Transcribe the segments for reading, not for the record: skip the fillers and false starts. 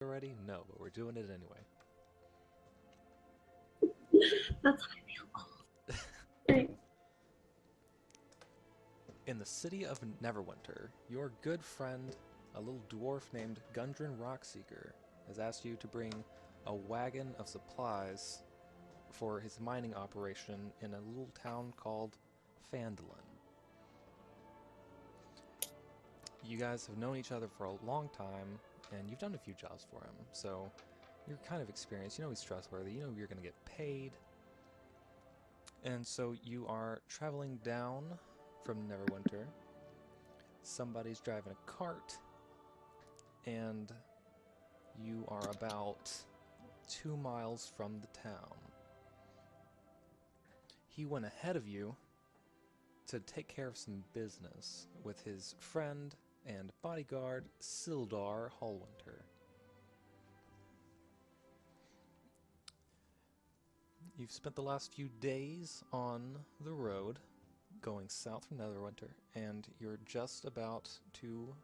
already? No, but we're doing it anyway. That's how I feel old. Right. In the city of Neverwinter, your good friend, a little dwarf named Gundren Rockseeker, has asked you to bring a wagon of supplies for his mining operation in a little town called Phandalin. You guys have known each other for a long time, and you've done a few jobs for him, so you're kind of experienced. You know he's trustworthy. You know you're going to get paid. And so you are traveling down from Neverwinter. Somebody's driving a cart, and you are about 2 miles from the town. He went ahead of you to take care of some business with his friend and bodyguard, Sildar Hallwinter. You've spent the last few days on the road, going south from Neverwinter, and you're just about to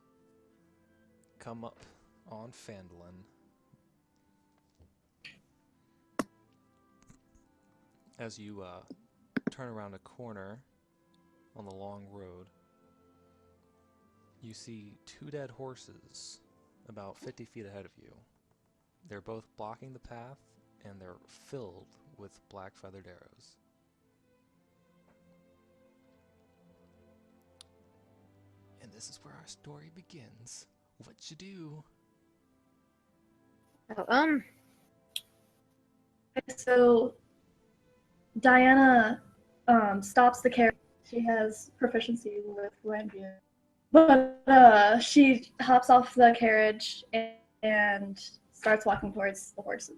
come up on Phandalin. As you turn around a corner on the long road, you see 2 dead horses about 50 feet ahead of you. They're both blocking the path, and they're filled with black feathered arrows. And this is where our story begins. What you do? Oh, So Diana stops the carriage. She has proficiency with Lanview. But she hops off the carriage and starts walking towards the horses.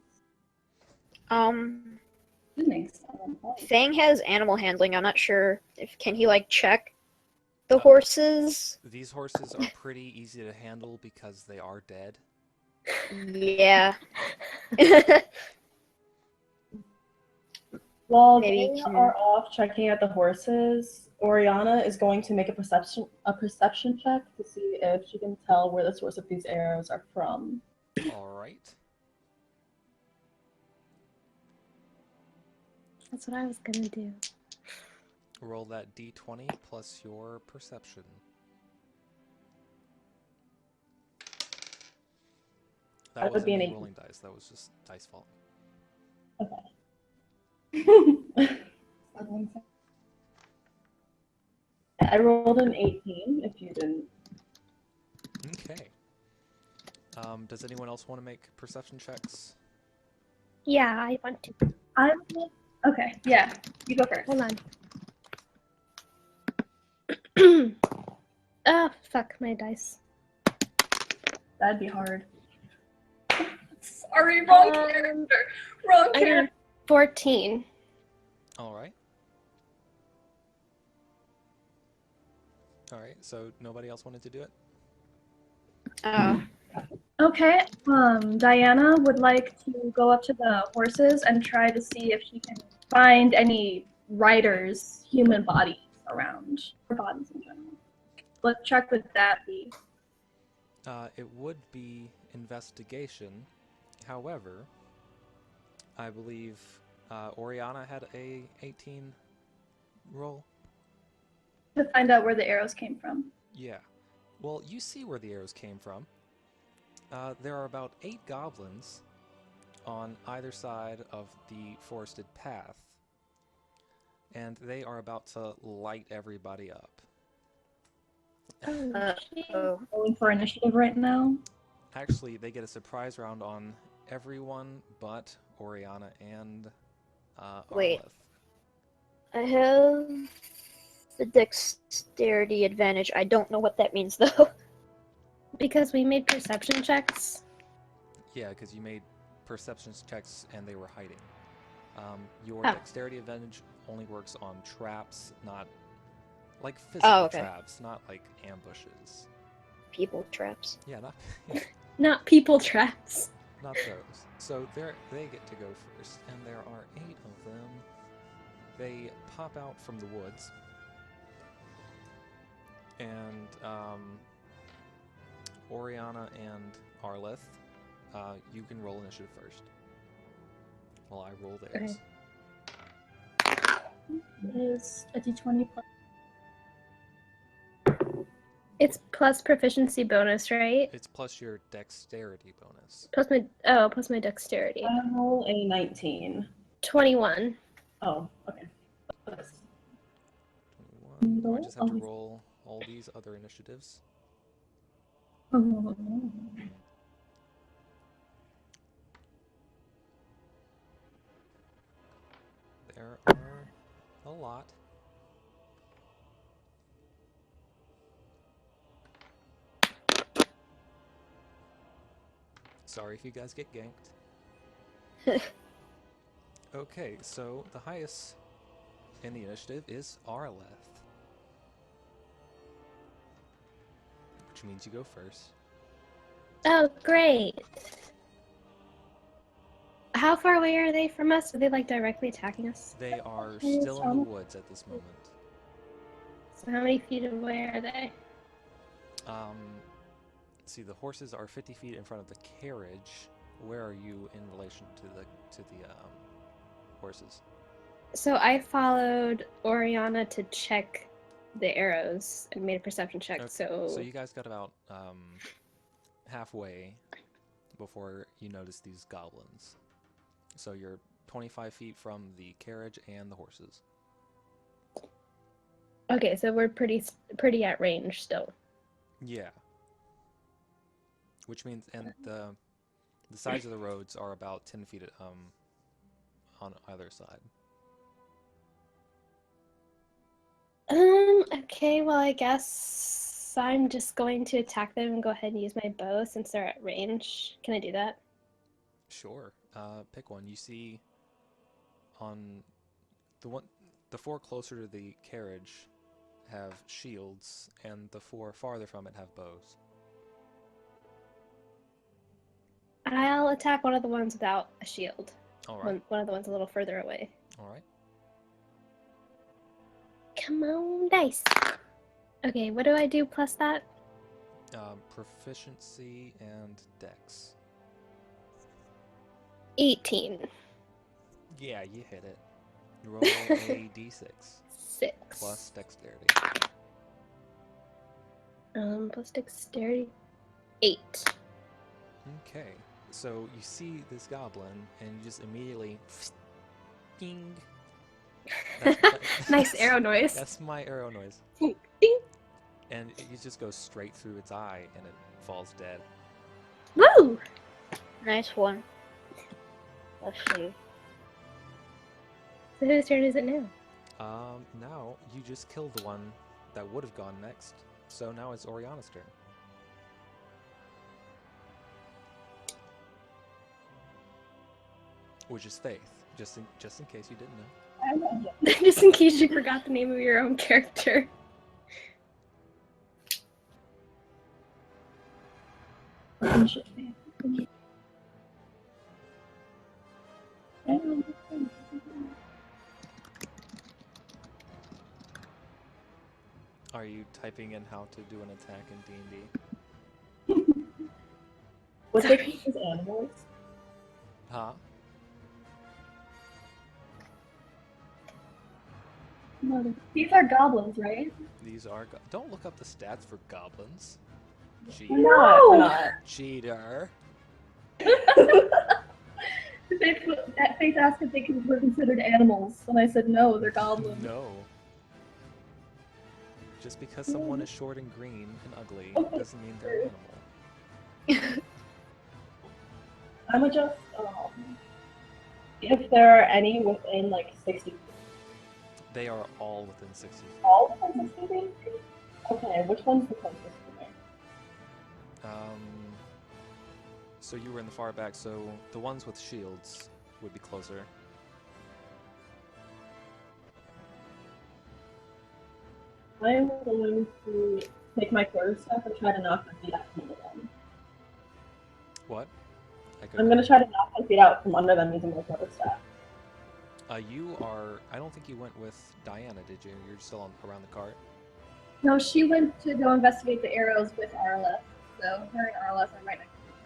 Fang has animal handling. I'm not sure if can he like check the horses. These horses are pretty easy to handle because they are dead. Yeah. While Maybe they are off checking out the horses, Oriana is going to make a perception check to see if she can tell where the source of these arrows are from. All right. That's what I was gonna do. Roll that d20 plus your perception. That would wasn't be an me 18. rolling dice. That was just dice fault. Okay. I rolled an 18, if you didn't. Okay. Does anyone else want to make perception checks? Yeah, I want to. Okay, yeah, you go first. Hold on. Fuck my dice. That'd be hard. Sorry, wrong character. Wrong I character. got 14. All right. All right. So nobody else wanted to do it? Oh. Okay, Diana would like to go up to the horses and try to see if she can find any riders' human bodies around, or bodies in general. What check would that be? It would be investigation. However, I believe Oriana had a 18 roll. To find out where the arrows came from. Yeah. Well, you see where the arrows came from. There are about 8 goblins on either side of the forested path, and they are about to light everybody up. Rolling for initiative right now. Actually, they get a surprise round on everyone but Oriana and Wait. Arleth. I have the dexterity advantage. I don't know what that means though. Because we made perception checks. Yeah, because you made perception checks and they were hiding. Your dexterity advantage only works on traps, not like physical traps, not like ambushes. People traps. Yeah, not Not people traps. not those. So they get to go first, and there are 8 of them. They pop out from the woods, and Oriana and Arleth You can roll initiative first. While I roll theirs. It is a d20 plus. It's plus proficiency bonus, right? It's plus your dexterity bonus. Plus my dexterity. I roll a 19. 21. Oh, okay. 21. Do I just have to roll all these other initiatives? There are a lot. Sorry if you guys get ganked. Okay, so the highest in the initiative is Arleth. Which means you go first. Oh, great. How far away are they from us? Are they like directly attacking us? They are still in the woods at this moment. So how many feet away are they? See, the horses are 50 feet in front of the carriage. Where are you in relation to the horses? So I followed Oriana to check the arrows and made a perception check. Okay. So you guys got about halfway before you notice these goblins. So you're 25 feet from the carriage and the horses. Okay, so we're pretty at range still. Yeah. Which means, and the sides of the roads are about 10 feet on either side. Okay, well, I guess I'm just going to attack them and go ahead and use my bow since they're at range. Can I do that? Sure. Pick one. You see on the four closer to the carriage have shields, and the four farther from it have bows. I'll attack one of the ones without a shield. All right. One of the ones a little further away. All right. Come on, dice. Okay, what do I do plus that? Proficiency and dex. 18. Yeah, you hit it. Roll a d6 6. plus dexterity. Plus dexterity. 8. Okay, so you see this goblin, and you just immediately, ding. Nice arrow noise. That's my arrow noise. Ding. And it just goes straight through its eye, and it falls dead. Woo! Nice one. Let's see. So whose turn is it now? Now you just killed the one that would have gone next. So now it's Oriana's turn. Which is Faith, just in case you didn't know. Just in case you forgot the name of your own character. Are you typing in how to do an attack in D&D? What they keep as animals? Huh? These are goblins, right? These are... Don't look up the stats for goblins. No! Cheater. Faith asked if they were considered animals, and I said no, they're goblins. No. Just because someone is short and green and ugly doesn't mean they're an animal. I'm just, if there are any within like 60 feet. They are all within 60 feet. All within 60 feet? Okay, which one's the closest to me? So you were in the far back, so the ones with shields would be closer. I'm going to take my quarterstaff and try to knock my feet out from under them. What? I'm going to try to knock my feet out from under them using my quarterstaff. You are... I don't think you went with Diana, did you? You're still around the cart? No, she went to go investigate the arrows with Arleth. So her and Arleth are right next to each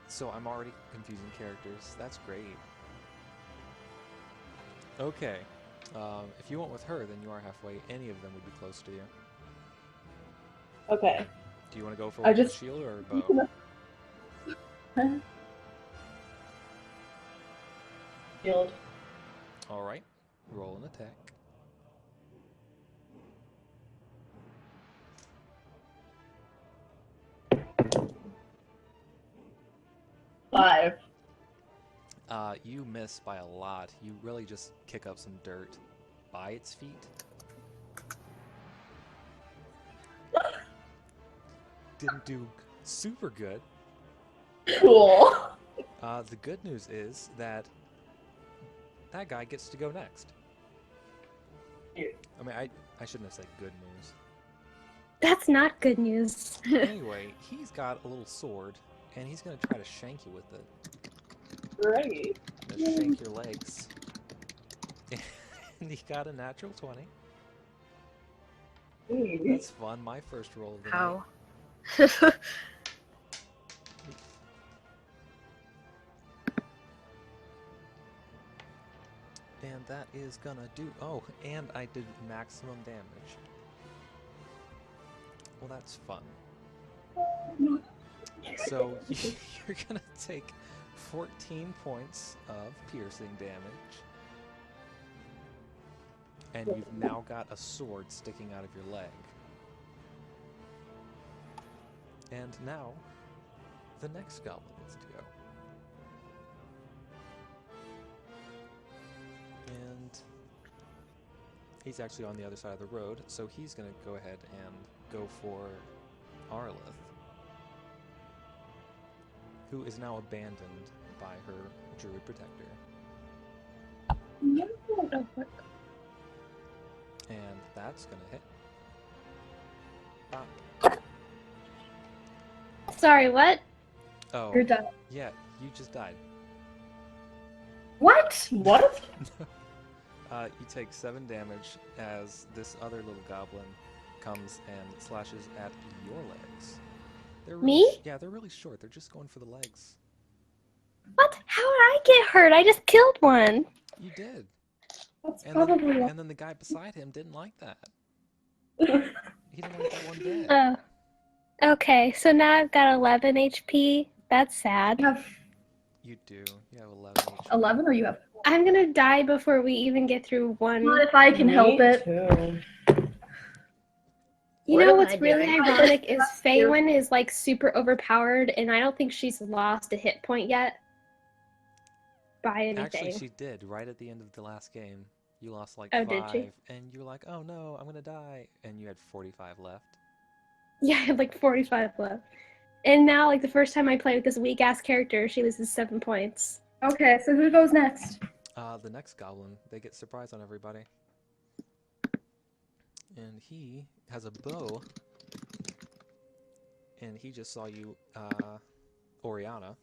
So I'm already confusing characters. That's great. Okay. If you went with her, then you are halfway. Any of them would be close to you. Okay. Do you want to go for I one with just- a shield or a bow? Shield. Alright. Roll an attack. Five. You miss by a lot. You really just kick up some dirt by its feet. Didn't do super good. Cool. The good news is that that guy gets to go next. I mean, I shouldn't have said good news. That's not good news. Anyway, he's got a little sword, and he's going to try to shank you with it. Great. Gonna shank your legs. And he got a natural 20. That's fun. My first roll of the night. Ow. And that is gonna do... Oh, and I did maximum damage. Well, that's fun. So, you're gonna take 14 points of piercing damage. And you've now got a sword sticking out of your leg. And now, the next goblin gets to go. And he's actually on the other side of the road, so he's going to go ahead and go for Arlith, who is now abandoned by her druid protector. And that's going to hit. Bop. Sorry, what? Oh, You're done. yeah, you just died. What? What? You take 7 damage as this other little goblin comes and slashes at your legs. They're really Me? yeah, they're really short. They're just going for the legs. What? How did I get hurt? I just killed one. You did. That's And probably then, why. and then the guy beside him didn't like that. He didn't like that one bit. Oh. Okay, so now I've got 11 HP. That's sad. You have You do. You have 11 HP. 11 or you have I'm gonna die before we even get through one. Not if I can help it. Too. You What know am what's I really doing? ironic is Faywin is like super overpowered, and I don't think she's lost a hit point yet. By anything. Actually, she did. Right at the end of the last game, you lost like Oh, 5, did she? and you were like, "Oh no, I'm gonna die," and you had 45 left. Yeah, I had like 45 left. And now, like the first time I play with this weak ass character, she loses 7 points. Okay, so who goes next? The next goblin, they get surprise on everybody. And he has a bow. And he just saw you, Oriana,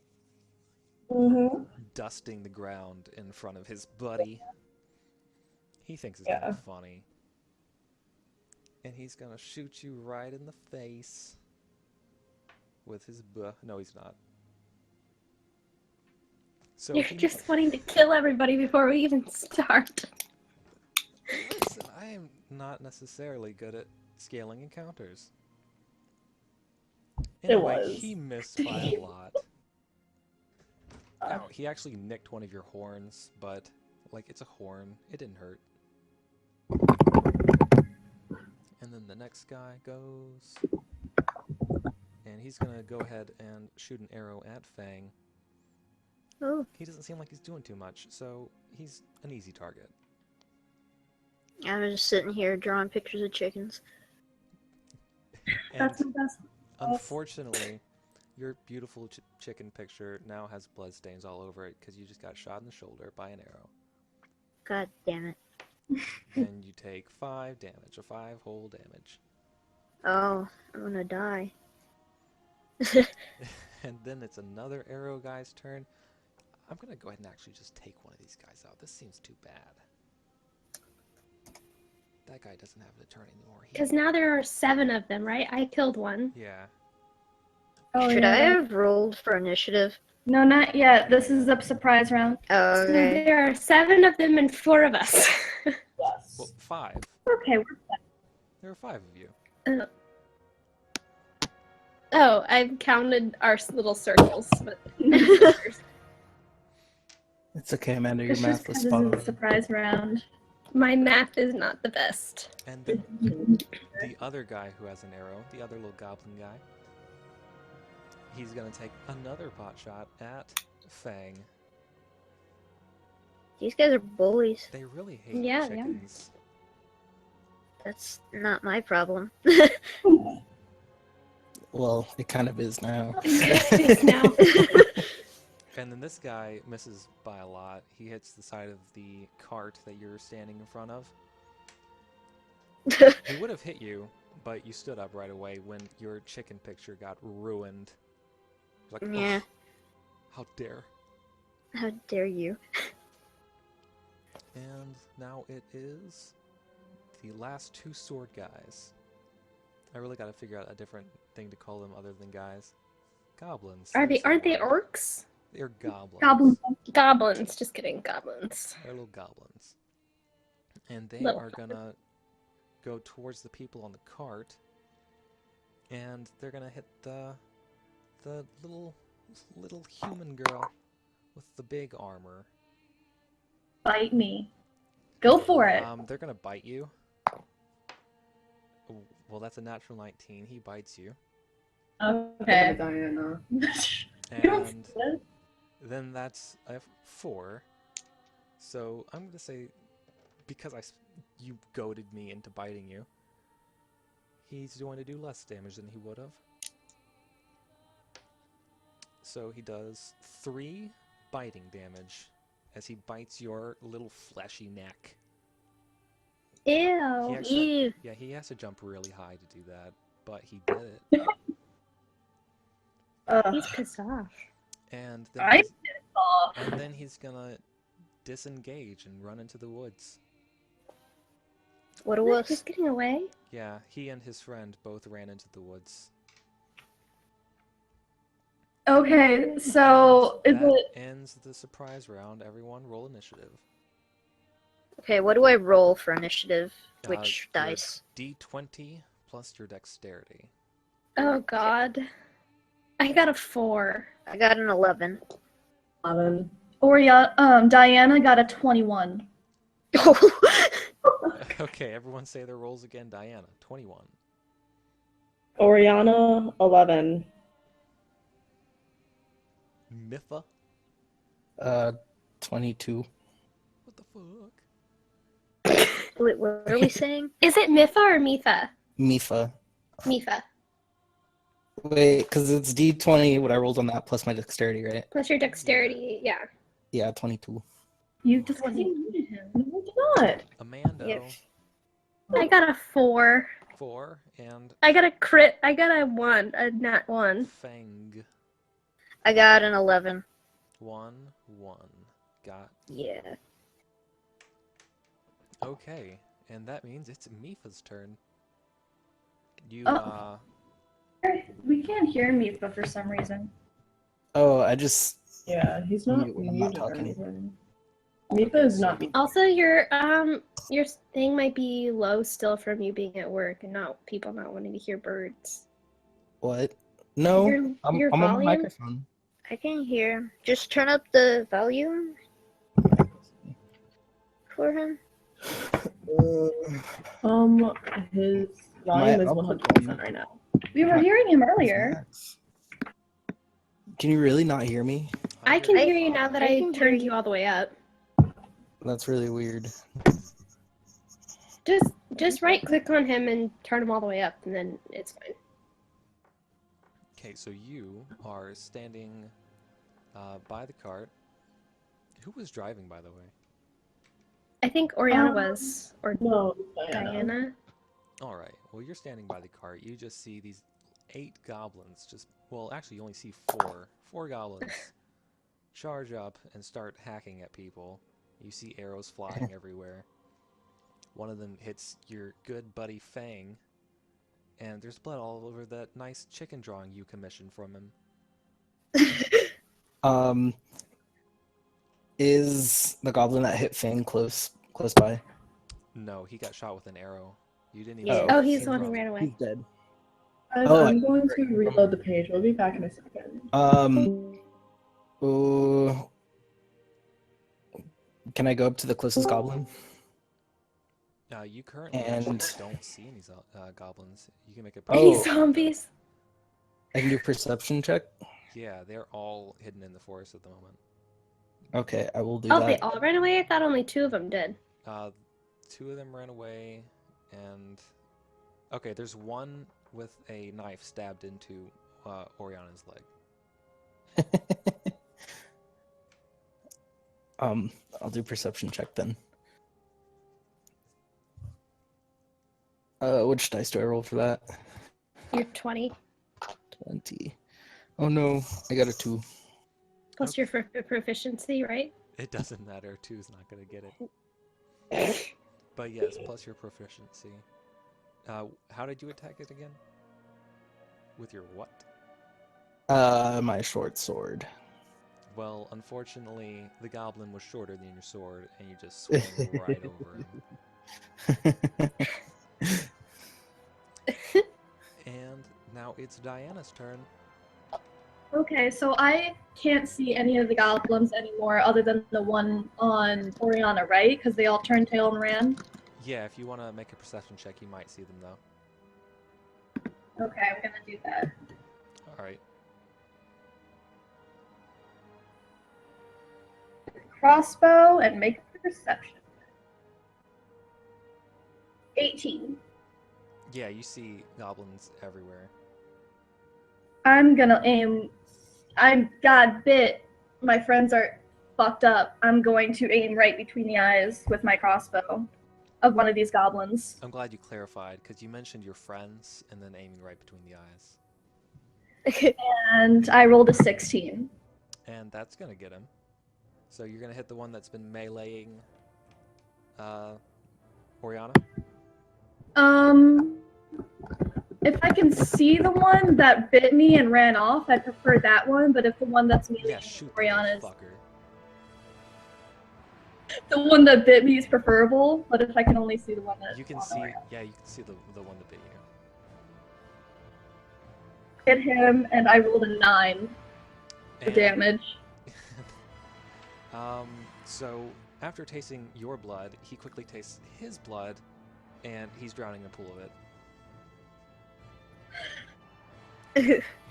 Mm-hmm. dusting the ground in front of his buddy. He thinks it's Yeah. kind of funny. And he's gonna shoot you right in the face with his bow. No, he's not. So You're he- just wanting to kill everybody before we even start. Listen, I am not necessarily good at scaling encounters. Anyway, was. he missed by a lot. No, he actually nicked one of your horns, but, like, it's a horn. It didn't hurt. And then the next guy goes. And he's gonna go ahead and shoot an arrow at Fang. Oh, He doesn't seem like he's doing too much, so he's an easy target. I'm just sitting here drawing pictures of chickens. And That's the best. unfortunately, your beautiful chicken picture now has bloodstains all over it because you just got shot in the shoulder by an arrow. God damn it. And you take 5 damage, 5 whole damage. Oh, I'm gonna die. And then it's another arrow guy's turn. I'm going to go ahead and actually just take one of these guys out. This seems too bad. That guy doesn't have a turn anymore. Because now there are 7 of them, right? I killed one. Yeah. Oh, Should yeah. I have rolled for initiative? No, not yet. This is a surprise round. Oh, So okay. there are 7 of them and 4 of us. Yes. Well, 5. Okay, There are 5 of you. Oh, I've counted our little circles, but It's okay, Amanda. Your it's just math was because spot this is a on. surprise round. my math is not the best. And then the other guy who has an arrow, the other little goblin guy, he's gonna take another pot shot at Fang. These guys are bullies. They really hate Yeah, yeah. chickens. That's not my problem. Well, it kind of is now. It's now. And then this guy misses by a lot. He hits the side of the cart that you're standing in front of. He would have hit you, but you stood up right away when your chicken picture got ruined. Like, Yeah. "Ugh, how dare." How dare you? And now it is the last 2 sword guys. I really gotta figure out a different thing to call them other than guys. Goblins. Aren't they there's the word. orcs? They're goblins. Goblin. Goblins. Just kidding, goblins. They're little goblins. And they Little are gonna go towards the people on the cart, and they're gonna hit the little human girl with the big armor. Bite me. Go for it. They're gonna bite you. Oh, well, that's a natural 19. He bites you. Okay, Diana. And then that's a 4. So I'm gonna say, because you goaded me into biting you, he's going to do less damage than he would have. So he does 3 biting damage as he bites your little fleshy neck. Ew. Ew. Yeah, he has to jump really high to do that, but he did it. He's pissed off. And then I'm he's, pissed off. and then he's gonna disengage and run into the woods. What a What? wuss. He's getting away? Yeah, he and his friend both ran into the woods. Okay, so is And that it ends the surprise round. Everyone roll initiative. Okay, what do I roll for initiative? Which Your dice? D20 plus your dexterity. Oh god. I got a 4. I got an 11. 11. Diana got a 21. Okay, everyone say their rolls again. Diana, 21. Oriana, 11. Mitha, 22. what the fuck? Wait, what are we saying? Is it Mitha or Mitha? Mifa. Mitha. Wait, because it's D20, what I rolled on that, plus my dexterity, right? Plus your dexterity, yeah. Yeah, 22. You just because you muted him. No, we did not. Amanda, Yep. I got a 4. 4, and I got a crit. I got a 1. A nat 1. Fang, I got an 11. 1, 1. Got. Yeah. Okay, and that means it's Mifa's turn. You, Oh. We can't hear Mifa for some reason. Oh, I just... Yeah, he's not Mute when I'm not muted or talking. anything. Mifa is not muted. Also, your thing might be low still from you being at work and not people not wanting to hear birds. What? No, Your I'm on my volume? microphone. I can hear. Just turn up the volume for him. His volume is I'll put 100% right now. We were hearing him earlier. Can you really not hear me? I can I- hear you now that I I can hear turned you. you all the way up. That's really weird. Just right click on him and turn him all the way up, and then it's fine. Okay, so you are standing by the cart. Who was driving, by the way? I think Oriana was, or No, Diana. Diana. All right. Well, you're standing by the cart. You just see these 8 goblins. Well, actually, you only see 4. 4 goblins charge up and start hacking at people. You see arrows flying everywhere. One of them hits your good buddy Fang, and there's blood all over that nice chicken drawing you commissioned from him. Um, is the goblin that hit Fang close by? No, he got shot with an arrow. You didn't even Yeah. see Oh, him he's the one from- who ran away. He's dead. Guys, Oh, I'm going to right. reload the page. We'll be back in a second. Ooh, can I go up to the closest goblin? You currently And- actually don't see any goblins. You can make a Any Oh. zombies? I can do perception check. Yeah, they're all hidden in the forest at the moment. Okay, I will do Oh, that. they all ran away? I thought only 2 of them did. Two of them ran away, and okay, there's one with a knife stabbed into Oriana's leg. I'll do perception check then. Which dice do I roll for that? You're 20. 20. Oh no, I got a 2. Plus your proficiency, right? It doesn't matter. Two's not gonna get it. But yes, plus your proficiency. How did you attack it again? With your what? My short sword. Well, unfortunately, the goblin was shorter than your sword, and you just swing right over him. And now it's Diana's turn. Okay, so I can't see any of the goblins anymore other than the one on Oriana, right? Because they all turned tail and ran. Yeah, if you want to make a perception check, you might see them though. Okay, I'm gonna do that. All right. Crossbow and make a perception. 18. Yeah, you see goblins everywhere. I'm gonna aim. I got bit. My friends are fucked up. I'm going to aim right between the eyes with my crossbow of one of these goblins. I'm glad you clarified, because you mentioned your friends and then aiming right between the eyes. And I rolled a 16. And that's going to get him. So you're going to hit the one that's been meleeing Oriana? If I can see the one that bit me and ran off, I prefer that one. But if the one that's me, Yeah, shoot the Oriana's, fucker. the one that bit me is preferable. But if I can only see the one that You can on see, Oriana. yeah, you can see the one that bit you. Hit him, and I rolled a 9 for And- damage. So after tasting your blood, he quickly tastes his blood, and he's drowning in a pool of it.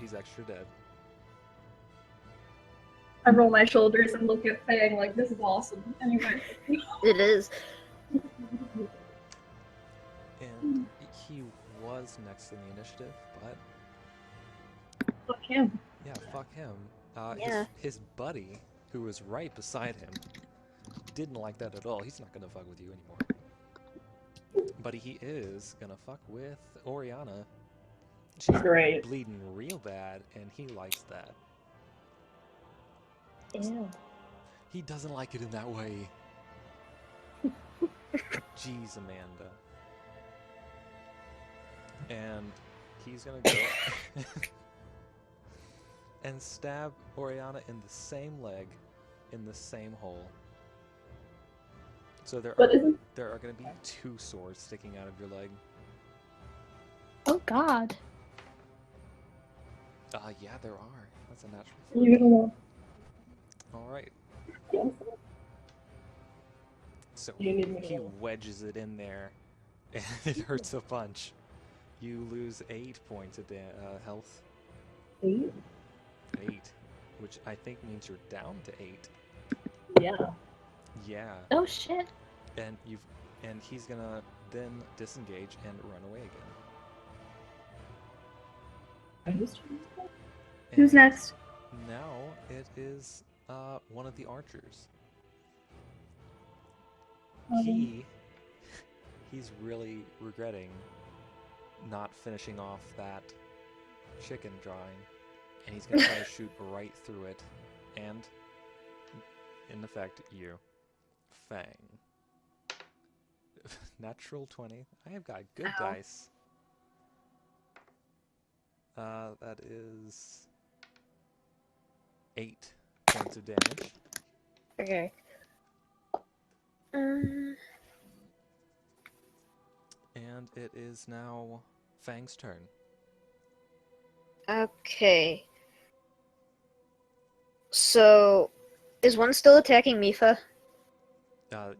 He's extra dead. I roll my shoulders and look at Fang like, this is awesome. Anyway. It is. And he was next in the initiative, but Fuck him. yeah, fuck him. Yeah. His buddy, who was right beside him, didn't like that at all. He's not gonna fuck with you anymore. But he is gonna fuck with Oriana. She's Great. bleeding real bad, and he likes that. Ew. He doesn't like it in that way. Jeez, Amanda. And he's gonna go and stab Oriana in the same leg, in the same hole. So there But are isn't going to be 2 swords sticking out of your leg. Oh god. Yeah, there are. That's a natural. you gonna want All right. So You need me to he roll. wedges it in there, and it hurts a bunch. You lose 8 points of health. 8? 8, which I think means you're down to 8. Yeah. Yeah, Oh shit. and he's gonna then disengage and run away again. Who's And next? Now it is one of the archers. He's really regretting not finishing off that chicken drawing, and he's gonna try to shoot right through it, and in effect, you, Fang. Natural 20. I have got good Ow. dice. That is 8. points of damage. Okay. And it is now Fang's turn. Okay. So, is one still attacking Mifa?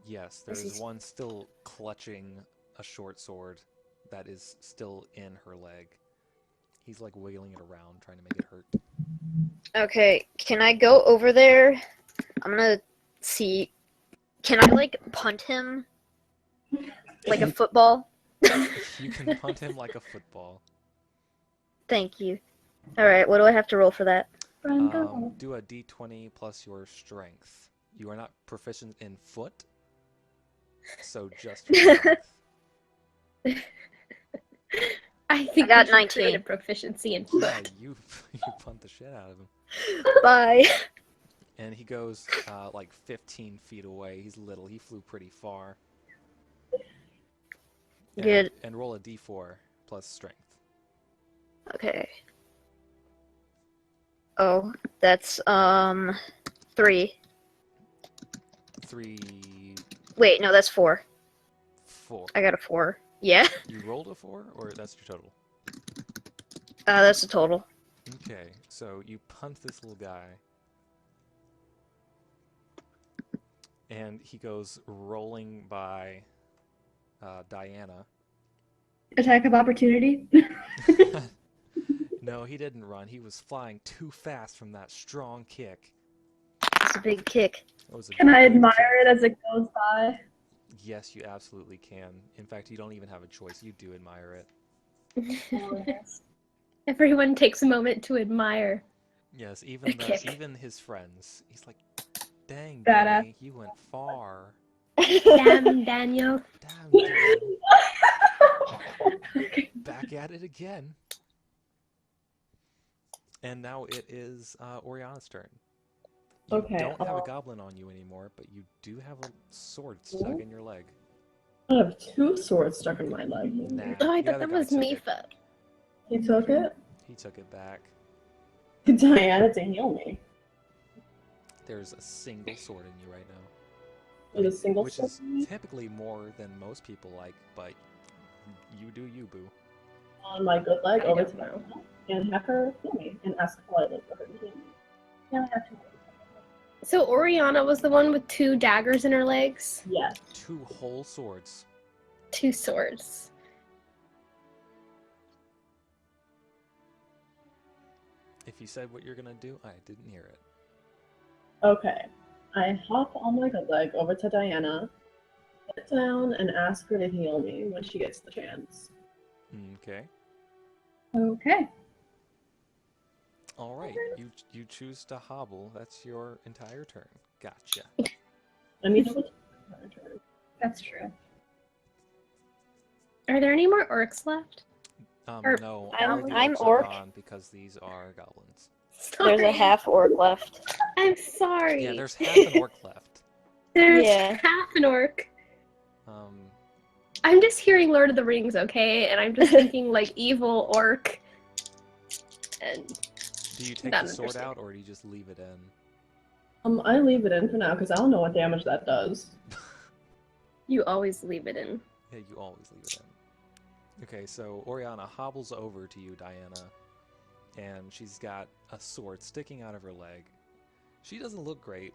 Yes, there This is is- one still clutching a short sword that is still in her leg. He's like wiggling it around, trying to make it hurt. Okay, can I go over there? I'm gonna see. Can I, like, punt him? Like a football? You can punt him like a football. Thank you. Alright, what do I have to roll for that? Friend, go. Do a d20 plus your strength. You are not proficient in foot, so just your strength. I think got we should create 19. a proficiency in Yeah, foot. you punt the shit out of him. Bye. And he goes like 15 feet away. He's little. He flew pretty far. Good. And roll a d4 plus strength. Okay. Oh, that's, 3. 3, Wait, no, that's 4. 4. I got a 4. Yeah? You rolled a 4, or that's your total? That's the total. Okay, so you punt this little guy. And he goes rolling by Diana. Attack of opportunity. No, he didn't run. He was flying too fast from that strong kick. It's a big kick. It was a Can I big admire kick. it as it goes by? Yes, you absolutely can. In fact, you don't even have a choice. You do admire it. Oh, yes. Everyone takes a moment to admire. Yes, even kick. even his friends. He's like, dang, Badass. Danny, you went far. Damn, Daniel. Damn, Dan. Back at it again. And now it is Oriana's turn. You Okay, don't have a goblin on you anymore, but you do have a sword stuck in your leg. I have 2 swords stuck in my leg. Nah, Oh, I the thought other that guy was took it. Mifa. He took it? He took it back. Diana to heal me. There's a single sword in you right now. With a single Which sword is in me? typically more than most people like, but you do you, boo. On my good leg I over don't to know. Diana and have her heal me and ask politely for her to heal me. Yeah, I have to. So Oriana was the one with 2 daggers in her legs? Yes. 2 whole swords. 2 swords. If you said what you're gonna do, I didn't hear it. Okay. I hop on my good leg over to Diana, sit down, and ask her to heal me when she gets the chance. Okay. Okay. All right. You choose to hobble. That's your entire turn. Gotcha. I mean, it was her turn. That's true. Are there any more orcs left? Or- No, I'm- all the I'm orcs are orc. gone because these are goblins. There's a Sorry. half orc left. I'm sorry. Yeah, there's half an orc left. There's Yeah. half an orc. Um, I'm just hearing Lord of the Rings, okay? And I'm just thinking like evil orc. And do you take Not the sword understand. out or do you just leave it in? I leave it in for now because I don't know what damage that does. you always leave it in. Yeah, you always leave it in. Okay, so Oriana hobbles over to you, Diana, and she's got a sword sticking out of her leg. She doesn't look great.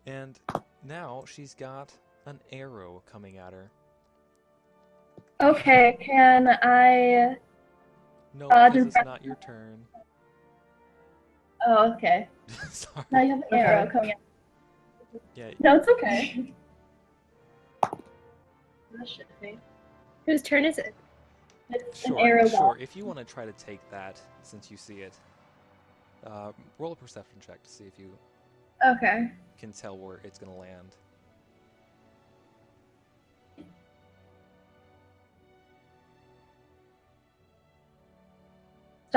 And now she's got an arrow coming at her. Okay, can I... No, Uh, this does- is not your turn. Oh, okay. Sorry. Now you have an arrow Okay. coming out. Yeah, No, it's okay. That should be. Whose turn is it? It's sure, an arrow sure. ball. If you want to try to take that, since you see it, roll a perception check to see if you Okay. can tell where it's going to land.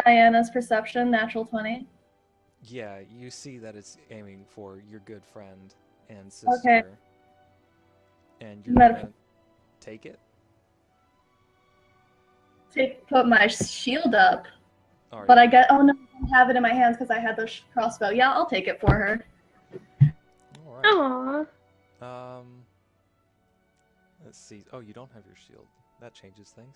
Diana's perception, natural 20. Yeah, you see that it's aiming for your good friend and sister. And you're Meta- gonna take it? Put my shield up. Alright. But I get. Oh no, I don't have it in my hands because I had the crossbow. Yeah, I'll take it for her. Alright. Aw. Let's see. Oh, you don't have your shield. That changes things.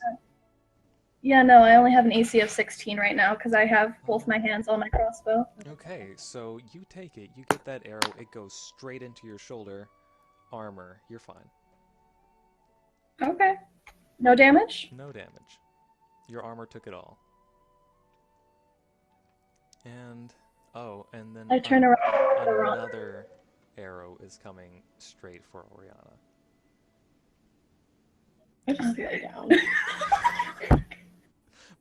Yeah, no, I only have an AC of 16 right now because I have both my hands on my crossbow. Okay, so you take it. You get that arrow. It goes straight into your shoulder. Armor. You're fine. Okay. No damage? No damage. Your armor took it all. And and then I turn around. another arrow is coming straight for Oriana. I just lay down.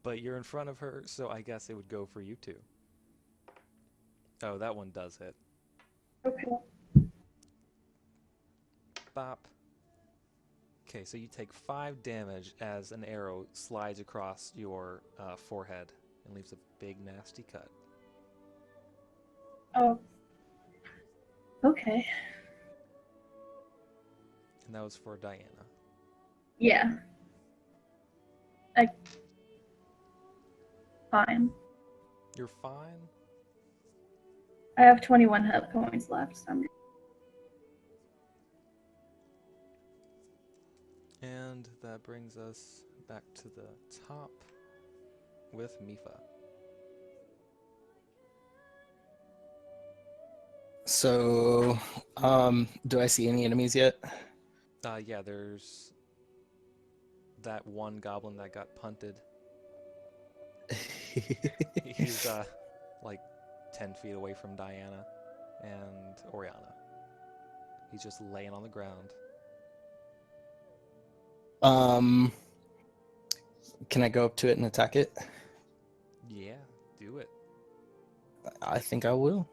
But you're in front of her, so I guess it would go for you too. Oh, that one does hit. Okay. Bop. Okay, so you take 5 damage as an arrow slides across your forehead and leaves a big nasty cut. Oh. Okay. And that was for Diana. Yeah. Fine. You're fine? I have 21 hit points left. So And that brings us back to the top with Mifa. So, do I see any enemies yet? Yeah, there's that one goblin that got punted. He's like 10 feet away from Diana and Oriana. He's just laying on the ground. Can I go up to it and attack it? Yeah, do it. I think I will.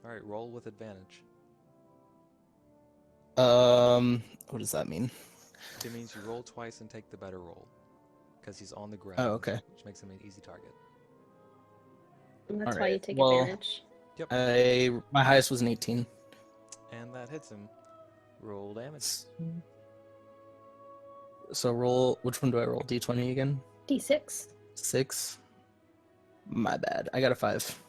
Alright, roll with advantage. What does that mean? It means you roll twice and take the better roll. Because he's on the ground. Oh, okay. Which makes him an easy target. And that's All why you right, take well- advantage. Yep. My highest was an 18. And that hits him. Roll damage. So roll, which one do I roll? D20 again? D6. 6. My bad. I got a 5.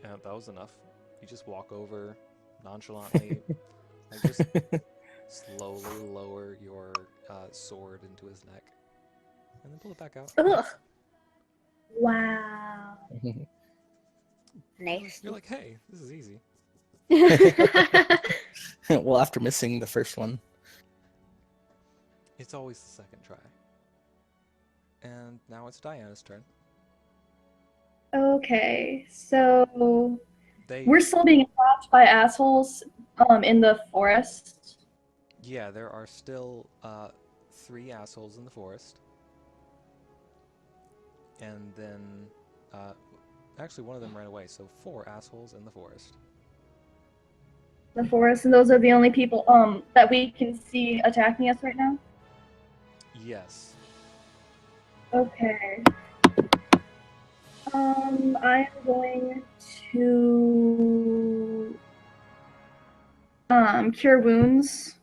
Yeah, that was enough. You just walk over nonchalantly, like just slowly lower your sword into his neck, and then pull it back out. Ugh. wow. Nice. You're like, hey, this is easy. Well, after missing the first one. It's always the second try. And now it's Diana's turn. Okay, so They, we're still being attacked by assholes in the forest. yeah, there are still 3 assholes in the forest, and then actually one of them ran away, so 4 assholes in the forest. The forest, and those are the only people that we can see attacking us right now. Yes. Okay. I'm going to cure wounds.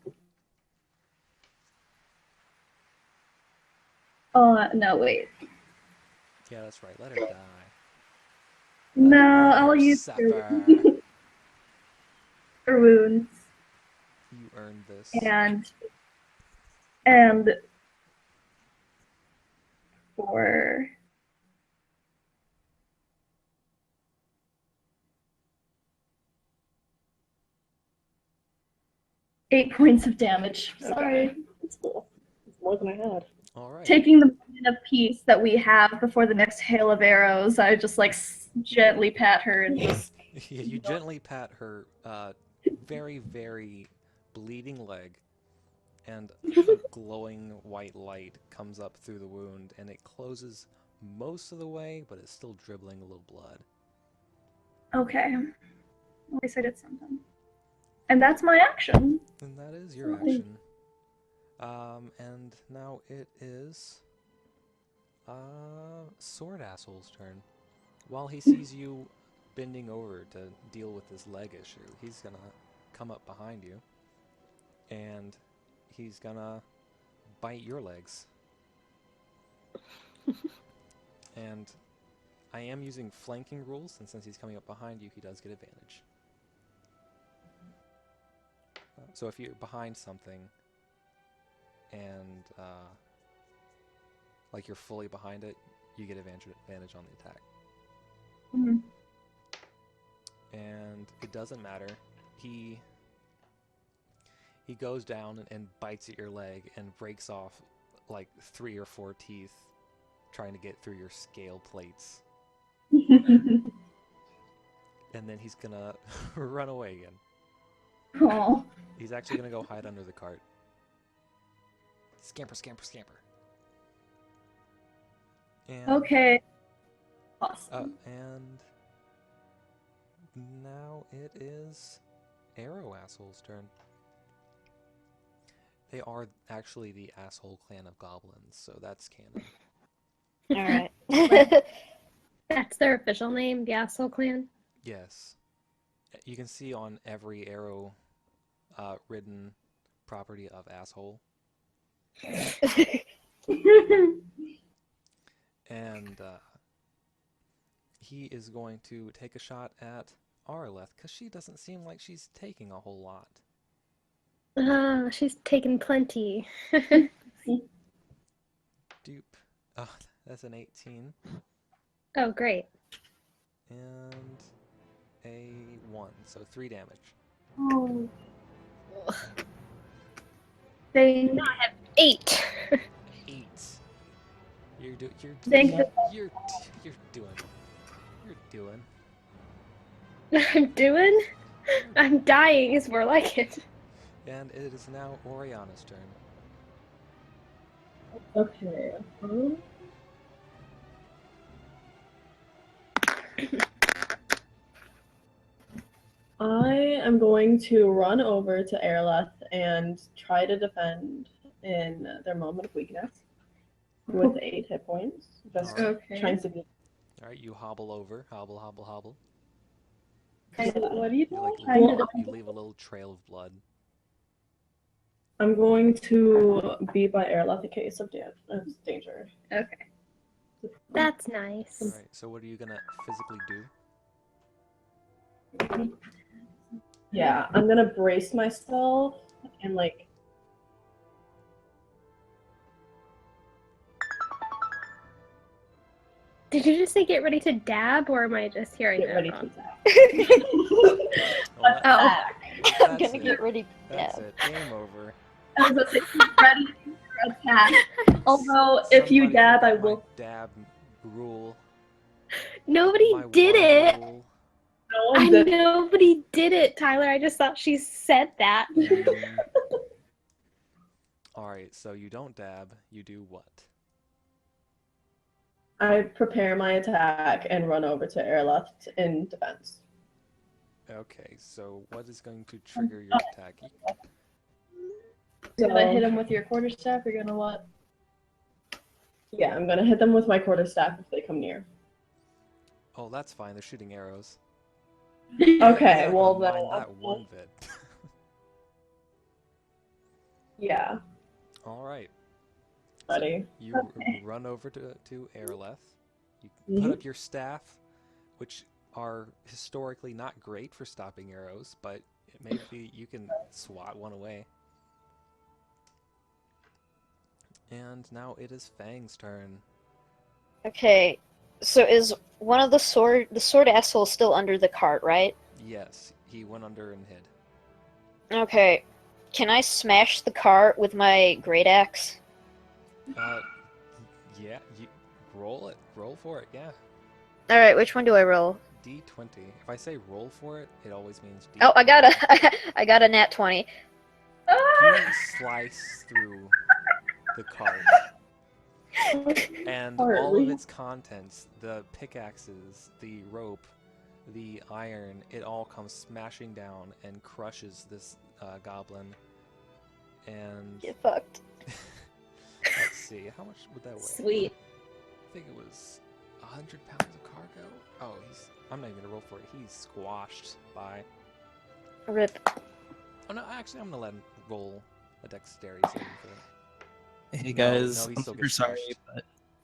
No, wait. Yeah, that's right. Let her die. No, Let I'll her use suffer. cure wounds You earned this. and for eight points of damage. Sorry. It's cool. It's more than I had. All right. Taking the moment of peace that we have before the next hail of arrows, I just like gently pat her and just Yeah, you gently pat her very, very bleeding leg, and a glowing white light comes up through the wound, and it closes most of the way, but it's still dribbling a little blood. okay. At least I did something. And that's my action. And that is your action. And now it is Sword Asshole's turn. While he sees you bending over to deal with this leg issue, he's gonna come up behind you, and he's gonna bite your legs. And I am using flanking rules, and since he's coming up behind you, he does get advantage. So if you're behind something, and like you're fully behind it, you get advantage on the attack. Mhm. And it doesn't matter. He goes down and bites at your leg and breaks off like 3 or 4 teeth trying to get through your scale plates. And then he's gonna run away again. Oh. He's actually gonna go hide under the cart. Scamper, scamper, scamper. And, Okay. Awesome. and now it is Arrow Asshole's turn. They are actually the asshole clan of goblins, so that's canon. Alright. That's their official name, the Asshole Clan. Yes. You can see on every arrow ridden property of asshole. And he is going to take a shot at Arleth, because she doesn't seem like she's taking a whole lot. She's taken plenty. Dupe. Oh, that's an 18. Oh, great. And a 1, so 3 damage. Oh. They 8. 8. You're Thank doing. I'm doing? I'm dying is more like it. And it is now Oriana's turn. Okay. I am going to run over to Aerleth and try to defend in their moment of weakness with 8 hit points. Just Okay. trying to be. Alright, you hobble over. Hobble, hobble, hobble. What do you You, like, Trying to leave, defend. you leave a little trail of blood. I'm going to be by Aerleth in case of danger. Okay. That's nice. Alright, so what are you gonna physically do? Yeah, I'm gonna brace myself and like. Did you just say get ready to dab, or am I just hearing Get that ready wrong? to attack. Well, I'm that's gonna it. get ready. That's Yeah. it. Game over. I was about to say, ready for attack. Although, if you Somebody dab, I forgot my will. dab rule. Nobody My did one it. rule. No one did. Nobody did it, Tyler. I just thought she said that. Alright, so you don't dab, you do what? I prepare my attack and run over to Aerleth in defense. Okay, so what is going to trigger your attack? You're gonna hit him with your quarterstaff. You're gonna what? Yeah, I'm gonna hit them with my quarterstaff if they come near. Oh, that's fine, they're shooting arrows. Okay, Yeah, well don't then. mind that one bit. Yeah, Alright. ready. You run over to Aerleth. You put up your staff, which are historically not great for stopping arrows, but maybe you can swat one away. And now it is Fang's turn. Okay, so is one of the sword asshole still under the cart, right? Yes, he went under and hid. Okay, can I smash the cart with my great axe? Yeah, you roll it. Roll for it, yeah. Alright, which one do I roll? D20. If I say roll for it, it always means D20. Oh, I got a nat 20. You slice through the cart. And all of its contents, the pickaxes, the rope, the iron, it all comes smashing down and crushes this goblin. And Get fucked. let's see, how much would that weigh? Sweet. I think it was 100 pounds of cargo. Oh, I'm not even gonna roll for it. He's squashed by. Rip. Oh no, actually, I'm gonna let him roll a dexterity saving for that. Hey guys, no, he I'm still super gets sorry, smushed.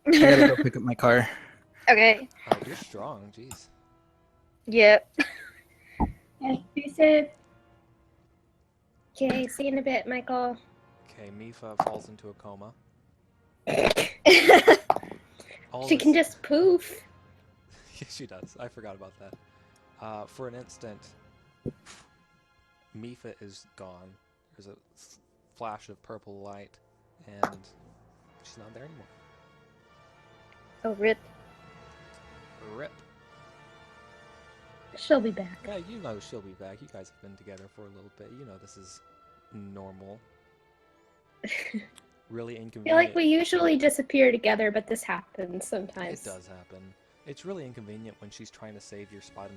but I gotta go pick up my car. Okay. You're strong, jeez. Yep. Okay, be safe. Okay, see you in a bit, Michael. Okay, Mifa falls into a coma. All She this... can just poof. Yeah, she does. I forgot about that. For an instant, Mifa is gone. There's a flash of purple light, and she's not there anymore. Oh, rip. Rip. She'll be back. Yeah, you know she'll be back. You guys have been together for a little bit. You know this is normal. Really I feel inconvenient. like we usually disappear together, but this happens sometimes. It does happen. It's really inconvenient when she's trying to save your spot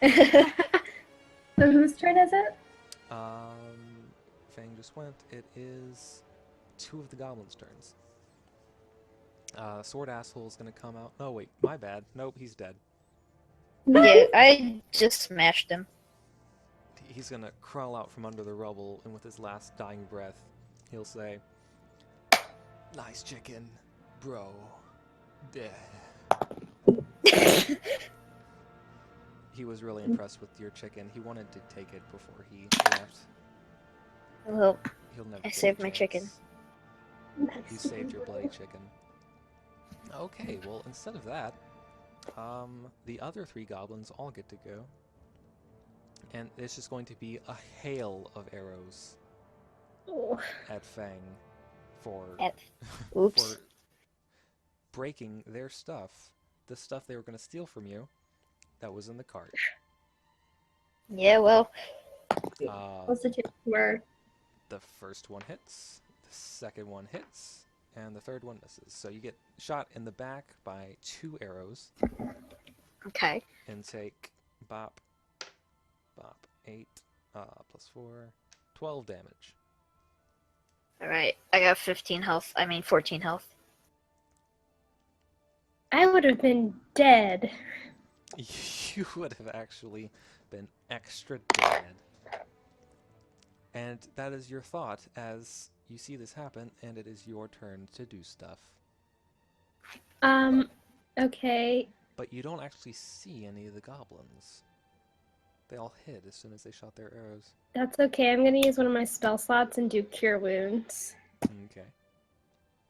in line. So whose turn is it? Fang just went. It is 2 of the goblins' turns. Sword Asshole is gonna come out. No, wait, my bad. Nope, he's dead. Yeah, I just smashed him. He's gonna crawl out from under the rubble, and with his last dying breath, he'll say, "Nice chicken, bro." He was really impressed with your chicken. He wanted to take it before he left. Well, He'll never I get a saved my chicken. chance. You saved your bloody chicken. Okay, well, instead of that, the other 3 goblins all get to go. And it's just going to be a hail of arrows Oh. at Fang for, Oops. for breaking their stuff. The stuff they were going to steal from you that was in the cart. Yeah, well, What's the chance where? The first one hits, the second one hits, and the third one misses. So you get shot in the back by 2 arrows okay. and take bop, bop, 8, plus 4, 12 damage. Alright, I got 15 health. I mean, 14 health. I would have been dead. You would have actually been extra dead. And that is your thought as you see this happen, and it is your turn to do stuff. Okay. But you don't actually see any of the goblins. They all hid as soon as they shot their arrows. That's okay. I'm gonna use one of my spell slots and do Cure Wounds. Okay.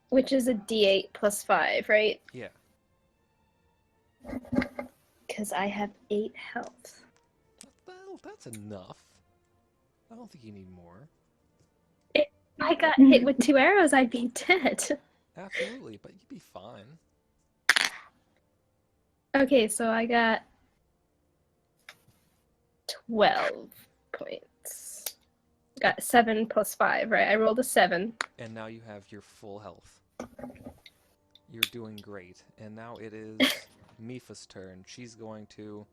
Which is a D8 plus 5, right? Yeah. Because I have 8 health. Well, that's enough. I don't think you need more. If I got hit with 2 arrows, I'd be dead. Absolutely, but you'd be fine. Okay, so I got 12 points. Got 7 plus 5, right? I rolled a 7. And now you have your full health. You're doing great. And now it is Mifa's turn. She's going to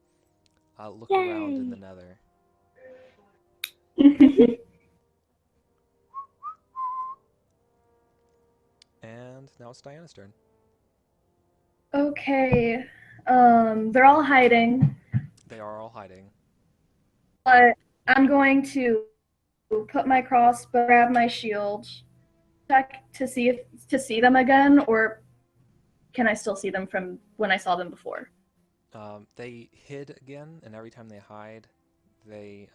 look around in the nether. And now it's Diana's turn. Okay. They're all hiding, They are all hiding. but I'm going to put my crossbow, grab my shield, check to see them again, or can I still see them from when I saw them before? They hid again, and every time they hide, they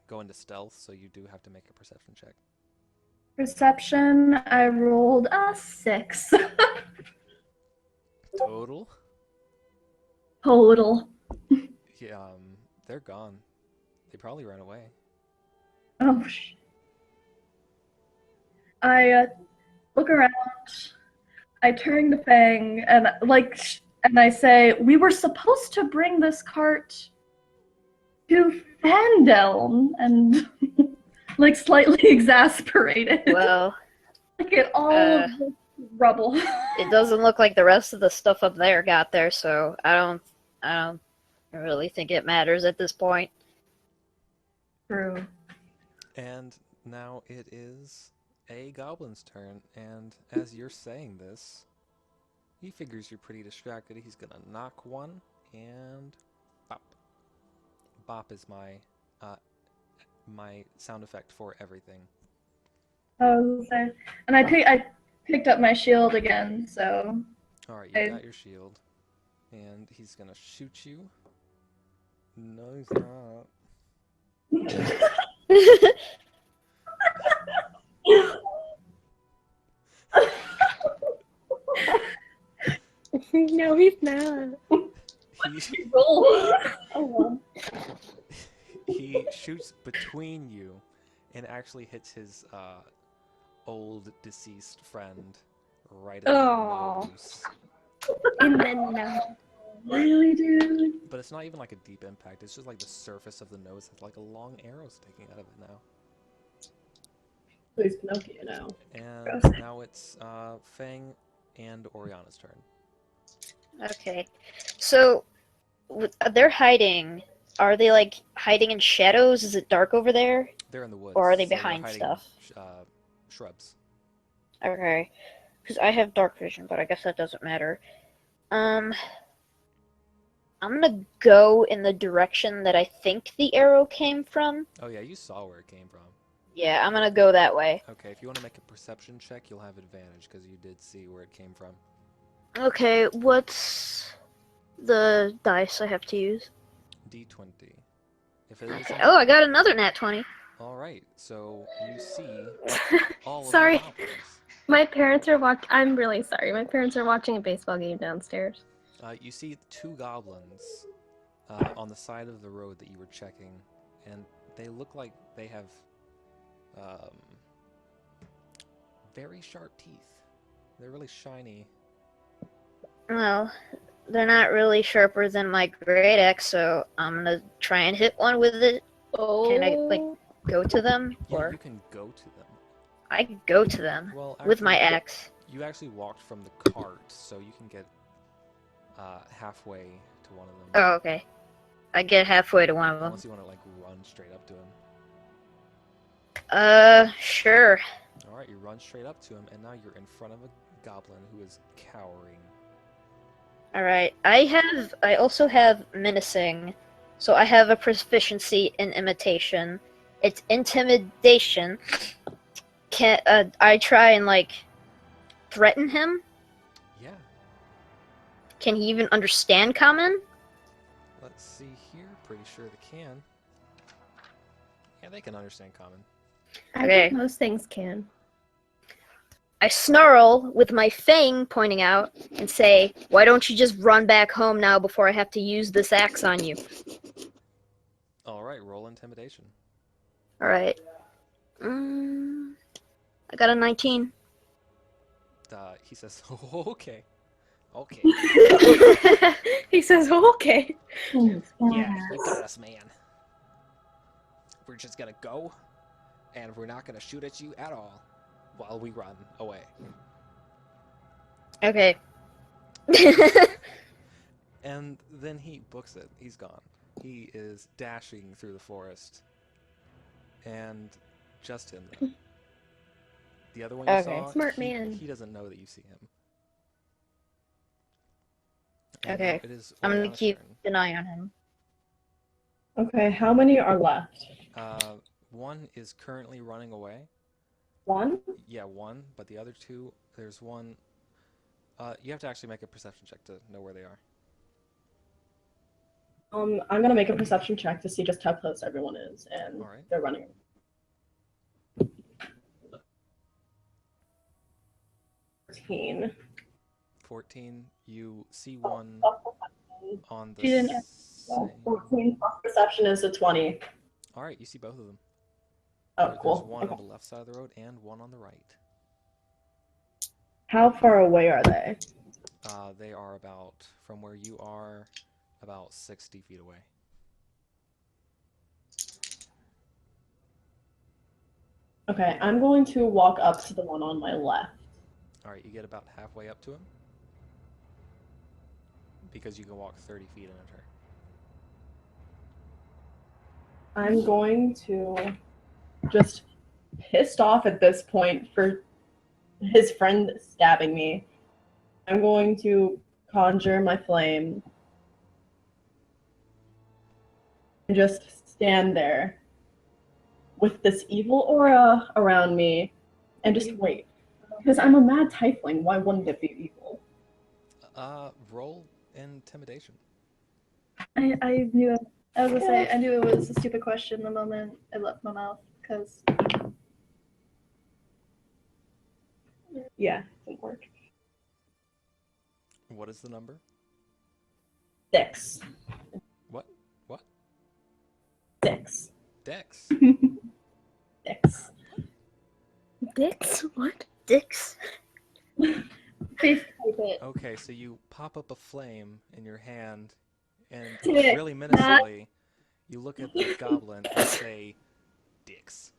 go into stealth, so you do have to make a perception check. Perception, I rolled a 6. Total? Total. Yeah, they're gone. They probably ran away. Oh, I look around. I turn to Fang and and I say, "We were supposed to bring this cart to Fandelm," and like slightly exasperated. Well, Look at all of the rubble. it doesn't look like the rest of the stuff up there got there, so I don't really think it matters at this point. True. And now it is a goblin's turn, and as you're saying this, he figures you're pretty distracted. He's gonna knock one, and bop. Bop is my my sound effect for everything. And I picked up my shield again, so Alright, you got your shield. And he's gonna shoot you. No, he's not. No, he's not. He, Roll. Oh, he shoots between you and actually hits his old deceased friend right in the Oh. nose. And then no. really, dude? But it's not even like a deep impact. It's just like the surface of the nose has like a long arrow sticking out of it now. Please, Pinocchio now. And Gross. now it's Fang and Oriana's turn. Okay. So, they're hiding. Are they like hiding in shadows? Is it dark over there? They're in the woods. Or are they so they're behind hiding stuff? Shrubs. Okay. Because I have dark vision, but I guess that doesn't matter. I'm gonna go in the direction that I think the arrow came from. Oh yeah, you saw where it came from. Yeah, I'm gonna go that way. Okay, if you want to make a perception check, you'll have advantage because you did see where it came from. Okay, what's the dice I have to use? D20. If it is Oh, I got another nat 20. all right, so you see all Sorry. of the goblins. My parents are I'm really sorry. My parents are watching a baseball game downstairs. You see two goblins on the side of the road that you were checking, and they look like they have very sharp teeth. They're really shiny. Well, they're not really sharper than my great axe, so I'm gonna try and hit one with it. Oh. Can I, like, go to them? Yeah, Or you can go to them. I can go to them Well, with my actually, axe. You actually walked from the cart, so you can get halfway to one of them. Oh, okay. I get halfway to one of them. Unless you want to like run straight up to him. Sure. All right, you run straight up to him, and now you're in front of a goblin who is cowering. All right. I also have menacing, so I have a proficiency in imitation. It's intimidation. Can I try and like threaten him? Yeah. Can he even understand common? Let's see here. Pretty sure they can. Yeah, they can understand common. I Okay. think most things can. I snarl with my fang pointing out and say, "Why don't you just run back home now before I have to use this axe on you?" All right, roll intimidation. All right. I got a 19. He says, oh, okay. Okay. He says, oh, okay. Yeah, you got us, man. We're just gonna go, and we're not gonna shoot at you at all while we run away. Okay. And then he books it. He's gone. He is dashing through the forest. And just him, though. The other one you Okay. saw, Smart man. he doesn't know that you see him. And Okay. now it is I'm gonna Oriana's keep turn. an eye on him. Okay, how many are left? One is currently running away. One? Yeah, one, but the other two, there's one. You have to actually make a perception check to know where they are. I'm gonna make a perception check to see just how close everyone is, and Alright. they're running. 14. 14, you see one on the She didn't same... 14 plus perception is a 20. Alright, you see both of them. Oh, There's cool. one Okay. on the left side of the road and one on the right. How far away are they? They are about, from where you are, about 60 feet away. Okay, I'm going to walk up to the one on my left. Alright, you get about halfway up to him. Because you can walk 30 feet in a turn. I'm going to, just pissed off at this point for his friend stabbing me, I'm going to conjure my flame and just stand there with this evil aura around me and just wait. Because I'm a mad tiefling, why wouldn't it be evil? Roll intimidation. I knew it. I was gonna say, I knew it was a stupid question the moment it left my mouth, because... Yeah, didn't work. What is the number? 6. What? 6. Dex. 6. Dicks? What? Dicks. Please type it. Okay, so you pop up a flame in your hand, and Dick, really menacingly, you look at the goblin and say, "Dicks."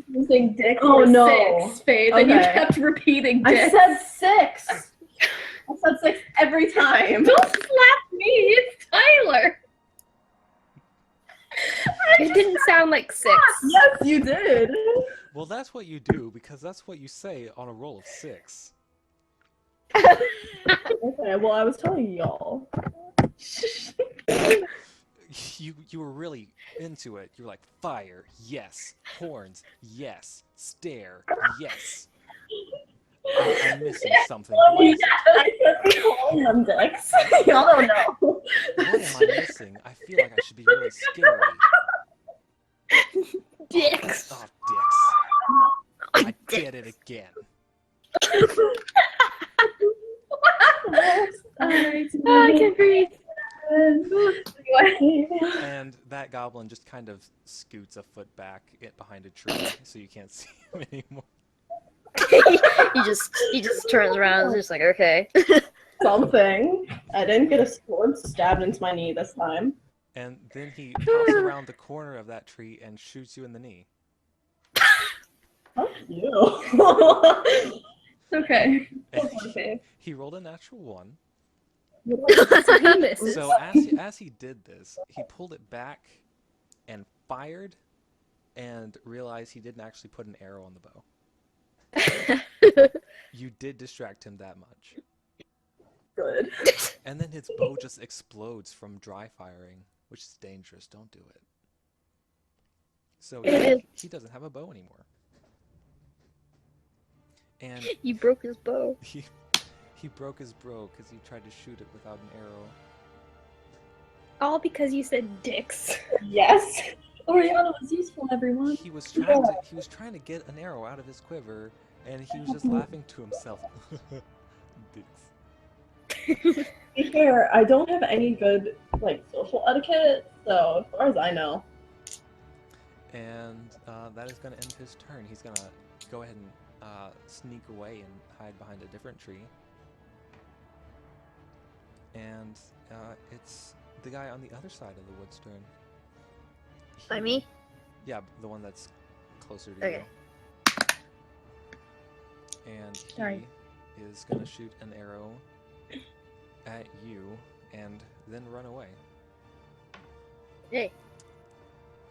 Using dick Oh, for no. 6, Faith, and you Okay. kept repeating dick. I said 6. I said 6 every time. Don't slap me, it's Tyler. It didn't sound like 6. Yes, you did. Well, that's what you do, because that's what you say on a roll of 6. Okay, well, I was telling y'all. You were really into it. You were like, fire, yes. Horns, yes. Stare, yes. I'm missing something. What is it? I could be calling them dicks. Y'all don't know. What am I missing? I feel like I should be really scary. Dicks. Oh, dicks. I did it again. I can't breathe. And that goblin just kind of scoots a foot back behind a tree so you can't see him anymore. he just turns around and is just like, okay. Something. I didn't get a sword stabbed into my knee this time. And then he pops around the corner of that tree and shoots you in the knee. Fuck you. Okay. And he rolled a natural 1. So he misses. So as he did this, he pulled it back and fired and realized he didn't actually put an arrow on the bow. You did distract him that much. Good. And then his bow just explodes from dry firing, which is dangerous. Don't do it. So he doesn't have a bow anymore. And You broke his bow. he broke his bow because he tried to shoot it without an arrow. All because you said dicks. Yes. Oriana was useful, everyone. He was trying to get an arrow out of his quiver, and he was just laughing to himself. Dicks. To be fair, I don't have any good social etiquette, so as far as I know. And that is going to end his turn. He's going to go ahead and sneak away and hide behind a different tree. And it's the guy on the other side of the wood's turn. By me? Yeah, the one that's closer to Okay. you. And he Sorry. is going to shoot an arrow at you and then run away. Hey.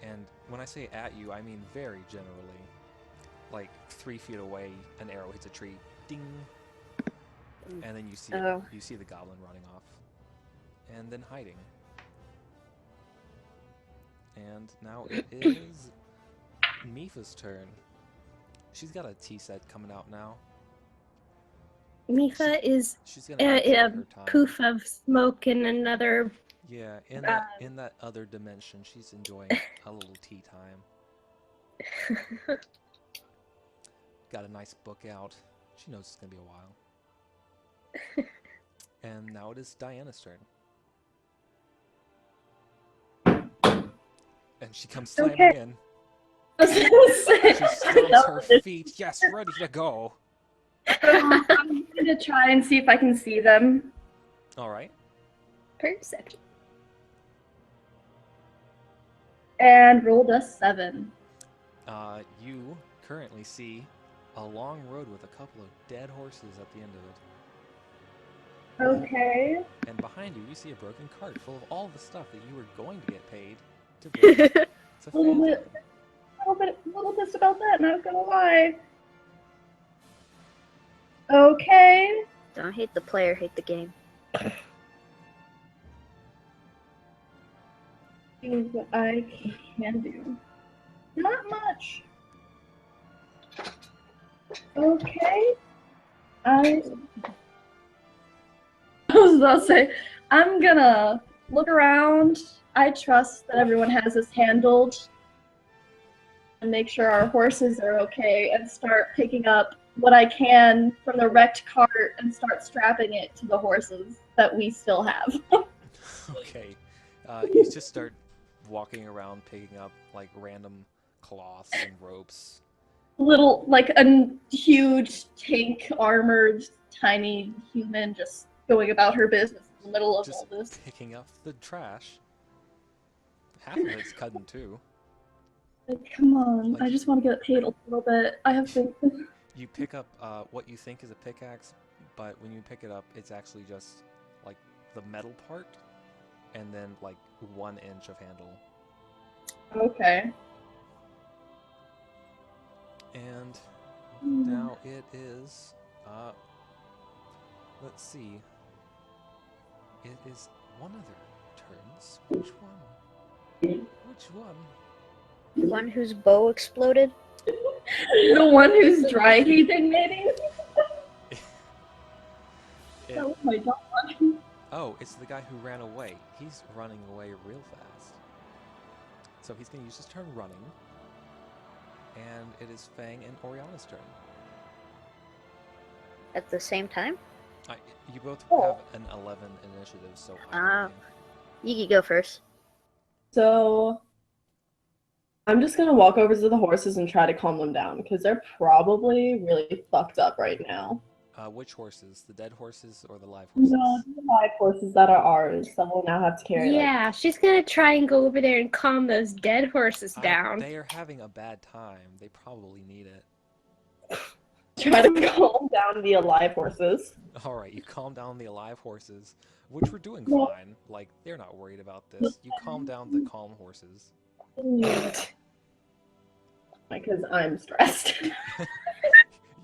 And when I say at you, I mean very generally. Like 3 feet away, an arrow hits a tree, ding, and then you see the goblin running off, and then hiding. And now it is Mifa's turn. She's got a tea set coming out now. Mifa is She's gonna take a her time. poof of smoke in another. Yeah, in that other dimension, she's enjoying a little tea time. Got a nice book out. She knows it's gonna be a while. And now it is Diana's turn. And she comes slamming in. She stomps her feet. Yes, ready to go. I'm going to try and see if I can see them. All right. Perception. And rolled a 7. You currently see a long road with a couple of dead horses at the end of it. Okay. And behind you, you see a broken cart full of all the stuff that you were going to get paid to bring. It's a Little phantom. little pissed about that, not gonna lie. Okay. Don't hate the player, hate the game. See what I can do. Not much. Okay. I was about to say, I'm gonna look around. I trust that everyone has this handled and make sure our horses are okay and start picking up what I can from the wrecked cart and start strapping it to the horses that we still have. Okay. You just start walking around picking up like random cloths and ropes. Little, like a huge tank armored tiny human just going about her business in the middle of Just all this. picking up the trash. Half of it's cut in two. Like, come on, Like- I just want to get paid a little bit. I have faith. You pick up what you think is a pickaxe, but when you pick it up, it's actually just like the metal part and then like 1 inch of handle. Okay. And Hmm. now it is, let's see. It is one of their turns. Which one? Which one? One whose bow exploded. The one who's dry heaving, maybe? It- Oh my god. oh, it's the guy who ran away. He's running away real fast. So he's going to use his turn running. And it is Fang and Oriana's turn. At the same time? You both Oh. have an 11 initiative, so Ah. I'm You go first. So I'm just gonna walk over to the horses and try to calm them down because they're probably really fucked up right now. which horses? The dead horses or the live horses? No, the live horses that are ours, so we'll now have to carry. Yeah, she's gonna try and go over there and calm those dead horses down. They are having a bad time. They probably need it. Try to calm down the alive horses. Alright, you calm down the alive horses, which were doing No. fine. Like, they're not worried about this. You calm down the calm horses. Because I'm stressed.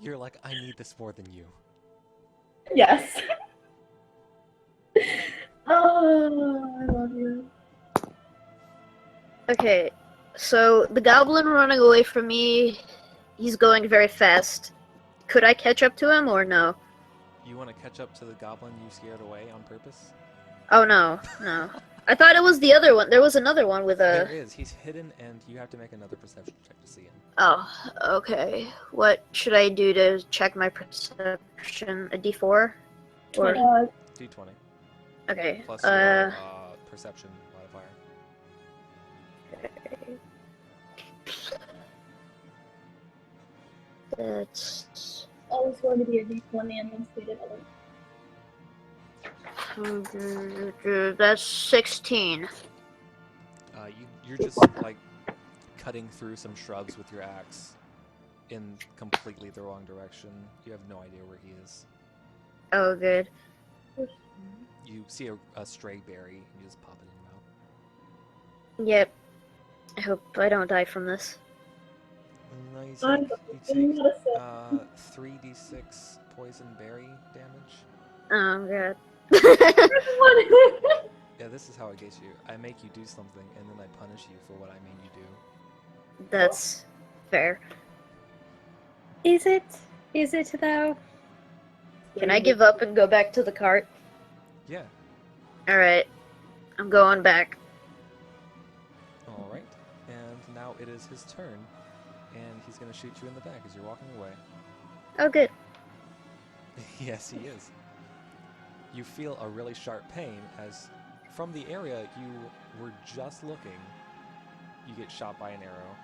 You're like, I need this more than you. Yes. Oh, I love you. Okay, so the goblin running away from me, he's going very fast. Could I catch up to him or no? You want to catch up to the goblin you scared away on purpose? Oh no, no. I thought it was the other one. There was another one with There a... is. He's hidden, and you have to make another perception check to see him. Oh, okay. What should I do to check my perception? A D4? Or... D20. Okay, Plus your perception modifier. That's... Always going to be a D20 and then stated That's 16. You're just like cutting through some shrubs with your axe in completely the wrong direction. You have no idea where he is. Oh, good. You see a stray berry, and you just pop it in your mouth. Yep. I hope I don't die from this. No, you I'm take medicine. 3d6 poison berry damage. Oh, God. Yeah, this is how I get you. I make you do something, and then I punish you for what I made you do. That's fair. Is it? Is it though? Can I give up and go back to the cart? Yeah. Alright. I'm going back. Alright. And now it is his turn. And he's going to shoot you in the back as you're walking away. Oh, good. Yes, he is. You feel a really sharp pain as from the area you were just looking, you get shot by an arrow.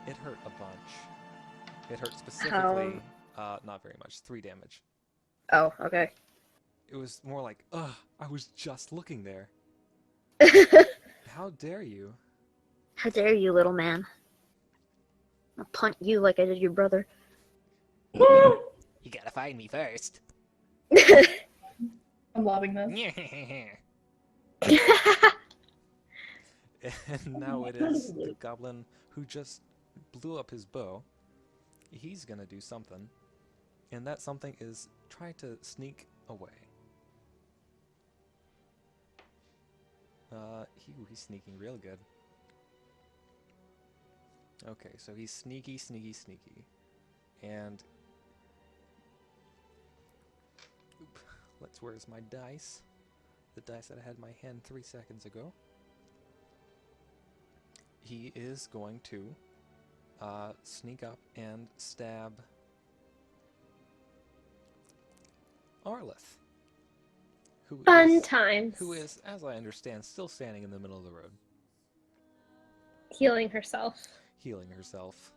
It hurt a bunch. It hurt specifically, not very much, 3 damage. Oh, okay. It was more like, ugh, I was just looking there. How dare you? How dare you, little man. I'll punt you like I did your brother. You gotta find me first. I'm loving this. And now it is the goblin who just blew up his bow. He's gonna do something. And that something is try to sneak away. He's sneaking real good. Okay, so he's sneaky, sneaky, sneaky. And... Oop, where's my dice? The dice that I had in my hand 3 seconds ago. He is going to sneak up and stab Arlith. Fun times. Who is, as I understand, still standing in the middle of the road. Healing herself. Healing herself.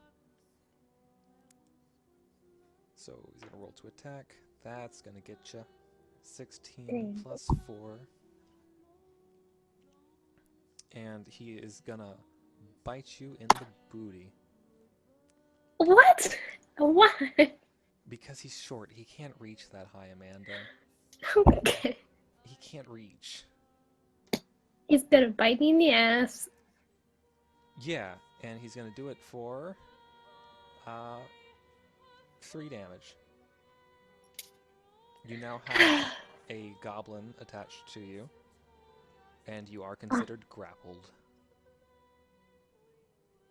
So he's going to roll to attack. That's going to get you 16 plus 4. And he is going to bite you in the booty. What? What? Because he's short, he can't reach that high, Amanda. Okay. He can't reach. He's gonna bite me in the ass. Yeah, and he's going to do it for 3 damage. You now have a goblin attached to you, and you are considered grappled.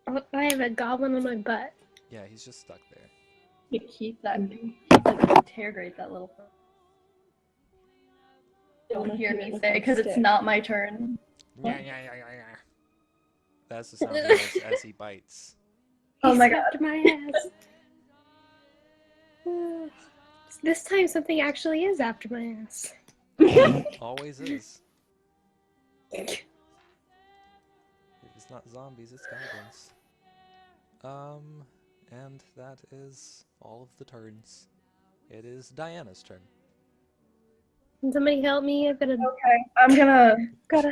Oh, I have a goblin on my butt. Yeah, he's just stuck there. You keep that. Interrogate that little. Don't hear me say because it's not my turn. Yeah. That's the sound he makes as he bites. Oh He my slapped my ass. This time something actually is after my ass. Always is. If it's not zombies, it's goblins. And that is all of the turns. It is Diana's turn. Can somebody help me? I've got a Okay, I'm gonna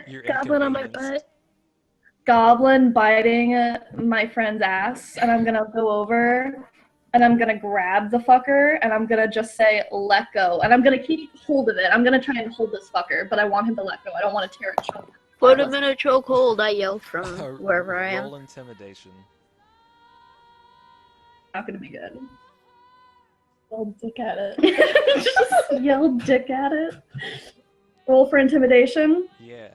You're goblin on my inconvenienced. butt. goblin biting my friend's ass, and I'm gonna go over and I'm gonna grab the fucker and I'm gonna just say let go, and I'm gonna keep hold of it. I'm gonna try and hold this fucker, but I want him to let go. I don't want to tear it shut. Put him in a chokehold, I yell from wherever I am. Roll intimidation. Not gonna be good. Yell dick at it. Just yell dick at it. Roll for intimidation. Yeah.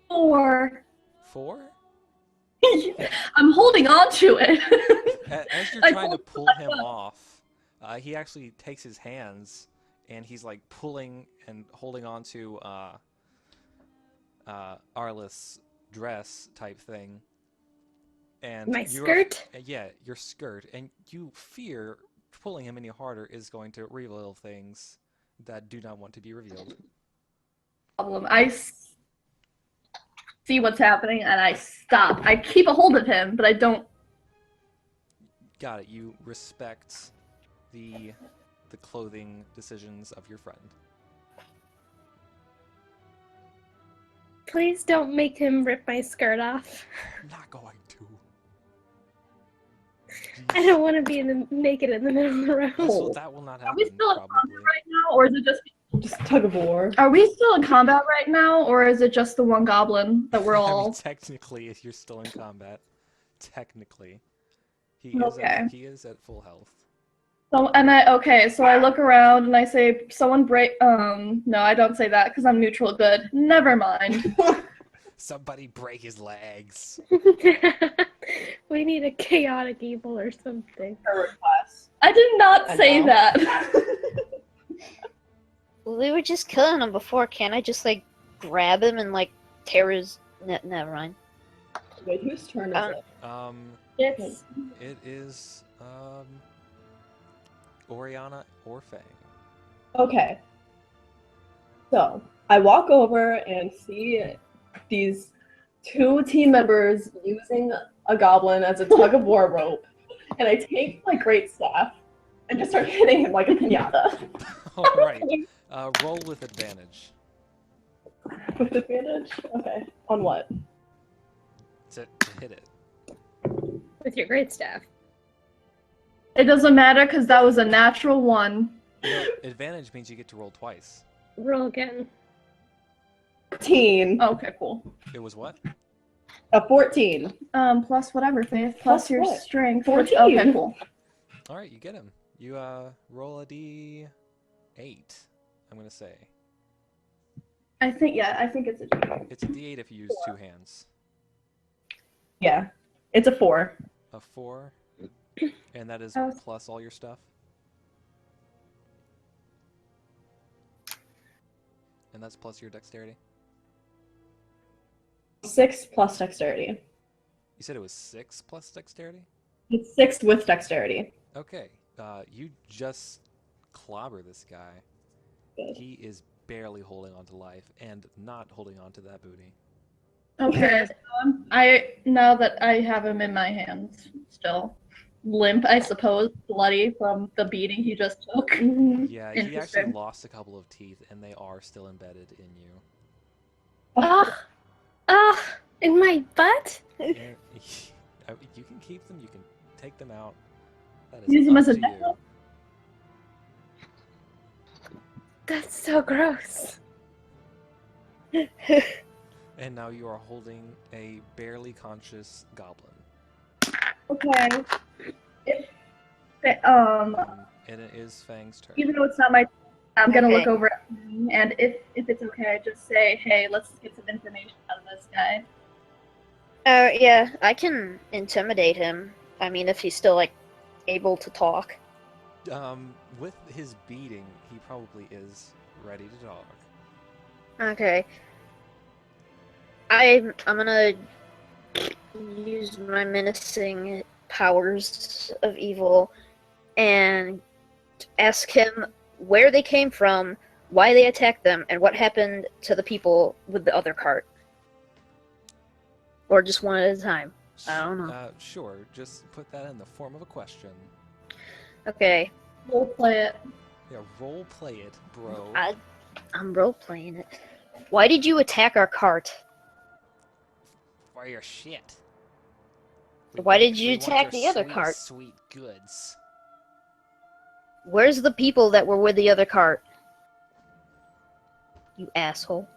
4. 4? I'm holding on to it. As you're I trying to pulled pull him off, he actually takes his hands and he's like pulling and holding on to Arlith's dress type thing. And My you're skirt? Yeah, your skirt. And you fear pulling him any harder is going to reveal things that do not want to be revealed. Problem. See what's happening and I stop. I keep a hold of him, but I don't. Got it. You respect the clothing decisions of your friend. Please don't make him rip my skirt off. I'm not going to. I don't want to be naked in the middle of the road. That will not Are we happen, still in probably. combat right now, or is it Just tug of war. Are we still in combat right now, or is it just the one goblin that we're I all? mean, technically, if you're still in combat, technically, he Okay. is at full health. So so I look around and I say, "Someone break." No, I don't say that because I'm neutral good. Never mind. Somebody break his legs. We need a chaotic evil or something. I did not I say know. that. Well, we were just killing him before. Can't I just like grab him and like tear his? Never mind. Wait, whose turn is it? It's It is Oriana or Fang. Okay. So I walk over and see these 2 team members using a goblin as a tug of war rope, and I take my great staff and just start hitting him like a pinata. All right. Roll with advantage With advantage? Okay. On what? to hit it. With your great staff. It doesn't matter because that was a natural 1. No, advantage means you get to roll twice. Roll again. 14. Okay, cool. It was what? A 14. Plus whatever, Faith. Plus Plus your what? strength. 14. Okay, cool. All right, you get him. You roll a d8. I'm gonna say I think it's a D. it's a d8 if you use 2 hands. Yeah. It's a 4. A 4, and that is Oh. plus all your stuff. And that's plus your dexterity. 6 plus dexterity. You said it was 6 plus dexterity? It's 6 with dexterity. Okay, you just clobber this guy. Good. He is barely holding on to life and not holding on to that booty. Okay. So now that I have him in my hands, still limp, I suppose, bloody from the beating he just took. Yeah, he actually Interesting. lost a couple of teeth, and they are still embedded in you. In my butt? And you can keep them, you can take them out. That is Use them up as a to you. necklace? That's so gross. And now you are holding a barely conscious goblin. Okay. And it is Fang's turn. Even though it's not my, I'm gonna Okay. look over at him, and if it's okay, I just say, hey, let's get some information out of this guy. Yeah, I can intimidate him. I mean, if he's still, like, able to talk. With his beating, he probably is ready to talk. Okay. I'm gonna use my menacing powers of evil and ask him where they came from, why they attacked them, and what happened to the people with the other cart. Or just one at a time. I don't know. Sure, just put that in the form of a question. Okay, We'll play it. Yeah, role play it, bro. I'm role-playing it. Why did you attack our cart? For your shit. Why did you We want attack your the other sweet, cart? Sweet goods. Where's the people that were with the other cart? You asshole.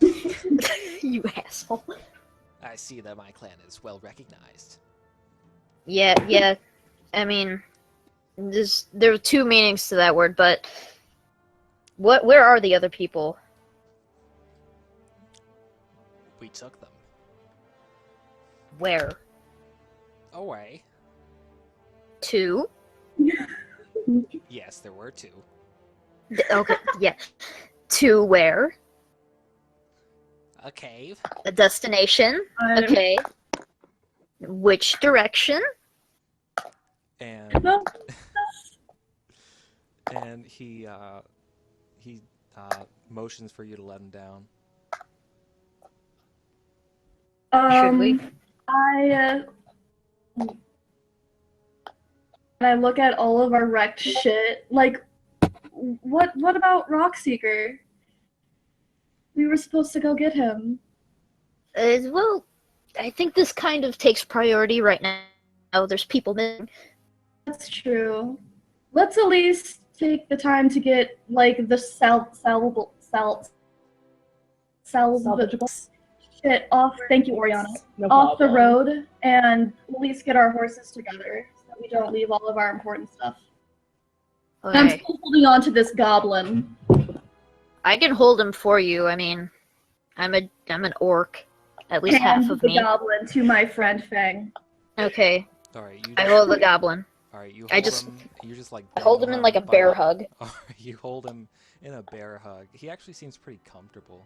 You asshole. I see that my clan is well recognized. Yeah. I mean, there are two meanings to that word, but where are the other people? We took them Where? away. To? Yes, there were 2. Okay, yeah. To where? A cave. A destination? Okay. Which direction? And No. and he motions for you to let him down. Should we? I look at all of our wrecked shit. Like, what about Rockseeker? We were supposed to go get him. Well, I think this kind of takes priority right now. There's people missing. That's true. Let's at least take the time to get like the salvageable shit off. Thank you, Oriana. No Off the problem. road, and at least get our horses together so that we don't leave all of our important stuff. I'm Okay. still holding on to this goblin. I can hold him for you. I mean, I'm an orc. At least Hand half of the me. goblin to my friend Fang. Okay. All right, you. I hold the goblin. All right, you I hold just- him. You just like. I hold bring him in like a by bear the- hug. All right, you hold him in a bear hug. He actually seems pretty comfortable.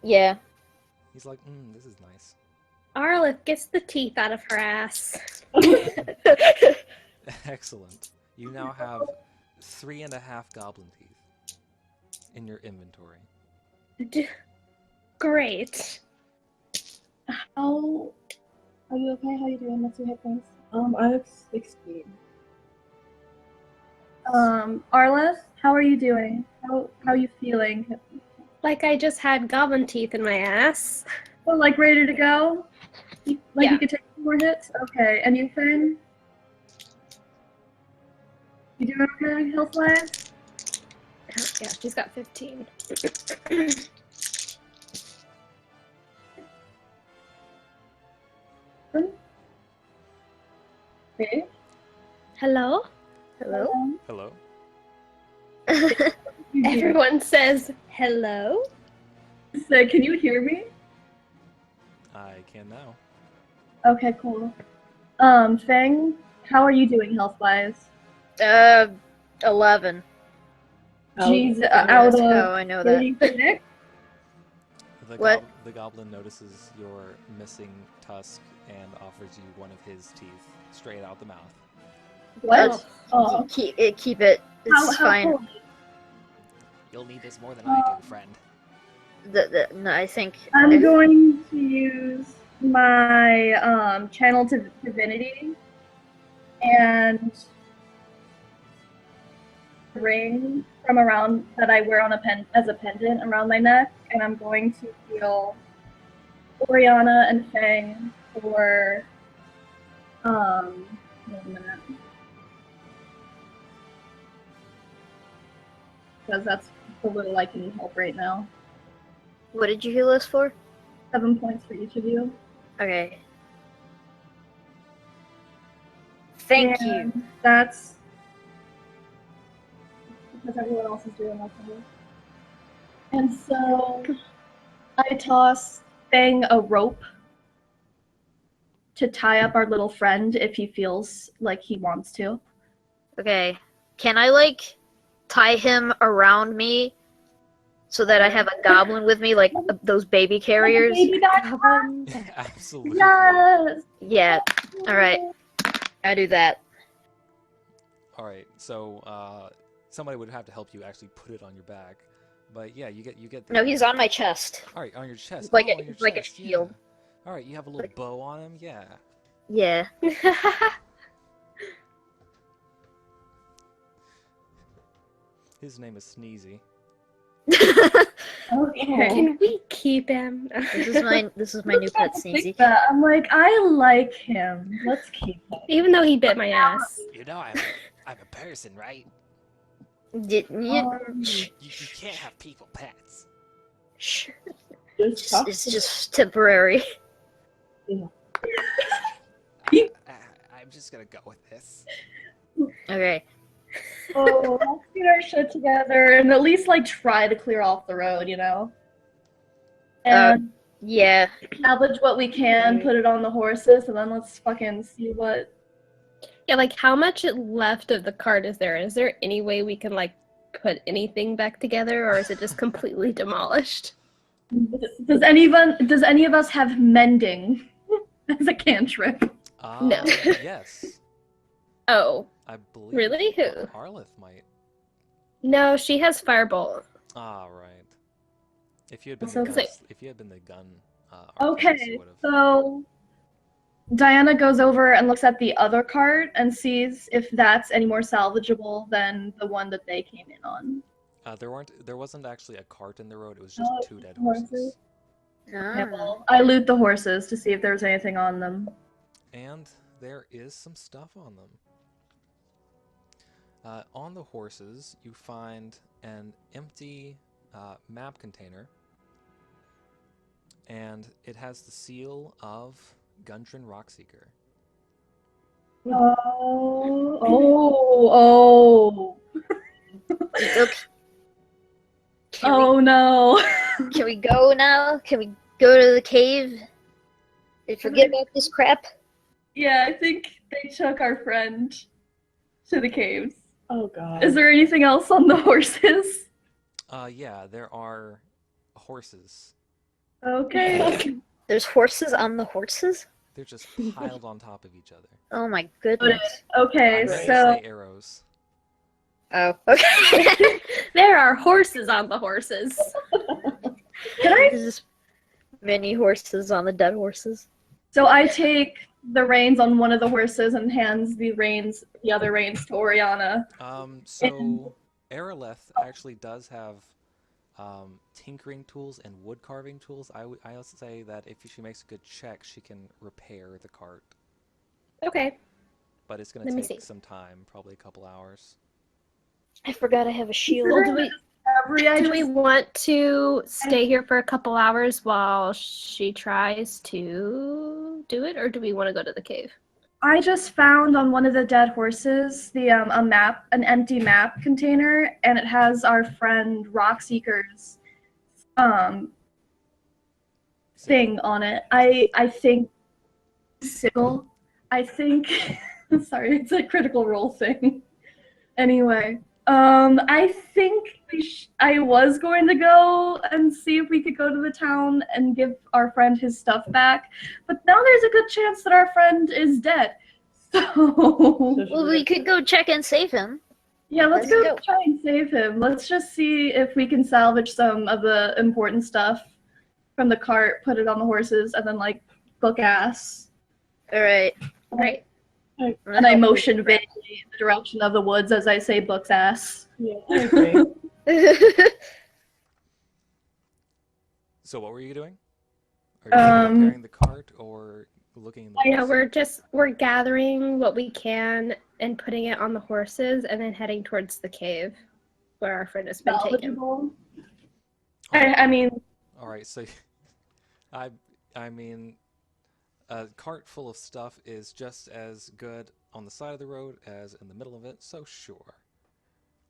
Yeah. He's like, this is nice. Arlith gets the teeth out of her ass. Excellent. You now have 3.5 goblin teeth in your inventory. Great. How are you okay? How you doing? What's your hit points? I have 16. Arleth, how are you doing? How are you feeling? Like I just had goblin teeth in my ass. Oh, like ready to go? Like Yeah. you could take 4 hits? Okay. And you, Fang? You doing okay, health-wise? Yeah, she's got 15. Okay. Hello? Hello? Hello. Everyone says hello. So, can you hear me? I can now. Okay, cool. Fang, how are you doing health-wise? 11. Jeez, Okay. out That's of how I know that. 36? What? The goblin notices your missing tusk and offers you one of his teeth straight out the mouth. What? Oh. Keep it. It's How fine. cool. You'll need this more than I do, friend. No, I think. I'm going to use my channel to divinity and ring from around that I wear on as a pendant around my neck, and I'm going to heal Oriana and Fang for wait a minute. Because that's the little I can help right now. What did you heal us for? 7 points for each of you. Okay. Thank you. And that's because everyone else is doing okay. And so I toss Fang a rope to tie up our little friend if he feels like he wants to. Okay. Can I tie him around me so that I have a goblin with me, like those baby carriers? Baby Goblin. Absolutely. Yes! Yeah. All right. I do that. All right. So somebody would have to help you actually put it on your back. But yeah, you get. No, he's on my chest. All right, on your chest. Like on your like a chest, shield. Yeah. All right, you have a little bow on him. Yeah. Yeah. His name is Sneezy. Okay. Can we keep him? This is my new pet, I Sneezy. think that. I'm like, I like him. Let's keep him. Even though he bit my ass. You know, I'm a person, right? You You can't have people pets. Shh. Just talk It's just temporary. I'm just gonna go with this. Okay. Oh, let's get our shit together and at least try to clear off the road, you know? And Yeah. salvage what we can, put it on the horses, and then let's fucking see what. Yeah, how much left of the cart is there? Is there any way we can put anything back together, or is it just completely demolished? Does any of us have mending as a cantrip? No. Yes. Oh, I believe. Really? Who? Arlith might. no, she has firebolt. Ah, right. If you had been So the it's gun, if you had been the gun. Archivist, Okay, you would've- so Diana goes over and looks at the other cart and sees if that's any more salvageable than the one that they came in on. There wasn't actually a cart in the road. It was just Oh, two dead horses. horses. Okay, well, I loot the horses to see if there's anything on them. And there is some stuff on them. On the horses, you find an empty map container, and it has the seal of Gundren Rockseeker. Oh. Oh no. Can we go now? Can we go to the cave and forget about this crap? Yeah, I think they took our friend to the caves. Oh god. Is there anything else on the horses? Yeah, there are horses. Okay. There's horses on the horses? They're just piled on top of each other. Oh my goodness. Okay, I meant to so say arrows. Oh, okay. There are horses on the horses. can I? There's just many horses on the dead horses. So I take the reins on one of the horses and hands the other reins to Oriana. So Aeroleth actually does have tinkering tools and wood carving tools. I'll say that if she makes a good check, she can repair the cart. Okay. But it's going Let me to take see. some time, probably a couple hours. I forgot I have a shield. Well, do we want to stay here for a couple hours while she tries to do it, or do we want to go to the cave? I just found on one of the dead horses an empty map container, and it has our friend Rockseeker's thing on it. I think sickle. I think. Sorry, it's a critical role thing. Anyway, I think I was going to go and see if we could go to the town and give our friend his stuff back, but now there's a good chance that our friend is dead. So Well, we could go check and save him. yeah, let's Let's go go. try and save him. Let's just see if we can salvage some of the important stuff from the cart, put it on the horses, and then like book ass. All right. Right. And I motion vaguely in the direction of the woods as I say books ass. Yeah, I agree. So what were you doing? Are you preparing the cart or looking in the Yeah, woods? we're gathering what we can and putting it on the horses and then heading towards the cave where our friend has been taken. Salvageable. I mean, All right, so I mean, a cart full of stuff is just as good on the side of the road as in the middle of it, so sure.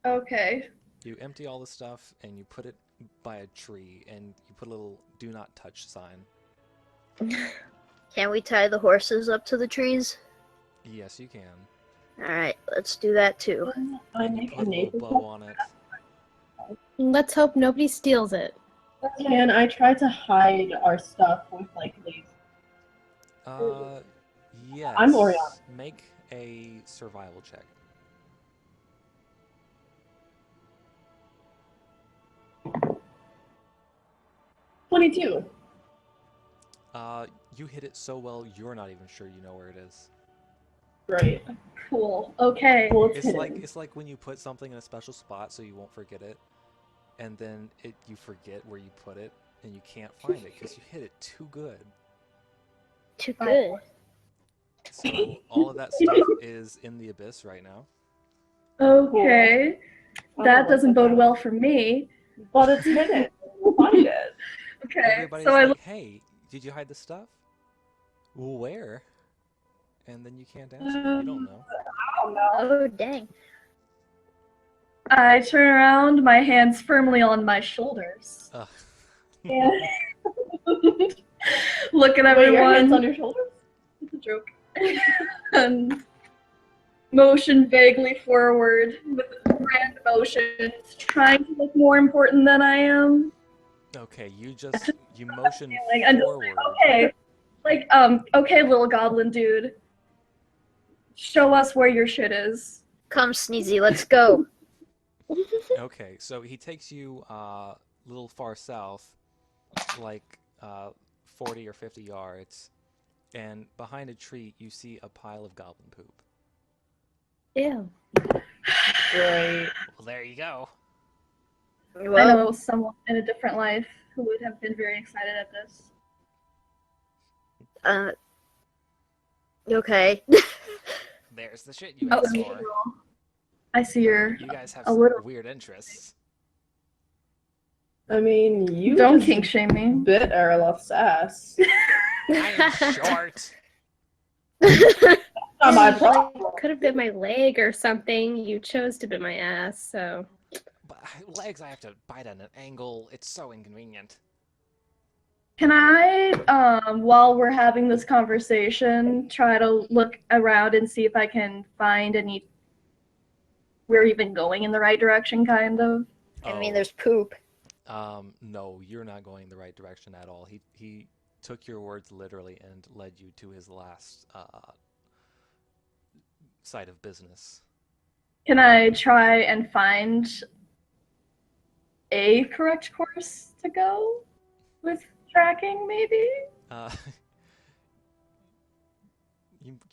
okay. You empty all the stuff and you put it by a tree and you put a little do not touch sign. Can we tie the horses up to the trees? Yes, you can. All right, let's do that too. I And you make put a a little native. bow on it. Let's hope nobody steals it. Can I try to hide our stuff with like leaves? Yes. I'm Oriana. Make a survival check. $22. You hit it so well, you're not even sure you know where it is. Great. Cool. Okay. Well, it's It's hidden. like when you put something in a special spot so you won't forget it, and then you forget where you put it, and you can't find it because you hit it too good. Too good. So all of that stuff is in the abyss right now. Okay. That doesn't bode well for me. But it's hidden. We'll find it. Okay. Everybody's So I like, look. "Hey, did you hide the stuff? Where?" And then you can't answer. You don't know. Oh, dang. I turn around, my hands firmly on my shoulders. Ugh. And look at Wait, your hands everyone. on your shoulders? It's a joke. And motion vaguely forward with grand motions, trying to look more important than I am. Okay, you motion Feeling, and just, forward. okay, like okay, little goblin dude, show us where your shit is. Come, Sneezy, let's go. Okay, so he takes you a little far south, like 40 or 50 yards, and behind a tree you see a pile of goblin poop. Ew. Great. Well, there you go. I Well, know someone in a different life who would have been very excited at this. okay. There's the shit you Oh, asked for. I see you're You guys have a some little. weird interests. I mean, you Don't just kink shame me. bit Erloff's ass. I am short. Not my problem. Could have been my leg or something. You chose to bit my ass, so. But legs, I have to bite at an angle. It's so inconvenient. Can I, while we're having this conversation, try to look around and see if I can find any. We're even going in the right direction, kind of. I mean, there's poop. No, you're not going the right direction at all. He took your words literally and led you to his last site of business. Can I try and find a correct course to go with tracking, maybe? Uh,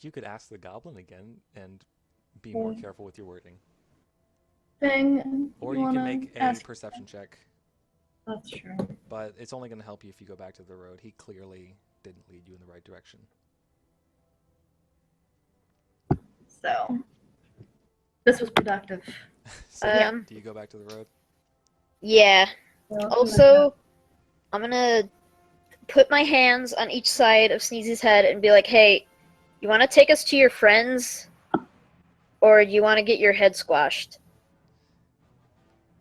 you could ask the goblin again and be more careful with your wording. Thing. Or you can make a ask? perception check, That's true. but it's only going to help you if you go back to the road. He clearly didn't lead you in the right direction. So, this was productive. So, do you go back to the road? Yeah. Also, I'm gonna put my hands on each side of Sneezy's head and be like, hey, you want to take us to your friends? Or do you want to get your head squashed?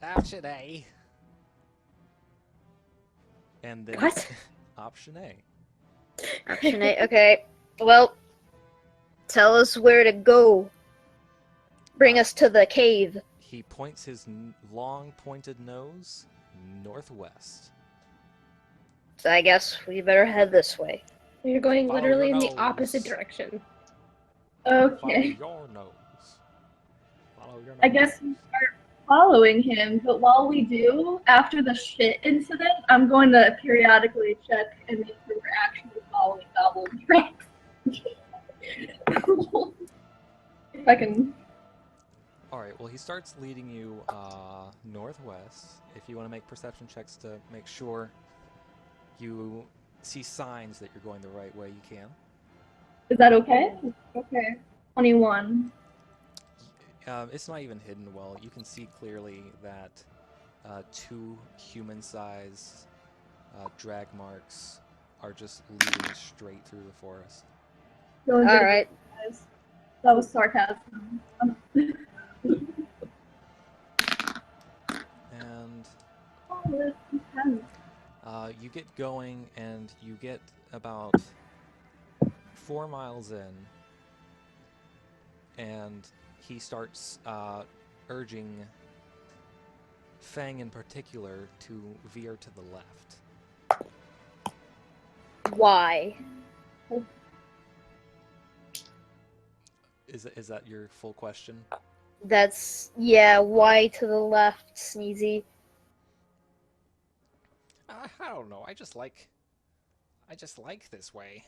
Option A. And then What? option A. Option A. Okay. Well, tell us where to go. Bring us to the cave. He points his long, pointed nose northwest. So I guess we better head this way. You're going Follow literally your in the nose. opposite direction. Follow Okay. your nose. Follow your nose. I guess we start following him, but while we do, after the shit incident, I'm going to periodically check and make sure we're actually following goblin tracks. If I can. Alright, well, he starts leading you northwest. If you want to make perception checks to make sure you see signs that you're going the right way, you can. Is that okay? Okay. 21. It's not even hidden well. You can see clearly that two human-sized drag marks are just leading straight through the forest. Really good, Alright. guys. That was sarcasm. And Oh, that's intense. you get going, and you get about 4 miles in, and he starts urging Fang in particular to veer to the left. Why? Is that your full question? Yeah, why to the left, Sneezy? I don't know. I just like this way.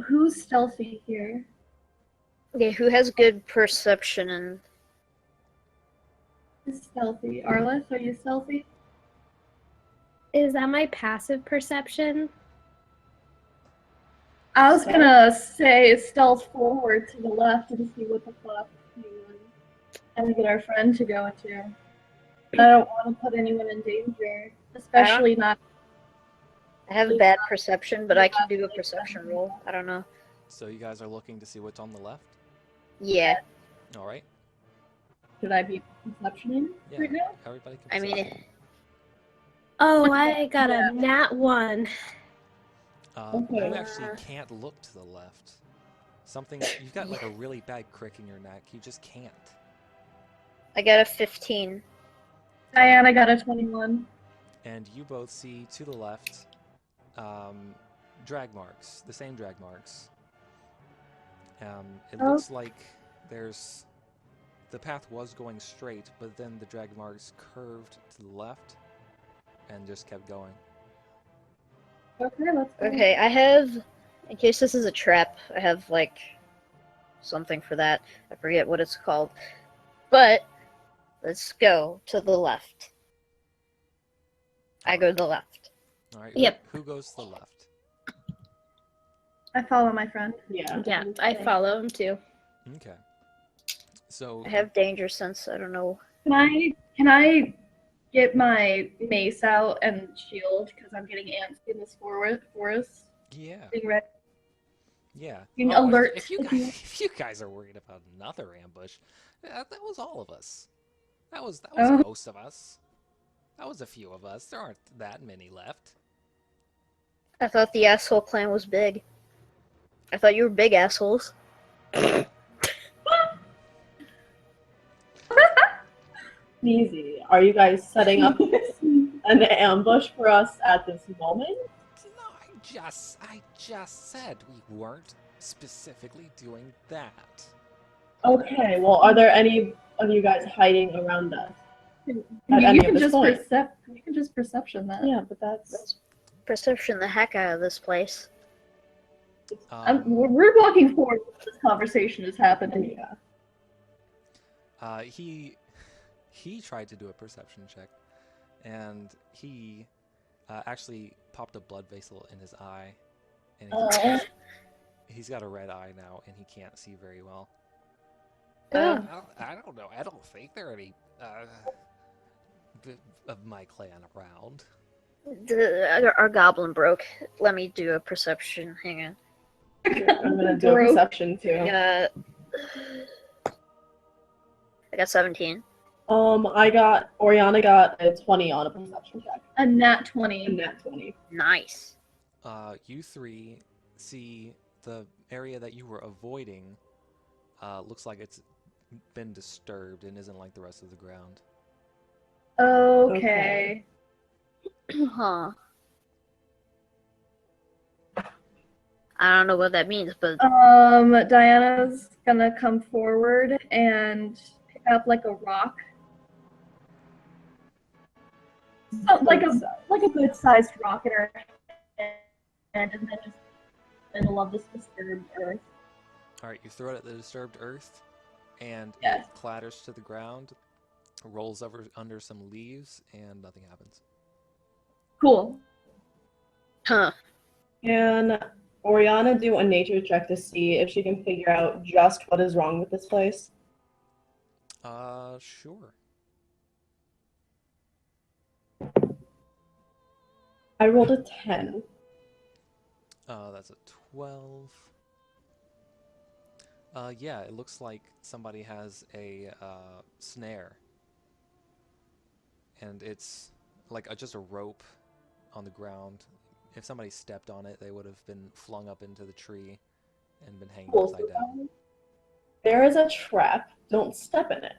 Who's stealthy here? Okay, who has good perception and... Who's stealthy? Arliss, are you stealthy? Is that my passive perception? I was gonna say stealth forward to the left and see what the fuck and get our friend to go into. I don't want to put anyone in danger, especially not. I have bad perception, but I can do a perception roll. I don't know. So you guys are looking to see what's on the left? Yeah. All right. Should I be perceptioning Yeah. right now? Everybody can I mean, perception. Oh, I got a nat 1. Okay. You actually can't look to the left. You've got like a really bad crick in your neck. You just can't. I got a 15. Diana got a 21. And you both see to the left drag marks, the same drag marks. It looks like the path was going straight, but then the drag marks curved to the left and just kept going. Okay, let's go. Okay, I have, in case this is a trap, I have, like, something for that. I forget what it's called. But, let's go to the left. I go to the left. All right. Yep. Who goes to the left? I follow my friend. Yeah. Yeah, I follow him too. Okay. So I have danger sense, I don't know. Can I get my mace out and shield because I'm getting antsy in this forest? yeah, Being ready. yeah. Being Oh, alert. If you guys are worried about another ambush, that was all of us. That was Oh. most of us. That was a few of us. There aren't that many left. I thought the asshole clan was big. I thought you were big assholes. Easy. Are you guys setting up an ambush for us at this moment? No, I just said we weren't specifically doing that. Okay, well, are there any of you guys hiding around us? At any You of can this just point? you can just perception that. Yeah, but that's... Perception the heck out of this place. We're walking forward. This conversation is happening. Yeah. He tried to do a perception check, and he actually popped a blood vessel in his eye, and he's got a red eye now, and he can't see very well. I don't know. I don't think there are any of my clan around. Our goblin broke. Let me do a perception. Hang on. I'm gonna do a perception too. I got 17. Oriana got a 20 on a perception check. A nat A 20. nat 20. Nice. You three see the area that you were avoiding looks like it's been disturbed and isn't like the rest of the ground. Okay. Huh. I don't know what that means, but Diana's gonna come forward and pick up like a rock. So, like a good sized rock in her hand, and then just in the middle of this disturbed earth. Alright, you throw it at the disturbed earth, and Yes. it clatters to the ground, rolls over under some leaves, and nothing happens. Cool. huh. Can Oriana do a nature check to see if she can figure out just what is wrong with this place? Sure. I rolled a 10. That's a 12. Yeah, it looks like somebody has a snare. And it's like just a rope on the ground. If somebody stepped on it, they would have been flung up into the tree and been hanging Cool. upside down. There is a trap. Don't step in it.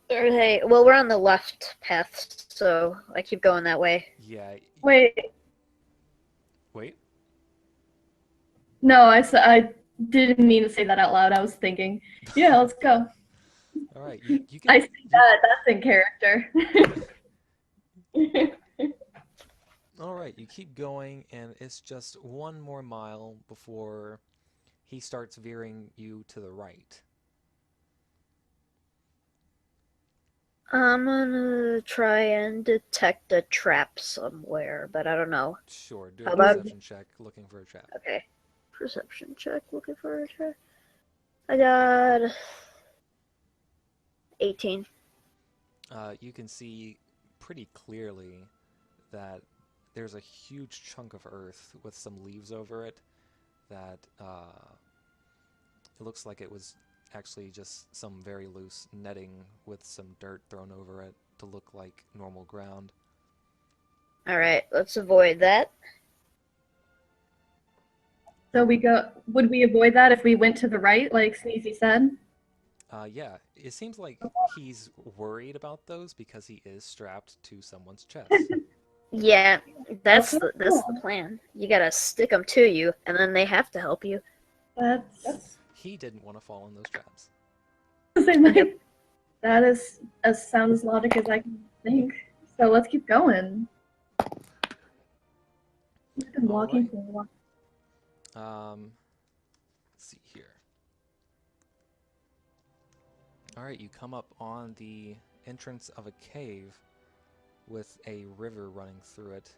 Okay, well, we're on the left path, so I keep going that way. Yeah. Wait. Wait. No, I didn't mean to say that out loud. I was thinking, yeah, let's go. All right. You can. I see that. That's in character. All right. You keep going, and it's just one more mile before he starts veering you to the right. I'm gonna try and detect a trap somewhere, but I don't know. Sure. Do How a about- perception check looking for a trap. Okay. Perception check, looking for a trap. I got 18. You can see pretty clearly that there's a huge chunk of earth with some leaves over it that it looks like it was actually just some very loose netting with some dirt thrown over it to look like normal ground. Alright, let's avoid that. So would we avoid that if we went to the right, like Sneezy said? Yeah, it seems like he's worried about those because he is strapped to someone's chest. Yeah, that's the plan. You gotta stick them to you, and then they have to help you. That's He didn't want to fall in those traps. that is as sound as logic as I can think. So let's keep going. We've been walking for a while. Let's see here. Alright, you come up on the entrance of a cave with a river running through it.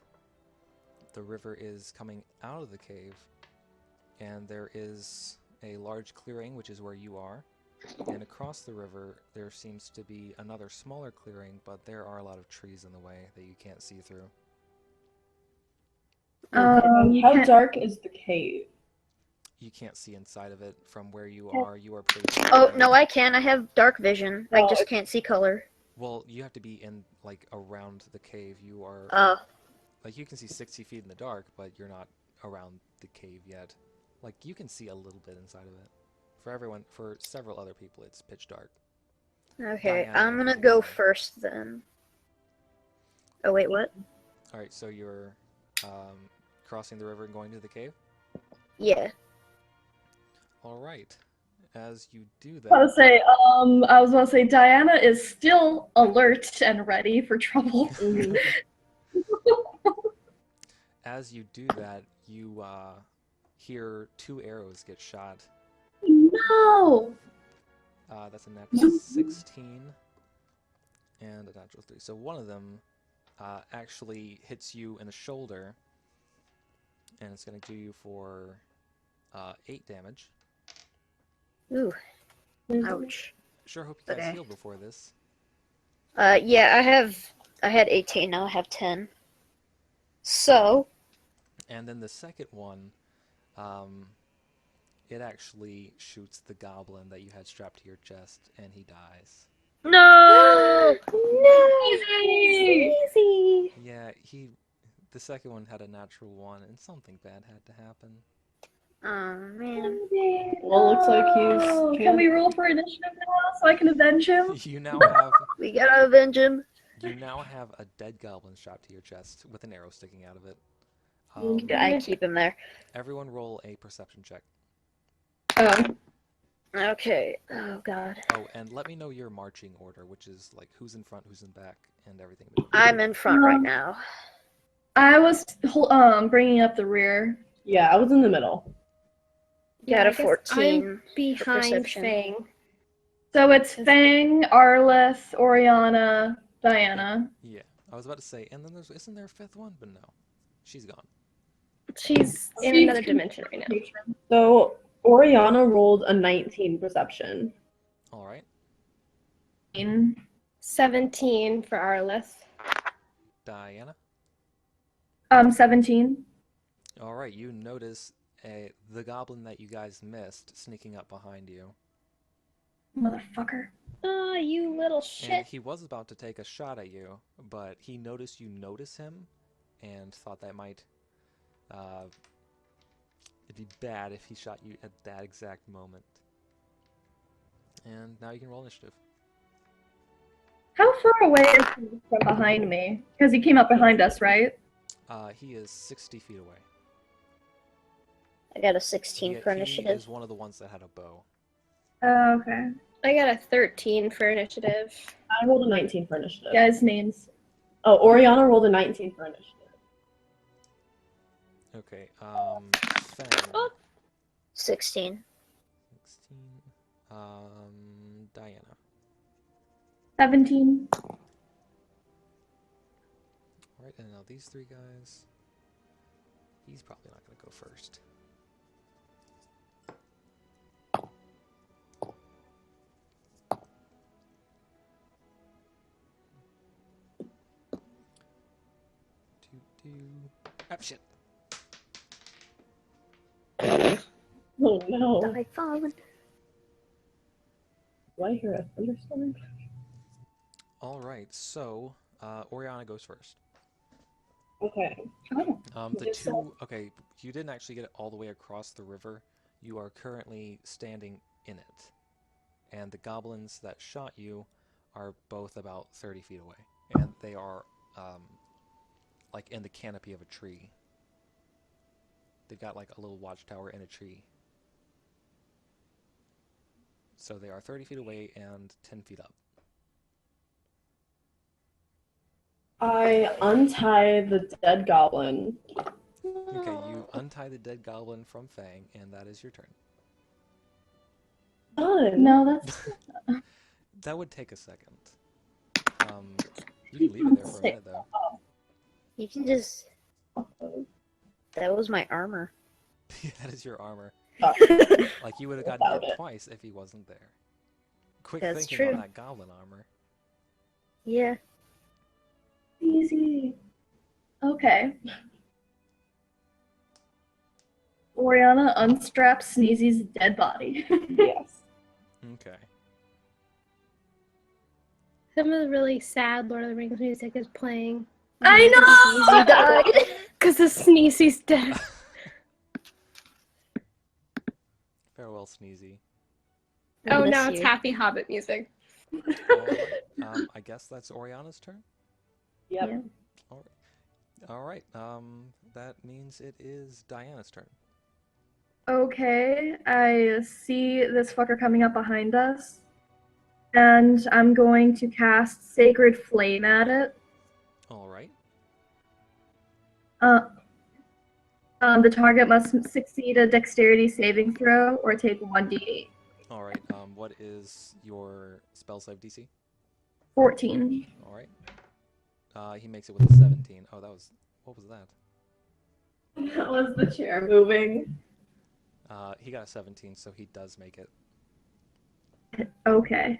The river is coming out of the cave, and there is a large clearing, which is where you are. And across the river, there seems to be another smaller clearing, but there are a lot of trees in the way that you can't see through. How dark is the cave? You can't see inside of it from where you are. You are pretty Oh, far no, away. I can. I have dark vision. I just can't see color. Well, you have to be in, like, around the cave. You are, Oh, like, you can see 60 feet in the dark, but you're not around the cave yet. Like, you can see a little bit inside of it. For several other people, it's pitch dark. okay. Diana, I'm gonna keep go going. first then. Oh, wait, what? Alright, so you're crossing the river and going to the cave? Yeah. Alright. As you do I that, was gonna say Diana is still alert and ready for trouble. as you do that, you hear 2 arrows get shot. No! That's a natural 16 and a natural 3. So one of them actually hits you in the shoulder, and it's going to do you for 8 damage. Ooh. Ouch. Sure hope you guys Okay. healed before this. Yeah, I had 18, now I have 10. So, And then the second one, it actually shoots the goblin that you had strapped to your chest, and he dies. no! Easy! Easy! Yeah, The second one had a natural 1, and something bad had to happen. Oh man. Well, it looks like Oh, he's. can we roll for initiative now so I can avenge him? You now have We gotta avenge him. a dead goblin shot to your chest with an arrow sticking out of it. I keep him there. Everyone roll a perception check. Oh, Okay. Oh god. Oh, and let me know your marching order, which is like who's in front, who's in back, and everything. I'm in front right now. I was bringing up the rear. yeah, I was in the middle. Got I a guess 14 I'm for behind perception. Fang. So it's Fang, Arleth, Oriana, Diana. Yeah, I was about to say, and then isn't there a fifth one? But no, she's gone. She's in She's another dimension right now. So Oriana rolled a 19 perception. All right, 17 for Arliss. Diana. 17. All right, you notice the goblin that you guys missed sneaking up behind you, Motherfucker. Oh, you little and shit. he was about to take a shot at you, but he noticed you notice him, and thought that might it'd be bad if he shot you at that exact moment. And now you can roll initiative. How far away is he from behind me? Because he came up behind us, right? He is 60 feet away. I got a 16 for He initiative. is one of the ones that had a bow. Oh, okay. I got a 13 for initiative. I rolled a 19 for initiative. Guys' names. Oh, Oriana rolled a 19 for initiative. Okay, Fang. 16. 16. Diana. 17. Alright, and now these three guys. He's probably not going to go first. Ah, shit. Oh no. Die fallen. Do I hear a thunderstorm? Alright, so, Oriana goes first. Okay. Oh. The two, okay, you didn't actually get it all the way across the river. You are currently standing in it. And the goblins that shot you are both about 30 feet away. And they are, like in the canopy of a tree. They've got like a little watchtower in a tree. So they are 30 feet away and 10 feet up. I untie the dead goblin. Okay, you untie the dead goblin from Fang, and that is your turn. Done. No, that's... That would take a second. You can leave it there for a minute, though. You can just. That was my armor. That is your armor. Sorry. Like, you would have gotten Without hit it. twice if he wasn't there. Quick That's thinking true. on that goblin armor. Yeah. Easy. Okay. Oriana unstraps Sneezy's dead body. Yes. Okay. Some of the really sad Lord of the Rings music is playing. I know! He died. Because the Sneezy's dead. Farewell, Sneezy. Oh, Miss now it's you. happy Hobbit music. Alright, I guess that's Oriana's turn? Yep. Yeah. Alright, that means it is Diana's turn. Okay, I see this fucker coming up behind us. And I'm going to cast Sacred Flame at it. Alright. The target must succeed a dexterity saving throw or take 1d8. Alright, what is your spell save DC? 14. Alright. He makes it with a 17. Oh, what was that? That was the chair moving. He got a 17, so he does make it. Okay.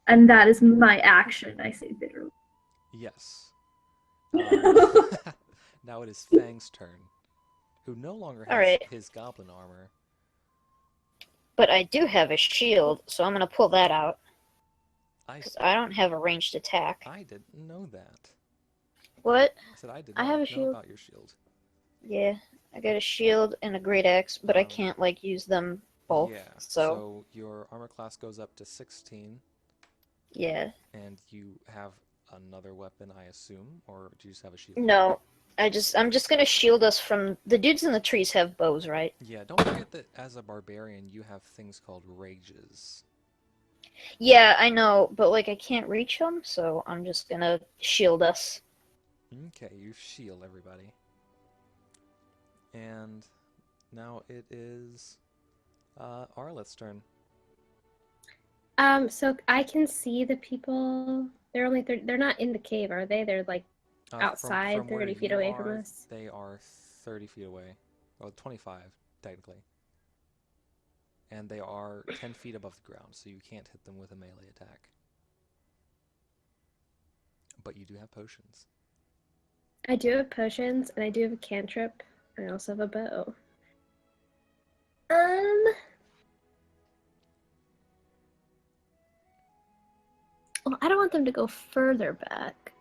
And that is my action, I say bitterly. Yes. Now it is Fang's turn, who no longer has Alright. his goblin armor. But I do have a shield, so I'm gonna pull that out. I, Because I don't have a ranged attack. I didn't know that. What? I said I did I not have a know shield. about your shield. Yeah, I got a shield and a great axe, but I Um, can't like use them both. Yeah, So your armor class goes up to 16, yeah. and you have another weapon, I assume, or do you just have a shield? No, I'm just gonna shield us from the dudes in the trees have bows, right? Yeah, don't forget that as a barbarian, you have things called rages. Yeah, I know, but like I can't reach them, so I'm just gonna shield us. Okay, you shield everybody. And now it is Arleth's turn. So I can see the people. They're only they're not in the cave, are they? They're like outside, From where 30 feet you away from are, us. they are 30 feet away. Well, 25, technically. And they are 10 feet above the ground, so you can't hit them with a melee attack. But you do have potions. I do have potions, and I do have a cantrip, and I also have a bow. Well, I don't want them to go further back.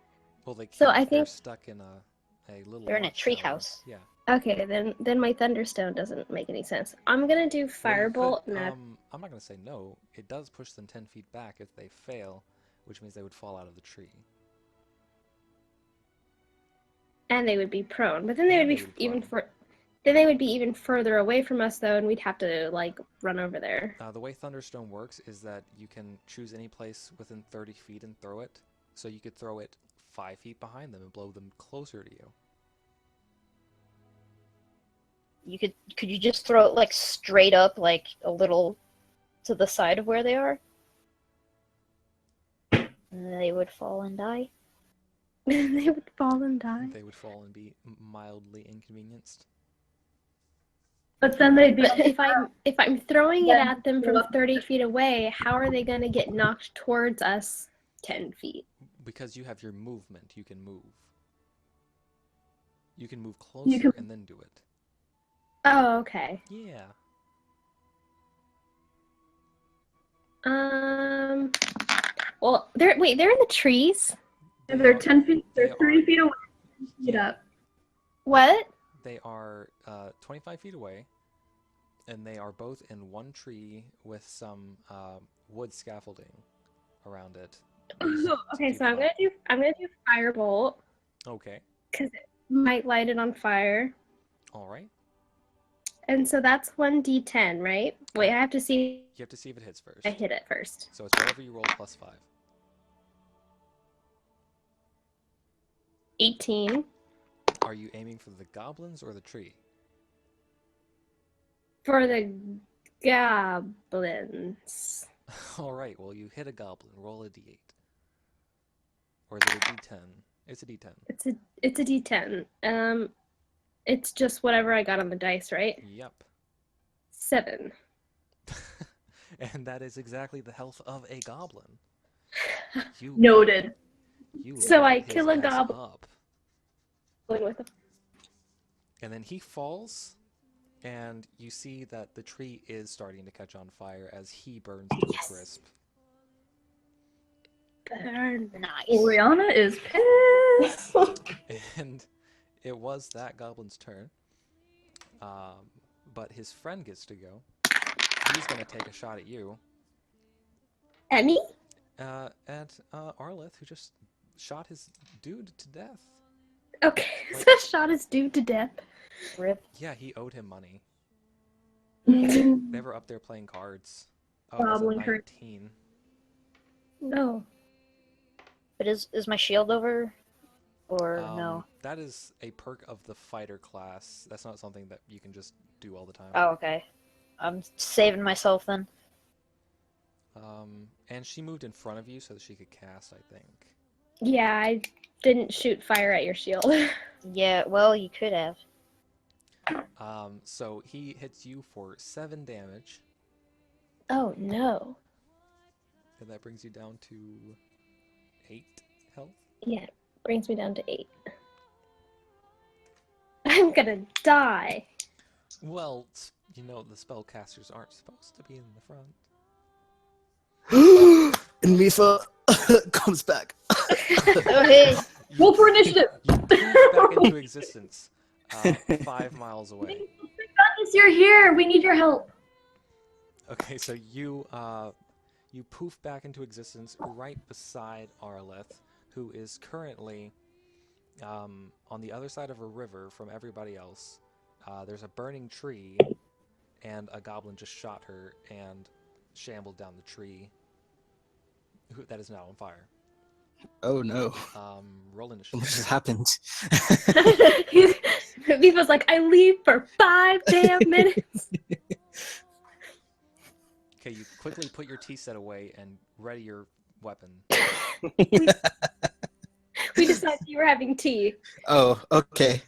Well, they can't. So I They're think stuck in a little They're in a watchtower. treehouse. Yeah. okay, then my thunderstone doesn't make any sense. I'm gonna do firebolt. Well, And I'm not going to say no. It does push them 10 feet back if they fail, which means they would fall out of the tree. and they would be prone, but then they And would they be would be even prone. then they would be even further away from us though, and we'd have to like run over there. The way Thunderstone works is that you can choose any place within 30 feet and throw it. So you could throw it 5 feet behind them and blow them closer to you. Could you just throw it like straight up, like a little to the side of where they are? And they would fall and die. They would fall and die. They would fall and be mildly inconvenienced. But then they'd be. But if I'm throwing it Yeah. at them from 30 feet away, how are they gonna get knocked towards us 10 feet? Because you have your movement, you can move. You can move closer and then do it. Oh, okay. Yeah. Well, they're in the trees. They're 10 feet. They They're 3 are- feet away. 10 feet Yeah. up. What? They are 25 feet away, and they are both in one tree with some wood scaffolding around it. to Okay, keep so I'm them gonna do firebolt up. Okay. because it might light it on fire. All right. And so that's 1d10, right? Wait, I have to see You have to see if it hits first. if I hit it first. So it's whatever you roll plus 5. 18 Are you aiming for the goblins or the tree? for the goblins. All right. Well, you hit a goblin. Roll a d8. Or is it a d10? It's a d10. It's a d10. It's just whatever I got on the dice, right? Yep. 7. And that is exactly the health of a goblin. You Noted. You So I light his kill a ass goblin. up. With a And then he falls, and you see that the tree is starting to catch on fire as he burns to a crisp. burn. Nice. Oriana is pissed. And it was that goblin's turn. But his friend gets to go. He's going to take a shot at you. At me? At Arleth, who just shot his dude to death. Okay, Like- so shot his dude to death. Rip. Yeah, he owed him money. No. They were up there playing cards. Oh, it was a Goblin hurt. 19. No. But is my shield over? Or no? That is a perk of the fighter class. That's not something that you can just do all the time. Oh, okay. I'm saving myself then. And she moved in front of you so that she could cast, I think. Yeah, I didn't shoot fire at your shield. Yeah, well, you could have. So he hits you for 7 damage, Oh no. and that brings you down to 8 health. Yeah, brings me down to 8. I'm gonna die. Well, you know, the spellcasters aren't supposed to be in the front. And Mifa comes back. Oh, hey! Roll for initiative. You poof back into existence 5 miles away. Gunnis, you're here. We need your help. Okay, so you poof back into existence right beside Arleth, who is currently on the other side of a river from everybody else. There's a burning tree, and a goblin just shot her and shambled down the tree. That is now on fire. Oh no. Roll What initiative. just happened? Viva's like, I leave for 5 damn minutes. Okay, you quickly put your tea set away and ready your weapon. We decided you were having tea Oh, okay.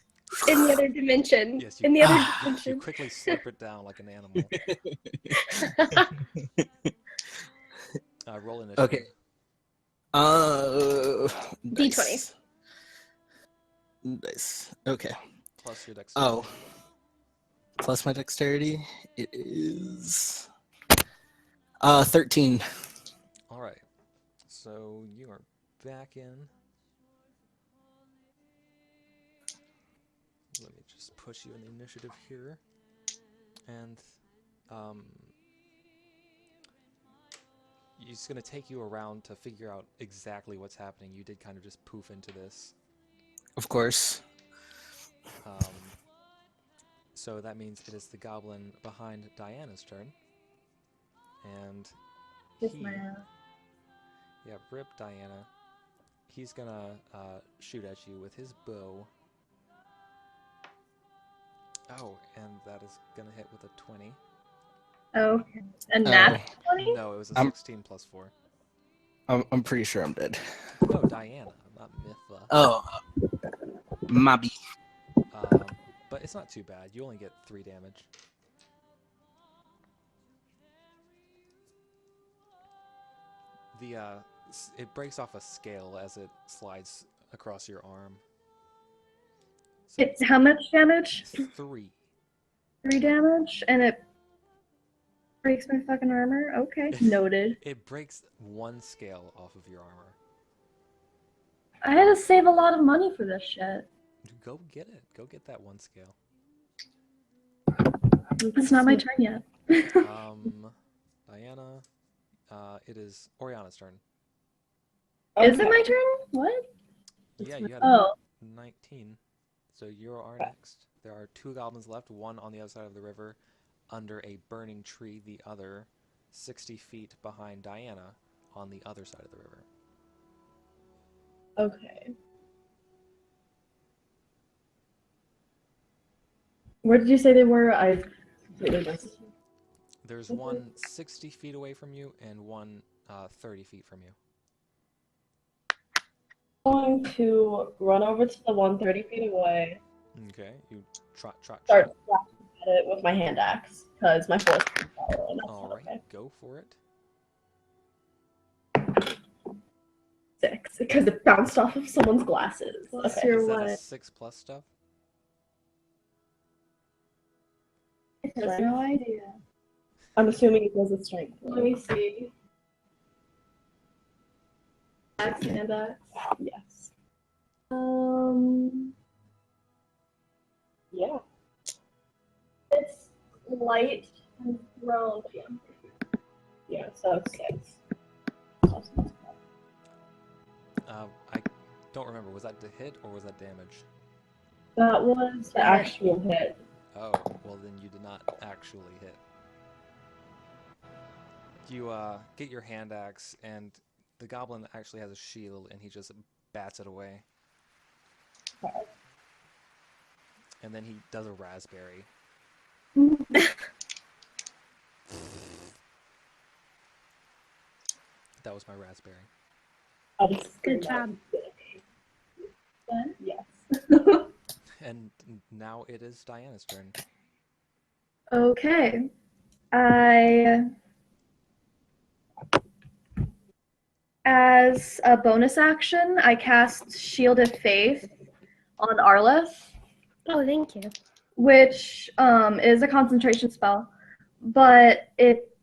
in the other dimension. Yes, In the other you dimension. quickly slurp it down like an animal. Roll initiative. Okay. D20. Nice. Nice. Okay. Plus your dexterity. Oh. Plus my dexterity, it is 13. All right. So you are back in. Let me just push you in the initiative here. And it's going to take you around to figure out exactly what's happening. You did kind of just poof into this. Of course. So that means it is the goblin behind Diana's turn. And Yes, he, ma'am. yeah, rip Diana. He's gonna shoot at you with his bow. Oh, and that is gonna hit with a 20. Oh, and Oh. nat 20? No, it was a I'm- 16 plus 4. I'm pretty sure I'm dead. No, Diana, not Mytha. Oh. Mobby. But it's not too bad. You only get 3 damage. It breaks off a scale as it slides across your arm. So It's how much damage? 3. 3 damage, and it breaks my fucking armor. Okay, noted. It breaks 1 scale off of your armor. I had to save a lot of money for this shit. Go get it. Go get that 1 scale. It's not my turn yet. Diana, it is Oriana's turn. Is it my turn? What? Yeah, you had Oh, 19. So you are next. There are 2 goblins left, one on the other side of the river under a burning tree, the other 60 feet behind Diana on the other side of the river. Okay. Where did you say they were? I completely missed. There's one 60 feet away from you and one 30 feet from you. I'm going to run over to the one 30 feet away, Okay, you trot. start slashing at it with my hand axe, because my force is power, and that's not Alright, okay. go for it. 6, because it bounced off of someone's glasses. Plus Okay. your Is that a what? 6 plus stuff? I have no idea. I'm assuming it was a strength. Let me see. Axe and axe. Yes. Yeah. It's light and thrown. Yeah, so 6. I don't remember. Was that to hit or was that damage? That was the actual hit. Oh, well then you did not actually hit. You get your hand axe, and the goblin actually has a shield, and he just bats it away. And then he does a raspberry. That was my raspberry. Good job. Yes. And now it is Diana's turn. Okay. As a bonus action, I cast Shield of Faith on Arleth, Oh, thank you. which is a concentration spell, but it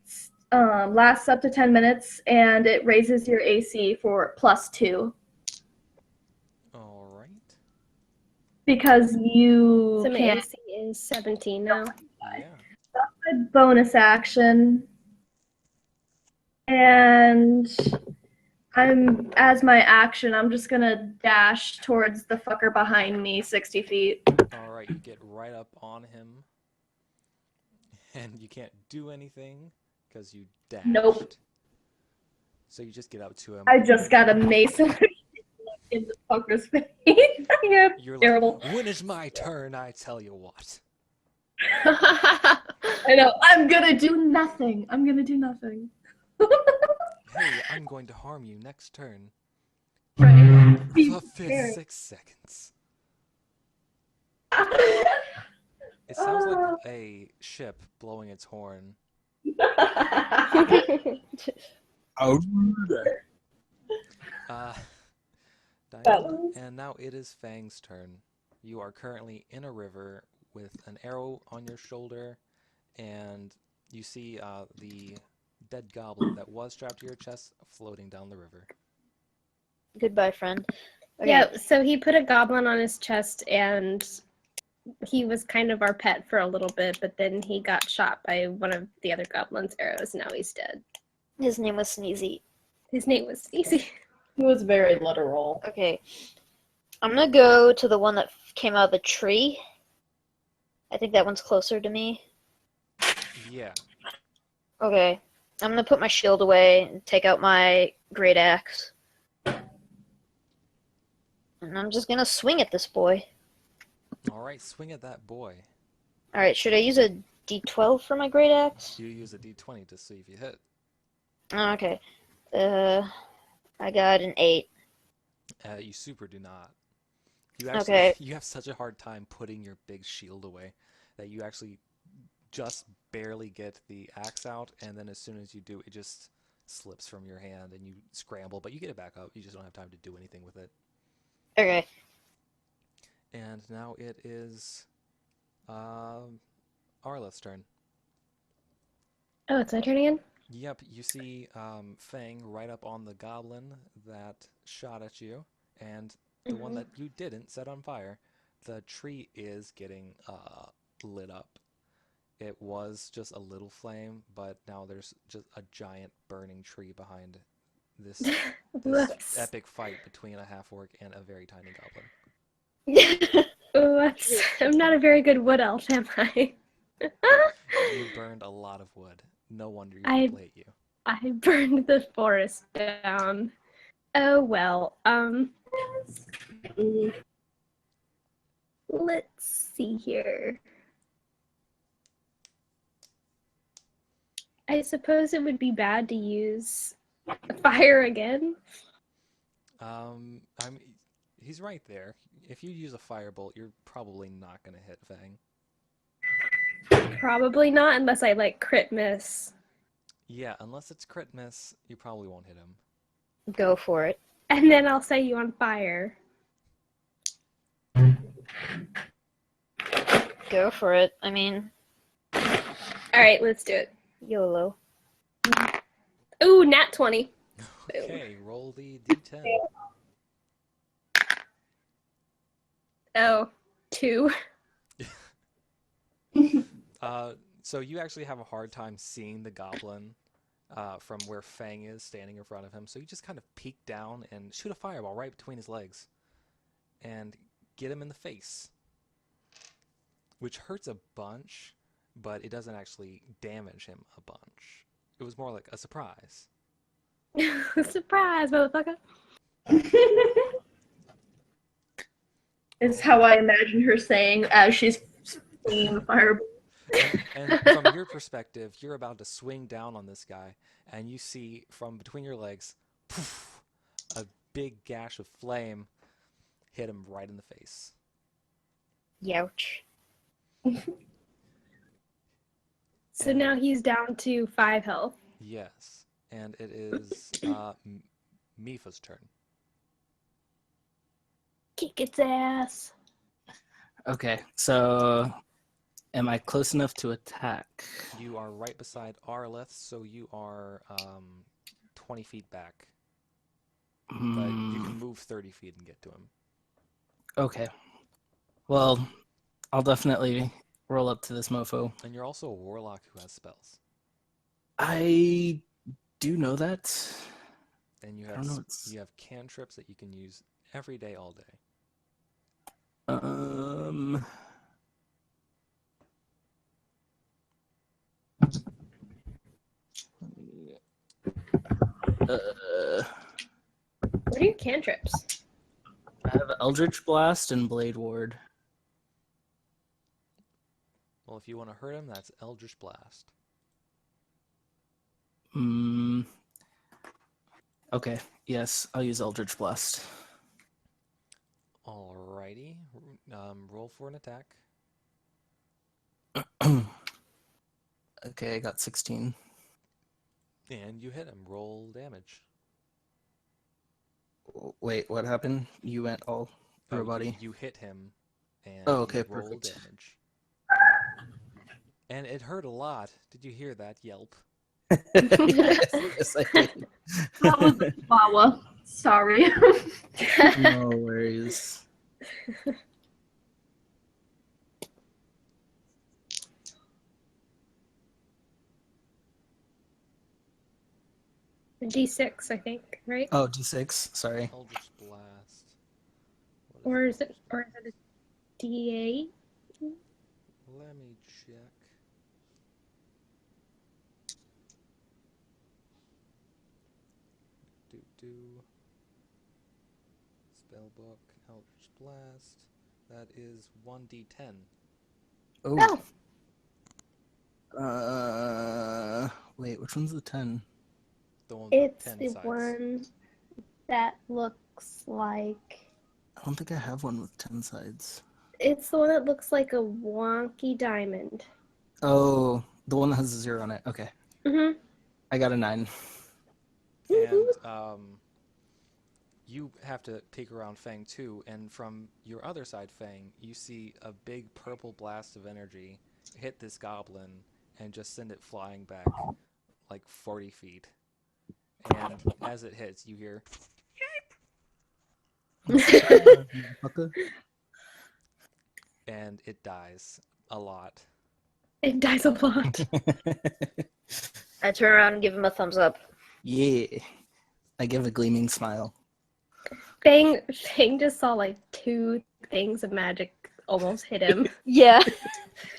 lasts up to 10 minutes, and it raises your AC for +2. All right. because you So my can't. AC is 17 now. Yeah. A bonus action, and as my action, I'm just gonna dash towards the fucker behind me 60 feet. All right, you get right up on him, and you can't do anything because you dashed. Nope. So you just get up to him. I just got a mace in the fucker's face. Yeah, You're terrible. like, when is my turn? I tell you what. I know. I'm gonna do nothing. Hey, I'm going to harm you next turn. Right. The fifth 6 seconds. It sounds like a ship blowing its horn. Diana, and now it is Fang's turn. You are currently in a river with an arrow on your shoulder, and you see the dead goblin that was strapped to your chest floating down the river. Goodbye, friend. Okay. Yeah, so he put a goblin on his chest, and he was kind of our pet for a little bit, but then he got shot by one of the other goblin's arrows. Now he's dead. His name was Sneezy. His name was Sneezy. He was very literal. Okay. I'm gonna go to the one that came out of the tree. I think that one's closer to me. Yeah. Okay. I'm gonna put my shield away and take out my great axe. And I'm just gonna swing at this boy. Alright, swing at that boy. Alright, should I use a d12 for my great axe? You use a d20 to see if you hit. Oh, okay. I got an 8. You super do not. You actually, Okay. you have such a hard time putting your big shield away that you actually just barely get the axe out, and then as soon as you do, it just slips from your hand and you scramble, but you get it back up. You just don't have time to do anything with it. Okay. And now it is Arla's turn. Oh, it's my turn again? Yep, you see Fang right up on the goblin that shot at you, and the one that you didn't set on fire. The tree is getting lit up. It was just a little flame, but now there's just a giant burning tree behind this epic fight between a half-orc and a very tiny goblin. Whoops. I'm not a very good wood elf, am I? You burned a lot of wood. No wonder you people hate you. I burned the forest down. Oh well. Let's see here. I suppose it would be bad to use fire again. He's right there. If you use a firebolt, you're probably not gonna hit Fang. Probably not unless I like crit miss. Yeah, unless it's crit miss, you probably won't hit him. Go for it. And then I'll set you on fire. Go for it. I mean, Alright, let's do it. YOLO. Ooh, nat 20. Okay, roll the d10. Oh, 2. So you actually have a hard time seeing the goblin from where Fang is standing in front of him. So you just kind of peek down and shoot a fireball right between his legs and get him in the face, which hurts a bunch, but it doesn't actually damage him a bunch. It was more like a surprise. Surprise, motherfucker. Is how I imagine her saying as she's swinging the fireball. And from your perspective, you're about to swing down on this guy, and you see from between your legs, poof, a big gash of flame hit him right in the face. Youch. So now he's down to 5 health. Yes, and it is Mifa's turn. Kick its ass. Okay, so am I close enough to attack? You are right beside Arleth, so you are 20 feet back. But you can move 30 feet and get to him. Okay. Well, I'll definitely roll up to this mofo. And you're also a warlock who has spells. I do know that. And you I have don't know. It's you have cantrips that you can use every day, all day. What are your cantrips? I have Eldritch Blast and Blade Ward. Well, if you want to hurt him, that's Eldritch Blast. Okay, yes, I'll use Eldritch Blast. Alrighty. Roll for an attack. Okay, I got 16. And you hit him. Roll damage. Wait, what happened? You went all Oh, body. you hit him, and Oh, okay, you roll perfect. damage. And it hurt a lot. Did you hear that yelp? Yes, I did. That was Wawa. Sorry. No worries. D6, I think, right? Oh, D6. Sorry. Eldritch Blast. Or is it a D8? Let me check. Spellbook, Eldritch Blast. That is 1d10. Oh. Wait, which one's the 10? The one with It's 10 the sides. one that looks like. I don't think I have one with 10 sides. It's the one that looks like a wonky diamond. Oh, the one that has a 0 on it. Okay. Mm-hmm. I got a 9. And you have to peek around Fang too, and from your other side, Fang, you see a big purple blast of energy hit this goblin and just send it flying back like 40 feet. And as it hits, you hear, and it dies a lot. It dies a lot. I turn around and give him a thumbs up. Yeah. I give a gleaming smile. Fang just saw like 2 things of magic almost hit him. Yeah,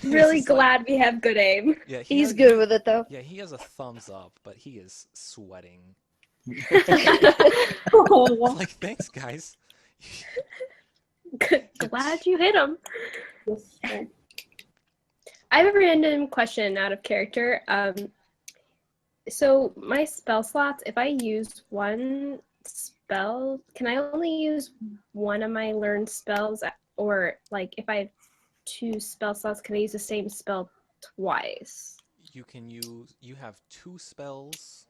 Really He's just glad we have good aim. Yeah, he's good with it though. Yeah, he has a thumbs up, but he is sweating. Oh, Like, thanks, guys. Glad you hit him. Yes. I have a random question out of character. So my spell slots, if I use one spell, can I only use one of my learned spells? Or like if I have 2 spell slots, can I use the same spell twice? You have 2 spells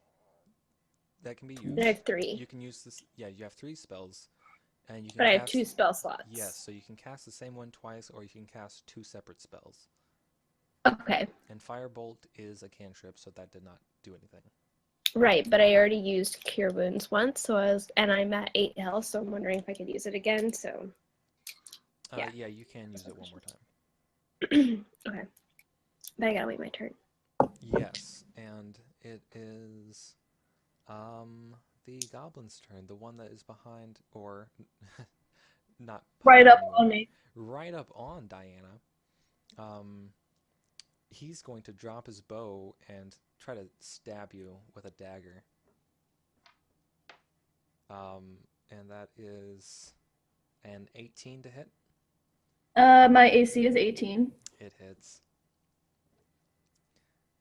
that can be used. I have 3. You can use this, yeah, you have 3 spells. And you can But I have cast, 2 spell slots. Yes, so you can cast the same one twice, or you can cast 2 separate spells. Okay. And Firebolt is a cantrip, so that did not do anything. Right, but I already used Cure Wounds once, and I'm at 8 health, so I'm wondering if I could use it again, so... Yeah. Yeah, you can use it one more time. Okay. But I gotta wait my turn. Yes, and it is the goblin's turn, the one that is behind, or not right up anymore, on me. right up on Diana. He's going to drop his bow and try to stab you with a dagger. And that is an 18 to hit. My AC is 18. It hits.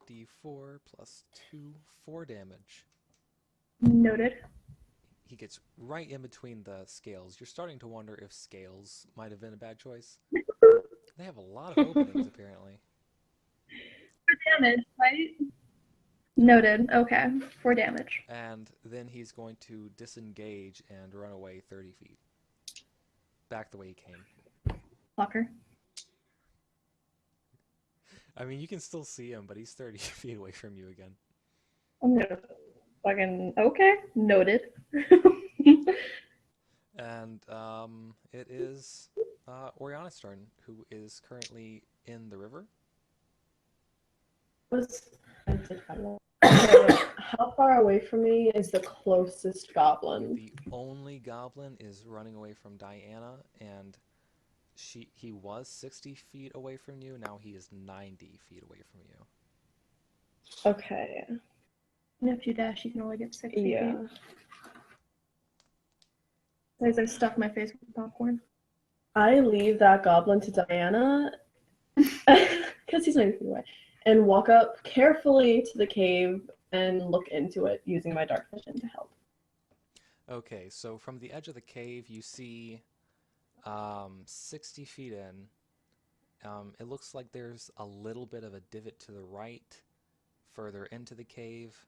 D4 plus 2, 4 damage. Noted. He gets right in between the scales. You're starting to wonder if scales might have been a bad choice. They have a lot of openings, apparently. For damage, right? Noted. Okay. For damage. And then he's going to disengage and run away 30 feet. Back the way he came. Fucker. I mean, you can still see him, but he's 30 feet away from you again. I'm gonna fucking... Okay. Noted. And it is Oriana's turn, who is currently in the river. How far away from me is the closest goblin? The only goblin is running away from Diana, and he was 60 feet away from you. Now he is 90 feet away from you. Okay. And if you dash, you can only get 60 Yeah. feet. As I stuff my face with popcorn. I leave that goblin to Diana, because he's 90 feet away, and walk up carefully to the cave and look into it using my dark vision to help. Okay, so from the edge of the cave, you see 60 feet in. It looks like there's a little bit of a divot to the right, further into the cave,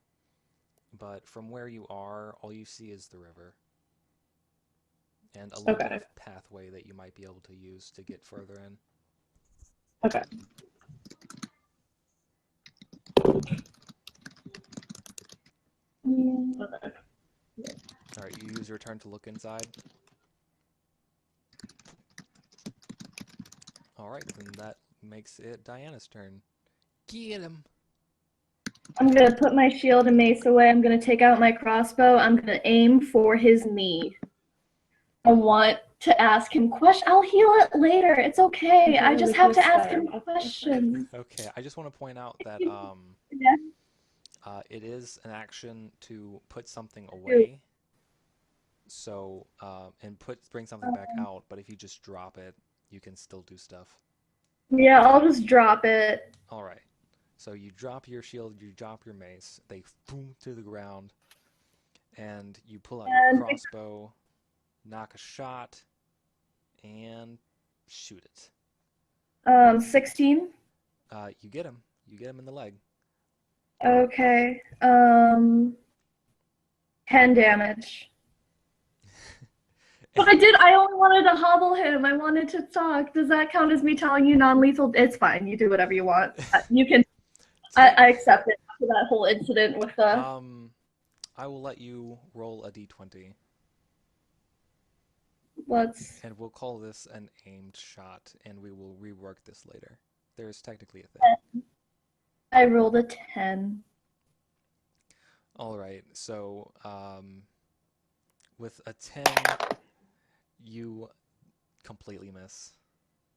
but from where you are, all you see is the river. And a little bit of pathway that you might be able to use to get further in. Okay. Okay. Alright, you use your turn to look inside. Alright, then that makes it Diana's turn. Get him! I'm gonna put my shield and mace away. I'm gonna take out my crossbow. I'm gonna aim for his knee. I want to ask him questions. I'll heal it later. It's okay. I just have to ask him questions. Okay, I just want to point out that it is an action to put something away. So, and bring something back out, but if you just drop it, you can still do stuff. Yeah, I'll just drop it. Alright. So you drop your shield, you drop your mace, they boom to the ground, and you pull out your crossbow, knock a shot, and shoot it. 16. You get him. You get him in the leg. Okay. 10 damage. But I only wanted to hobble him. I wanted to talk. Does that count as me telling you non-lethal? It's fine. You do whatever you want. You can. I accept it after that whole incident with the. I will let you roll a d20. And we'll call this an aimed shot, and we will rework this later. There's technically a thing. I rolled a 10. Alright, so with a 10, you completely miss.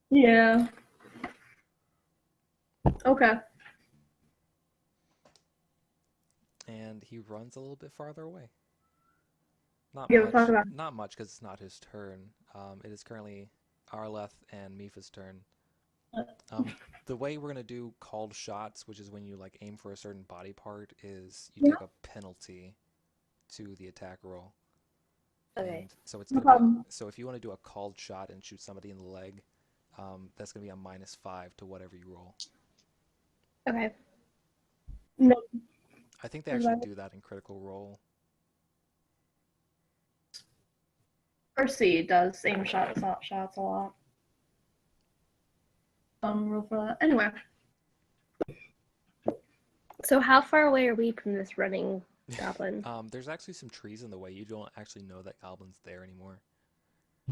Yeah. Okay. And he runs a little bit farther away. Not much, because it's not his turn. It is currently Arleth and Mifa's turn. The way we're gonna do called shots, which is when you like aim for a certain body part, is you take a penalty to the attack roll. Okay. And so it's gonna be, so if you want to do a called shot and shoot somebody in the leg, that's gonna be a -5 to whatever you roll. Okay. No. I think they actually do that in Critical Role. Percy does aim shots a lot. Roll for that. Anyway. So how far away are we from this running goblin? There's actually some trees in the way. You don't actually know that goblin's there anymore.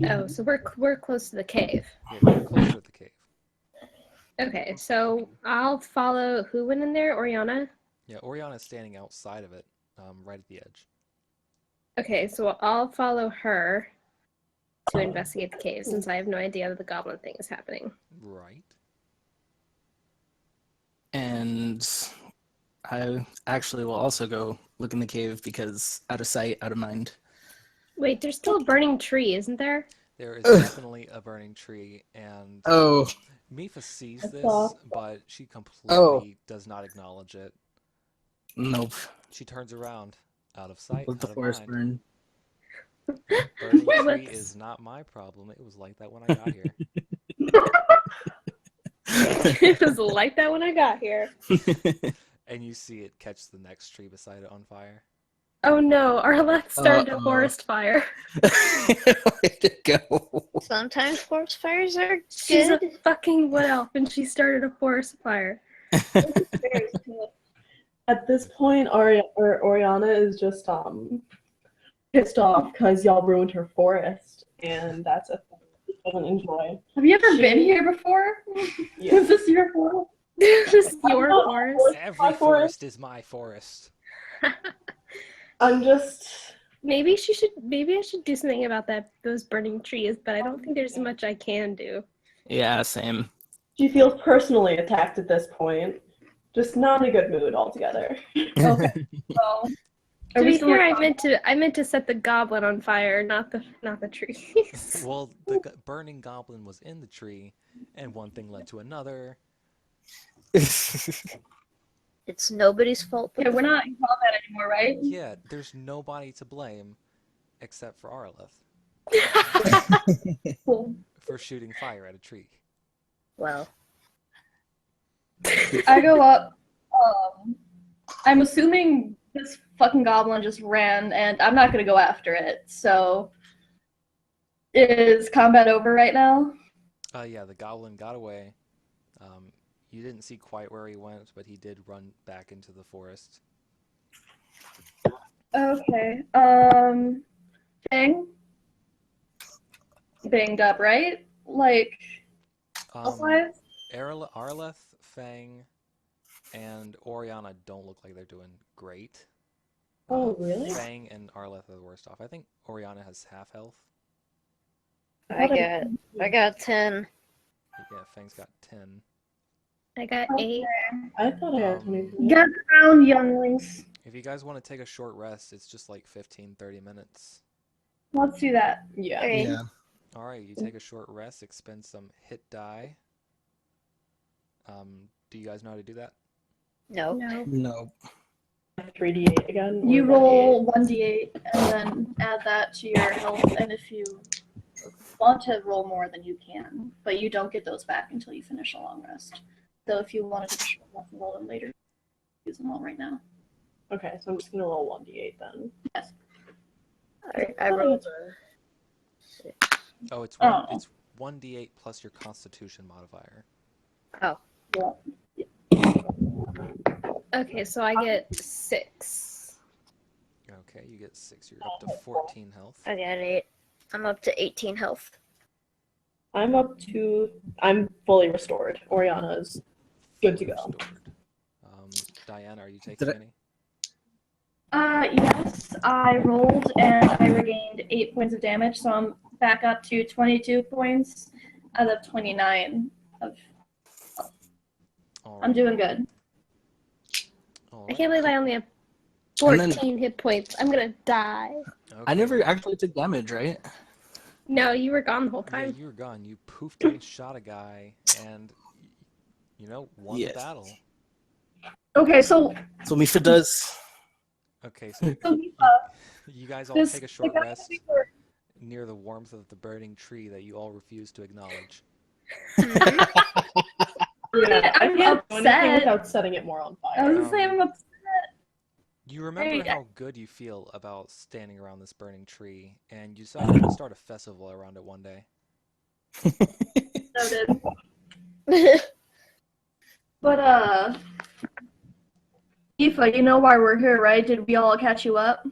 Oh, so we're close to the cave. Yeah, you're closer to the cave. Okay, so I'll follow. Who went in there? Oriana? Yeah, Oriana's standing outside of it, right at the edge. Okay, so I'll follow her to investigate the cave, since I have no idea that the goblin thing is happening. Right. And I actually will also go look in the cave because out of sight, out of mind. Wait, there's still a burning tree, isn't there? There is definitely a burning tree, and Mifa sees this, but she completely does not acknowledge it. Nope. She turns around, out of sight, Let the out of forest mind. burn. Burning tree is not my problem. It was like that when I got here. It was like that when I got here. And you see it catch the next tree beside it on fire. Oh no, Arleth started a forest fire. Way to go. Sometimes forest fires are good. She's a fucking wood elf and she started a forest fire. At this point, Oriana is just pissed off because y'all ruined her forest, and that's a thing. doesn't enjoy. Have you ever She- been here before? Yeah. Is this your portal? This is your not forest. forest. Every My forest forest. is my forest. I'm just. Maybe I should do something about those burning trees, but I don't think there's much I can do. Yeah, same. She feels personally attacked at this point. Just not in a good mood altogether. Okay. So, To are we be still fair, in I meant to set the goblin on fire, not the trees. Well, the burning goblin was in the tree, and one thing led to another. It's nobody's fault. But Yeah, we're not in combat anymore, right? Yeah, there's nobody to blame except for Arleth Cool. for shooting fire at a tree. Well, I go up. I'm assuming this fucking goblin just ran, and I'm not gonna go after it. So, is combat over right now? Yeah, the goblin got away. You didn't see quite where he went, but he did run back into the forest. Okay. Bang. Banged up, right? Like, health-wise? Arleth, Fang, and Oriana don't look like they're doing great. Oh, really? Fang and Arleth are the worst off. I think Oriana has half health. I got 10. Yeah, Fang's got 10. I got 8. I thought I had 23. Get down, younglings. If you guys want to take a short rest, it's just like 15-30 minutes. Let's do that. Yeah. Okay. Yeah. Alright, you take a short rest, expend some hit die. Do you guys know how to do that? No. No. No. 3d8 again. You or roll 1d8 and then add that to your health, and if you want to roll more, then you can. But you don't get those back until you finish a long rest. So if you wanted to roll them later, use them all right now. 1d8. Okay, so I'm just gonna roll 1d8 then. Yes. I rolled Oh, it's Oh. it's 1d8 plus your constitution modifier. Okay, so I get 6. Okay, you get 6. You're up to 14 health. I got 8. I'm up to 18 health. I'm fully restored. Oriana's good to go. Restored. Diana, are you taking Did I- any? Yes, I rolled and I regained 8 points of damage, so I'm back up to 22 points out of 29 of. I'm doing good. I can't believe I only have And then- 14 hit points. I'm gonna die. I never actually took damage, right? No, you were gone the whole Yeah, time. you were gone. You poofed and shot a guy, and won Yes. the battle. Okay, so So Mifa does. Okay, so Mifa, you guys all this take a short the guy rest we were- near the warmth of the burning tree that you all refuse to acknowledge. Yeah, I I'm can't do anything upset. without setting it more on I was fire. gonna say I'm upset. You remember Right. how good you feel about standing around this burning tree, and you decided to start a festival around it one day. Noted. But Aoife, you know why we're here, right? Did we all catch you up?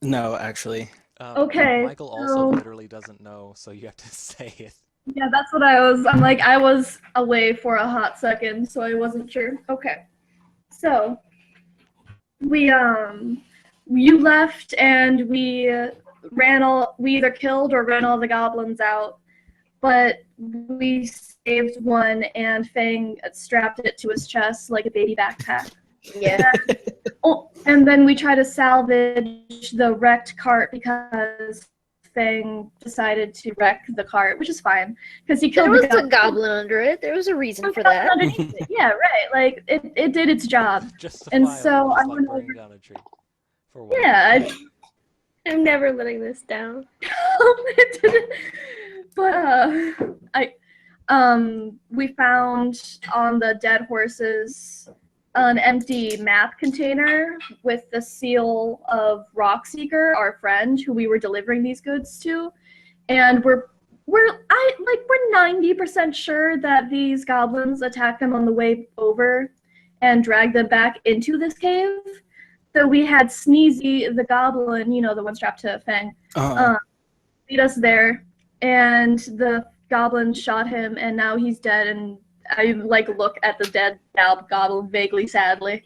No, actually. Okay, Michael also so- literally doesn't know, so you have to say it. Yeah, that's what I'm like, I was away for a hot second, so I wasn't sure. Okay. So, you left and we either killed or ran all the goblins out, but we saved one and Fang strapped it to his chest like a baby backpack. Yeah. Oh, and then we tried to salvage the wrecked cart because Fang decided to wreck the cart, which is fine because he There killed was the a goblin. goblin under it. There was a reason for that. Underneath it. Yeah, right. Like it did its job. Justifiable, And so just I like went burning over. down a tree. For what? Yeah, I'm never letting this down. it didn't. But we found on the dead horses an empty map container with the seal of Rockseeker, our friend who we were delivering these goods to, and we're 90% sure that these goblins attacked them on the way over and dragged them back into this cave. So we had Sneezy, the goblin, the one strapped to Fang, lead us there. and the goblin shot him, and now he's dead. And I like look at the dead goblin vaguely sadly,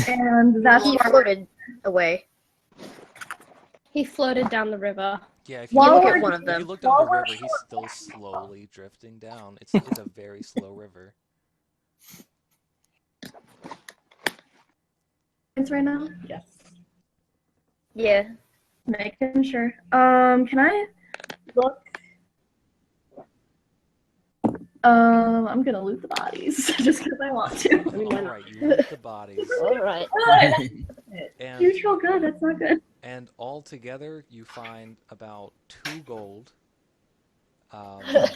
and that's He where floated away. He floated down the river. Yeah, if You While look we're- at one of if them. you look down the while we're river, he's still slowly drifting down. It's a very slow river. right now. Yes. Yeah. Making sure. Can I look? I'm gonna loot the bodies just because I want to. Alright, you loot the bodies. Alright. And Neutral good. That's not good. And all together, you find about 2 gold, a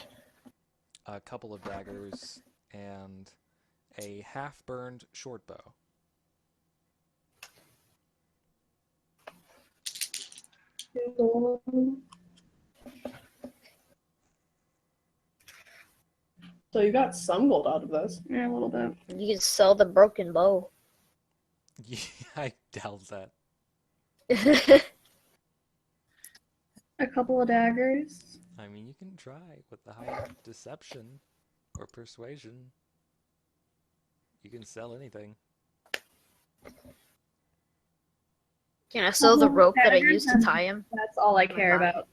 couple of daggers, and a half-burned short bow. So you got some gold out of this. Yeah, a little bit. You can sell the broken bow. Yeah, I doubt that. A couple of daggers. I mean, you can try with the high deception or persuasion. You can sell anything. Can I sell the rope that I Daggers used to and- tie him? That's all I care about.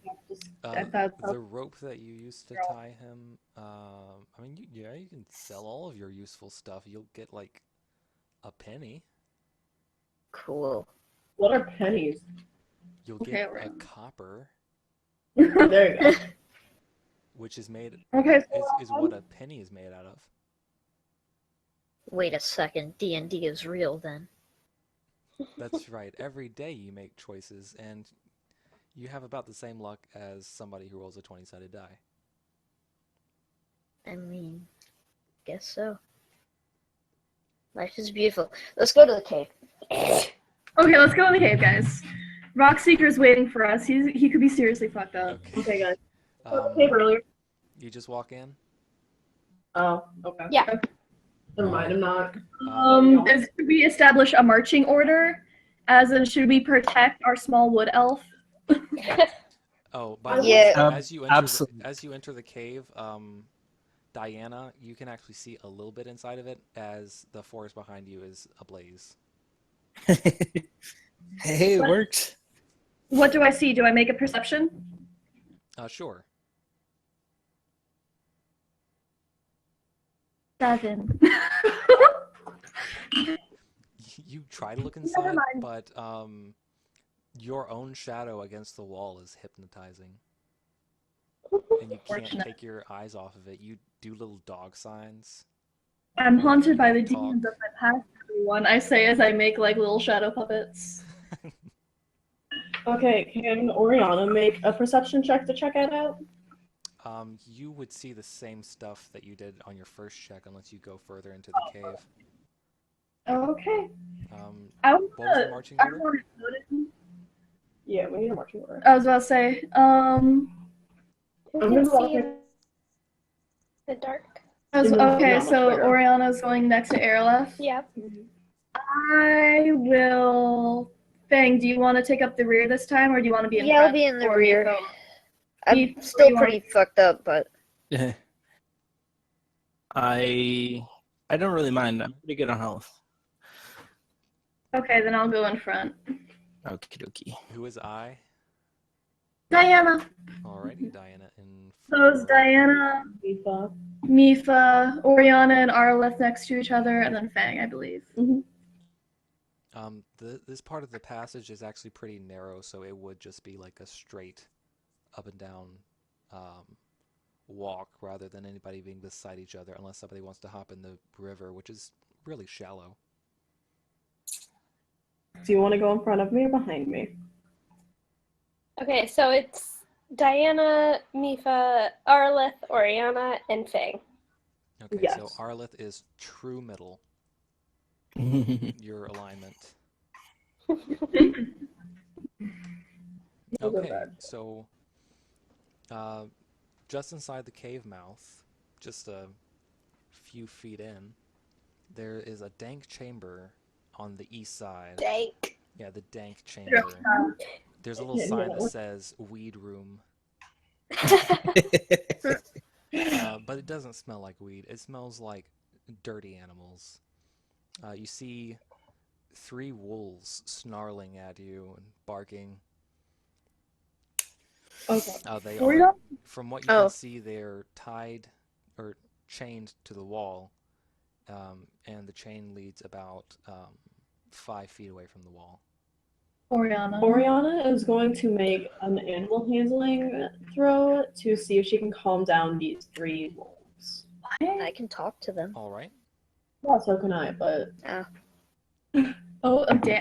That's The rope that you used to tie him, I mean, yeah, you can sell all of your useful stuff. You'll get, like, a penny. Cool. What are pennies? You'll Okay, get a right. copper, There you go. which is made Okay. is what a penny is made out of. Wait a second. D&D is real then. That's right. Every day you make choices, and you have about the same luck as somebody who rolls a 20-sided die. I mean, guess so. Life is beautiful. Let's go to the cave. Okay, let's go in the cave, guys. Rockseeker's waiting for us. He could be seriously fucked up. Okay, guys. Um, Cave earlier. you just walk in. Oh, okay. Yeah. Never mind, I'm not. Should we establish a marching order? As in, should we protect our small wood elf? Oh, by the Yeah. way, Absolutely. as you enter the cave, Diana, you can actually see a little bit inside of it as the forest behind you is ablaze. Hey, it worked. What do I see? Do I make a perception? Sure. 7. You try to look inside, mind. but your own shadow against the wall is hypnotizing. And you can't Fortunate. take your eyes off of it. You do little dog signs. I'm haunted by the Talk. demons of my past, everyone. I say as I make like little shadow puppets. Okay, can Oriana make a perception check to check it out? You would see the same stuff that you did on your first check unless you go further into the cave. Okay. What was the marching I order? want to notice. Yeah, we need a marching order. I was about to say, I'm You gonna can walk see in. in the dark. okay, Not so much better. Oriana's going next to Airlef. Yeah. I will. Fang, do you want to take up the rear this time, or do you want to be in Yeah, front? I'll be in the Or rear. Nico? I'm Nico, still you want- pretty fucked up, but I don't really mind. I'm pretty good on health. Okay, then I'll go in front. Okie dokie. Who is I? Diana. Alrighty, Diana. In So it's Diana, Mifa. Mifa, Oriana, and Arleth next to each other, and then Fang, I believe. This part of the passage is actually pretty narrow, so it would just be like a straight up and down walk rather than anybody being beside each other unless somebody wants to hop in the river, which is really shallow. Do you want to go in front of me or behind me? Okay, so it's Diana, Mifa, Arleth, Oriana, and Fang. Okay, Yes. so Arleth is true middle, your alignment. Okay, so just inside the cave mouth, just a few feet in, there is a dank chamber on the east side. Dank. Yeah, the dank chamber. There's a little sign that says weed room. But it doesn't smell like weed. It smells like dirty animals. You see 3 wolves snarling at you and barking. Okay. They We're are, not- from what you Oh. can see, they're tied or chained to the wall, and the chain leads about 5 feet away from the wall. Oriana. Oriana is going to make an animal handling throw to see if she can calm down these 3 wolves. I can talk to them. All right. Yeah, so can I, but Oh, okay.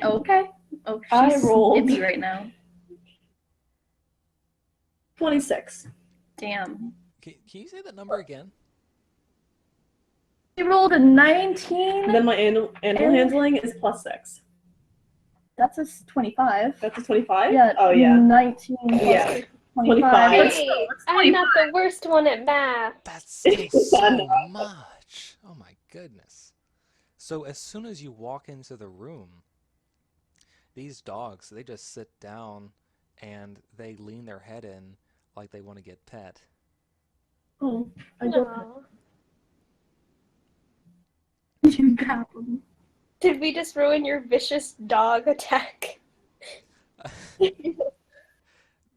Oh, I she's rolled. iffy right now. 26. Damn. Can you say that number again? She rolled a 19. Then my animal handling is +6. That's a 25. That's a 25? Yeah. Oh, yeah. 19 plus Yeah. 25. 25. But still, it's I'm 25. not the worst one at math. That's still so No. much. Oh my goodness. So as soon as you walk into the room, these dogs, they just sit down and they lean their head in like they want to get pet. Oh, I don't No. You got them. Did we just ruin your vicious dog attack?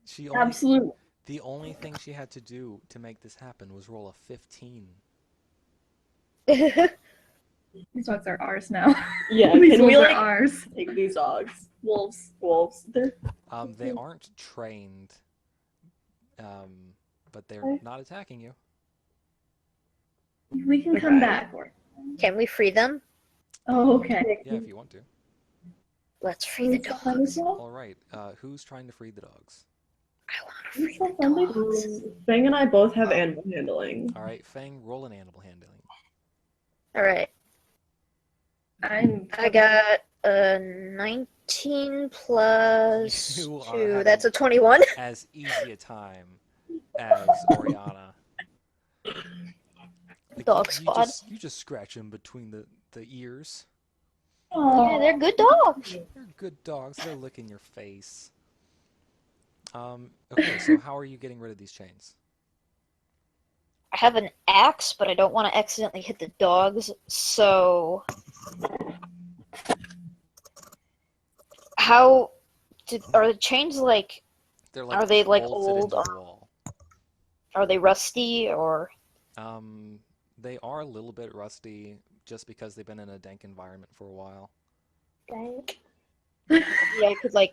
She only, Absolutely. the only thing she had to do to make this happen was roll a 15. These dogs are ours now. Yeah, These can wolves we, are like, ours. take these dogs? Wolves. They're They aren't trained, but they're not attacking you. We can come Okay. back. Can we free them? Oh, okay. Yeah, if you want to. Let's free the dogs. All right. Who's trying to free the dogs? I want to free the dogs. Fang and I both have animal handling. All right, Fang, roll an animal handling. All right. I got a 19 plus You are 2. having- That's a 21. As easy a time as Oriana. Like, Dog you squad. You just scratch them between the ears. Yeah, they're good dogs. They're good dogs. They're licking your face. Okay, so how are you getting rid of these chains? I have an axe, but I don't want to accidentally hit the dogs, so how are the chains like? They're Are they, like, bolted old into the or- wall. Are they rusty or? They are a little bit rusty just because they've been in a dank environment for a while. Dank. Yeah, I could like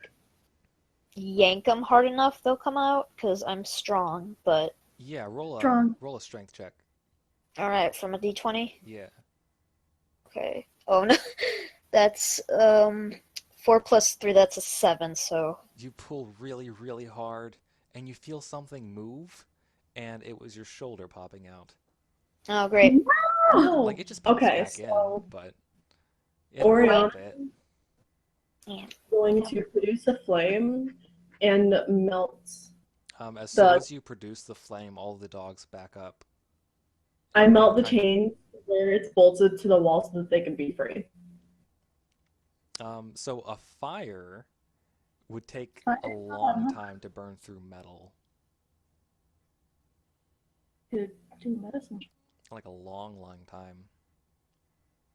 yank them hard enough, they'll come out because I'm strong. But Yeah, roll Strong. a strength check. all right, from a d20. Yeah. Okay. Oh no, that's 4 plus 3. That's a 7. So You pull really, really hard, and you feel something move, and it was your shoulder popping out. oh great. Oh, Like, it just pops okay, back so in, but it Oriana- hurt a bit. Yeah. going to produce a flame and melt. As soon The- as you produce the flame, all the dogs back up. I melt the Kind of- chain where it's bolted to the wall so that they can be free. So a fire would take Fire. a long time to burn through metal. Do medicine. Like a long, long time.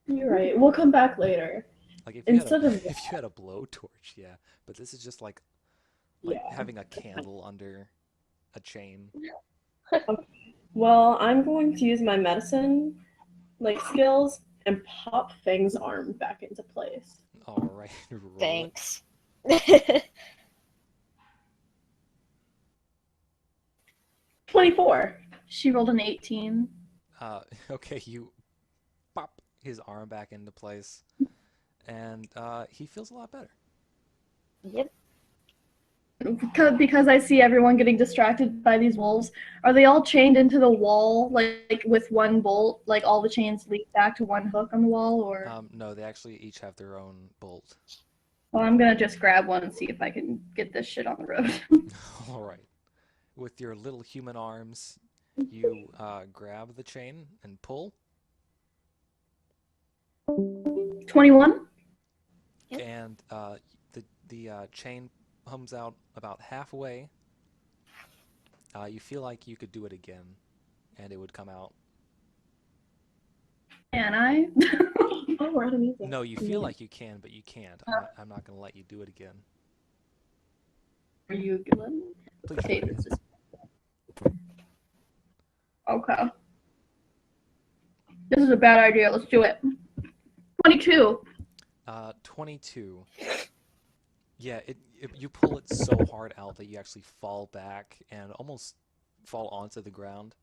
You're right. We'll come back later. Like if you Instead had of if you had a blowtorch, yeah. But this is just like Yeah. having a candle under a chain. Well, I'm going to use my medicine skills and pop Fang's arm back into place. All right, roll it. Thanks. 24. She rolled an 18. Okay, you pop his arm back into place, and he feels a lot better. Yep. Because I see everyone getting distracted by these wolves. Are they all chained into the wall, like with one bolt? Like all the chains lead back to one hook on the wall, or? No, they actually each have their own bolt. Well, I'm gonna just grab one and see if I can get this shit on the road. All right. With your little human arms, you grab the chain and pull, 21. Yep. and the chain comes out about halfway, You feel like you could do it again, and it would come out. Can I? Oh, we're out of music. No, you feel like you can, but you can't. I'm not gonna let you do it again. Are you good? Please try again. Okay. This is a bad idea. Let's do it. 22. 22. Yeah, you pull it so hard out that you actually fall back and almost fall onto the ground.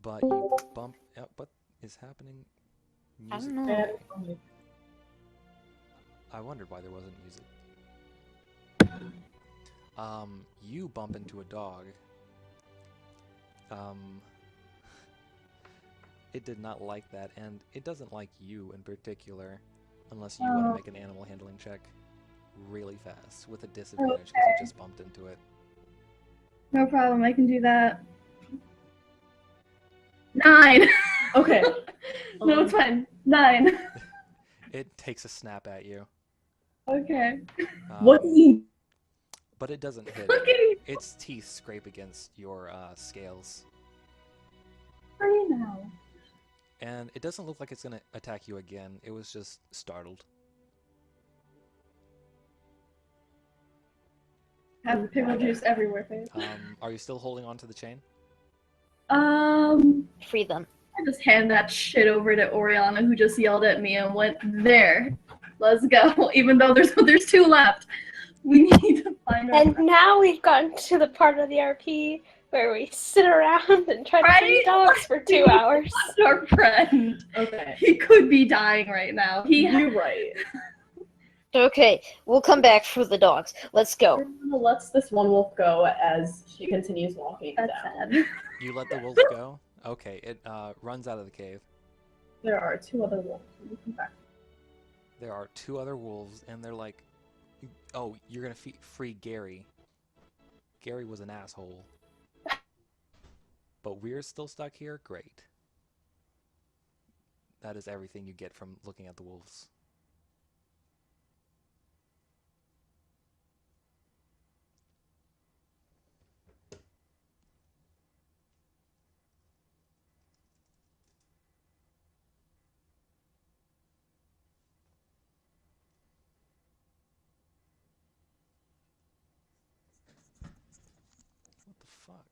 But you bump. What is happening? I Music. don't know. I wondered why there wasn't music. You bump into a dog. It did not like that, and it doesn't like you in particular, unless you want to make an animal handling check really fast with a disadvantage because you just bumped into it. No problem. I can do that. 9. Okay. No, it's fine. 9. It takes a snap at you. Okay. What Um, do you? But it doesn't hit. Look at me. Its teeth scrape against your scales. Free now. And it doesn't look like it's going to attack you again. It was just startled. Have pickle juice everywhere, babe. Are you still holding on to the chain? Free them. I just hand that shit over to Oriana, who just yelled at me and went, there. Let's go. Even though there's 2 left. We need to find our And now we've gotten to the part of the RP where we sit around and try to feed dogs for 2 hours. our friend. Okay. He could be dying right now. You're right. Okay, we'll come back for the dogs. Let's go. Oriana lets this one wolf go as she continues walking That's down. sad. You let the wolf go? Okay, it runs out of the cave. There are 2 other wolves. We come back. There are 2 other wolves, and they're like, oh, you're going to free Gary. Gary was an asshole. But we're still stuck here? Great. That is everything you get from looking at the wolves. What the fuck?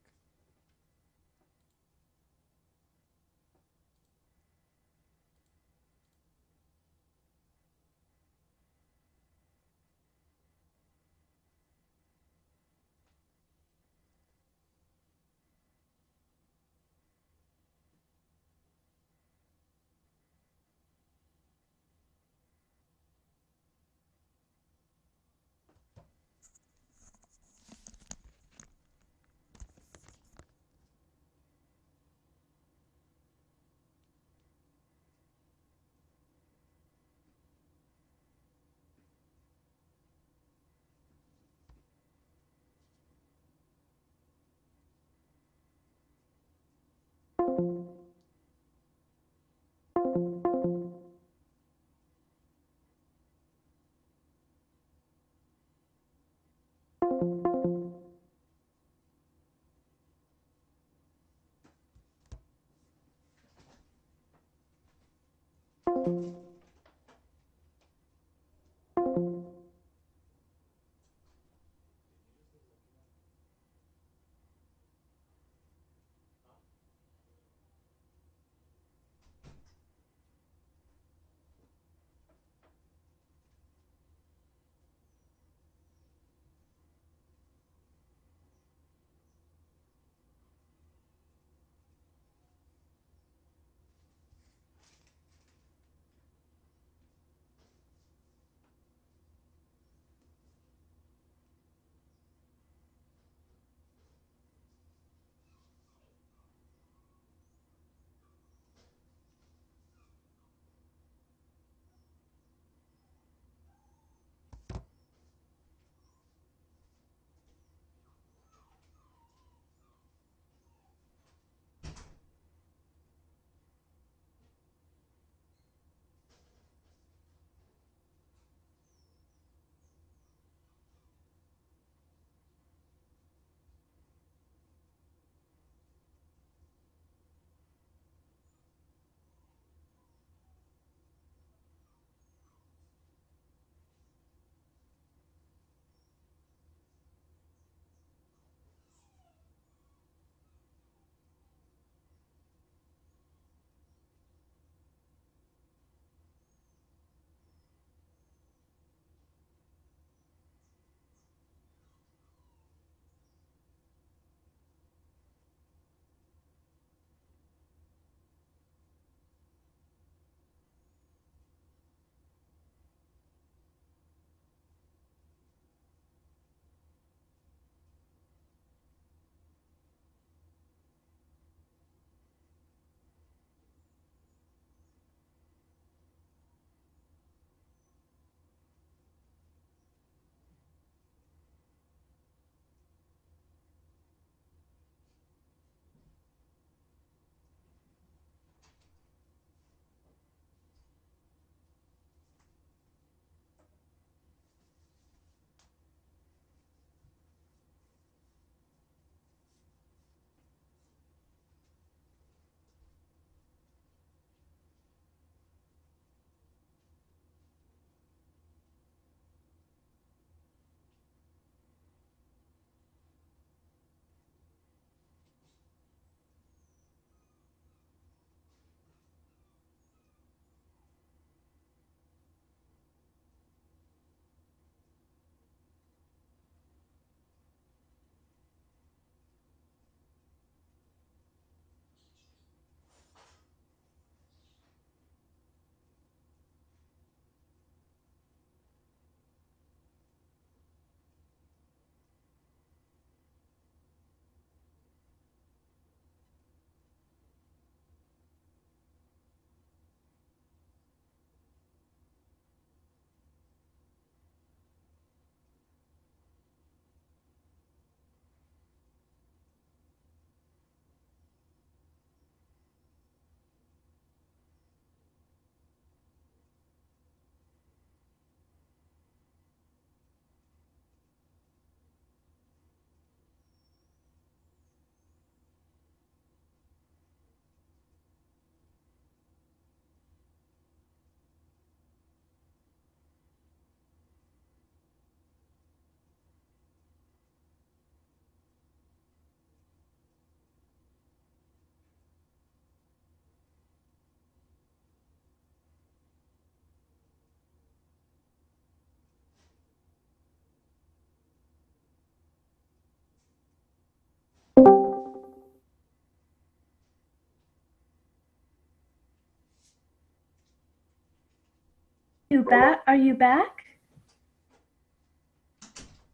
You back? Are you back?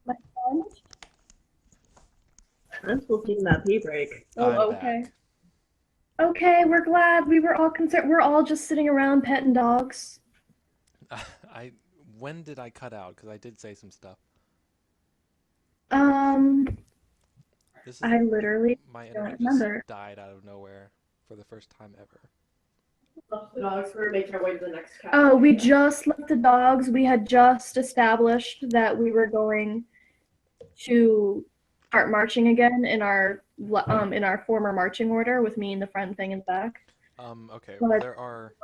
My friend? I'm still taking that pee break. Oh, I'm okay. back. Okay, we're glad. We were all concerned. We're all just sitting around petting dogs. When did I cut out? Because I did say some stuff. This is I literally my don't internet just remember. died out of nowhere for the first time ever. The dogs were making our way to the next cabin. Oh, we just left the dogs. We had just established that we were going to start marching again in our former marching order with me and the friend thing in the back. Okay, Well, well, there are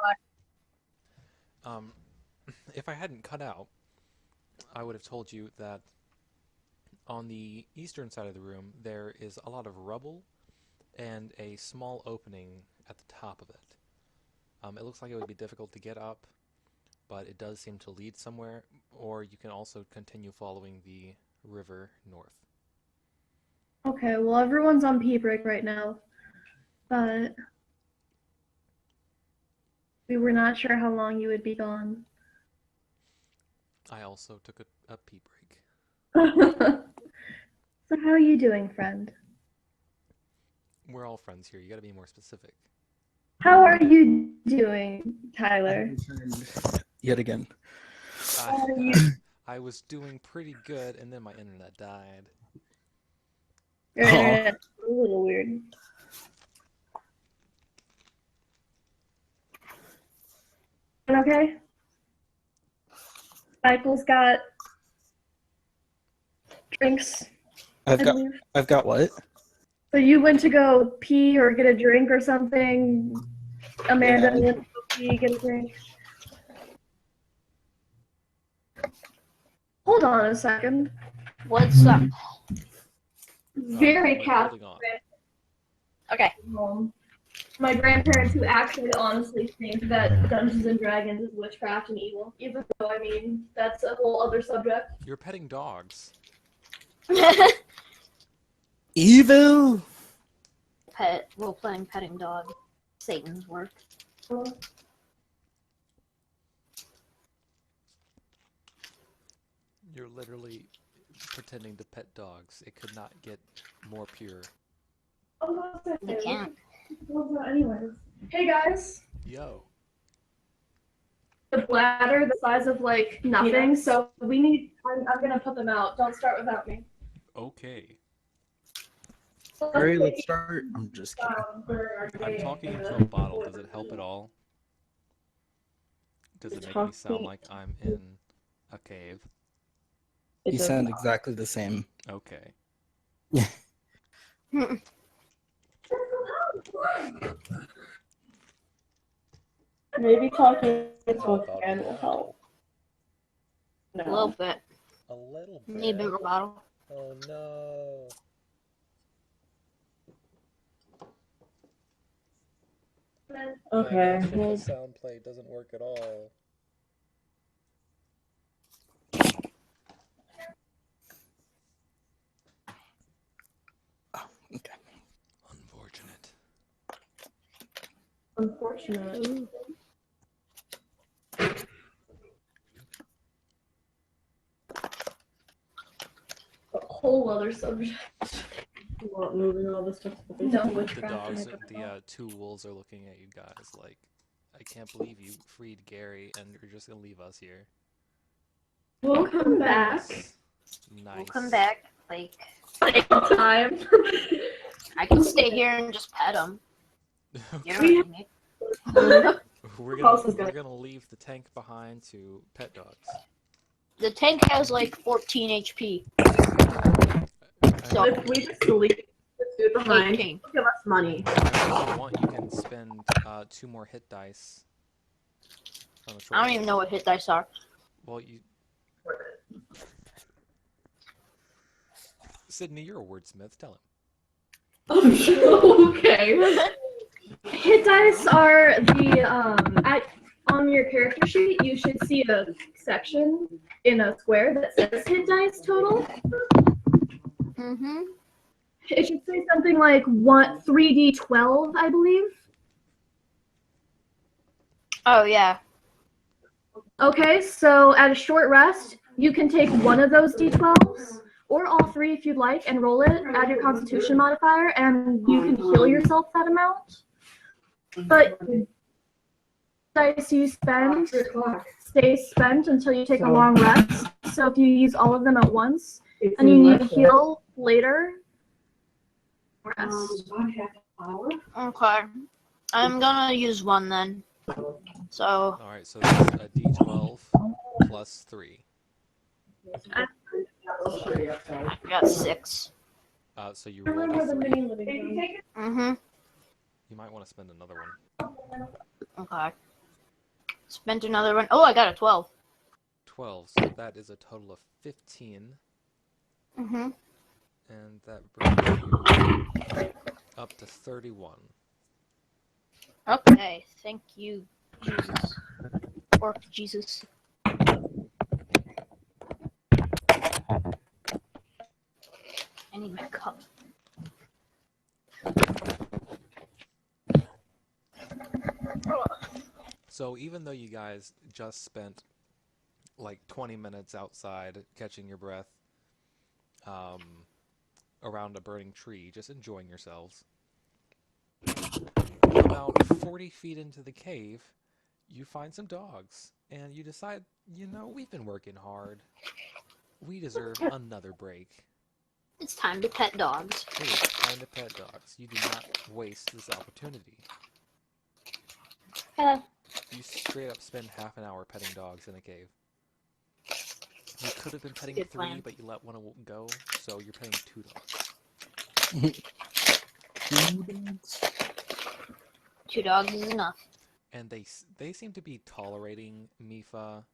if I hadn't cut out, I would have told you that on the eastern side of the room there is a lot of rubble and a small opening at the top of it. It looks like it would be difficult to get up, but it does seem to lead somewhere, or you can also continue following the river north. Okay, well, everyone's on pee break right now, but we were not sure how long you would be gone. I also took a pee break. So how are you doing, friend? We're all friends here. You gotta be more specific. How are you doing, Tyler? Yet again. How are you? I was doing pretty good, and then my internet died. Your internet's a little weird. Okay. Michael's got drinks, I believe. I've got what? So you went to go pee or get a drink or something. Amanda went to go pee, get a drink. Hold on a second. What's up? Very We're Catholic holding on. Okay. home. My grandparents, who actually honestly think that Dungeons and Dragons is witchcraft and evil, even though, I mean, that's a whole other subject. You're petting dogs. Evil. Role-playing petting dog. Satan's work. You're literally pretending to pet dogs. It could not get more pure. Oh, that's You can't. Anyways. Hey guys. Yo. The bladder the size of like nothing, so we need. I'm gonna put them out. Don't start without me. Okay. Hurry, let's start. I'm just kidding. I'm talking into a bottle. Does it help at all? Does it make me sound like I'm in a cave? You sound exactly the same. Okay. Maybe talking into a fan will help. A little No. bit. A little bit. Need a bigger bottle. Oh no. Okay. The sound plate doesn't work at all. Oh, okay. Unfortunate. Unfortunate. A whole other subject. You want moving all this stuff to the No, basement? The witchcraft. dogs, and the two wolves are looking at you guys like, I can't believe you freed Gary and you're just gonna leave us here. We'll come back. Nice. We'll come back. Like, Time. I can stay here and just pet him. You Okay. don't need me. We're gonna leave the tank behind to pet dogs. The tank has like 14 HP. So, If we just leave the food behind, 18. give us money. If you want, you can spend 2 more hit dice. On the short I don't even know what hit dice are. Well, you. Sydney, you're a wordsmith. Tell him. Okay. Hit dice are the on your character sheet. You should see a section in a square that says hit dice total. Mm-hmm. It should say something like 3d12, I believe. Oh, yeah. Okay, so at a short rest, you can take one of those d12s, or all three if you'd like, and roll it, add your constitution modifier, and you can heal yourself that amount. But dice you spend stay spent until you take a long rest. So if you use all of them at once, and you need to heal later, rest. Okay. I'm gonna use one then. So, Alright, so that's a d12 plus 3. I got 6. So you rolled a 3. Mm-hmm. You might want to spend another one. Okay. Spent another one. Oh, I got a 12. 12, so that is a total of 15. Mm-hmm. And that brings you up to 31. Okay, thank you, Jesus. Orc Jesus. I need my cup. So even though you guys just spent like 20 minutes outside catching your breath around a burning tree, just enjoying yourselves, about 40 feet into the cave, you find some dogs, and you decide, you know, we've been working hard. We deserve another break. It's time to pet dogs. It is time to pet dogs. You do not waste this opportunity. Hello. You straight up spend half an hour petting dogs in a cave. You could have been petting Good 3, plan. but you let one go, so you're petting 2 dogs. 2 dogs is enough. And they seem to be tolerating Mifa,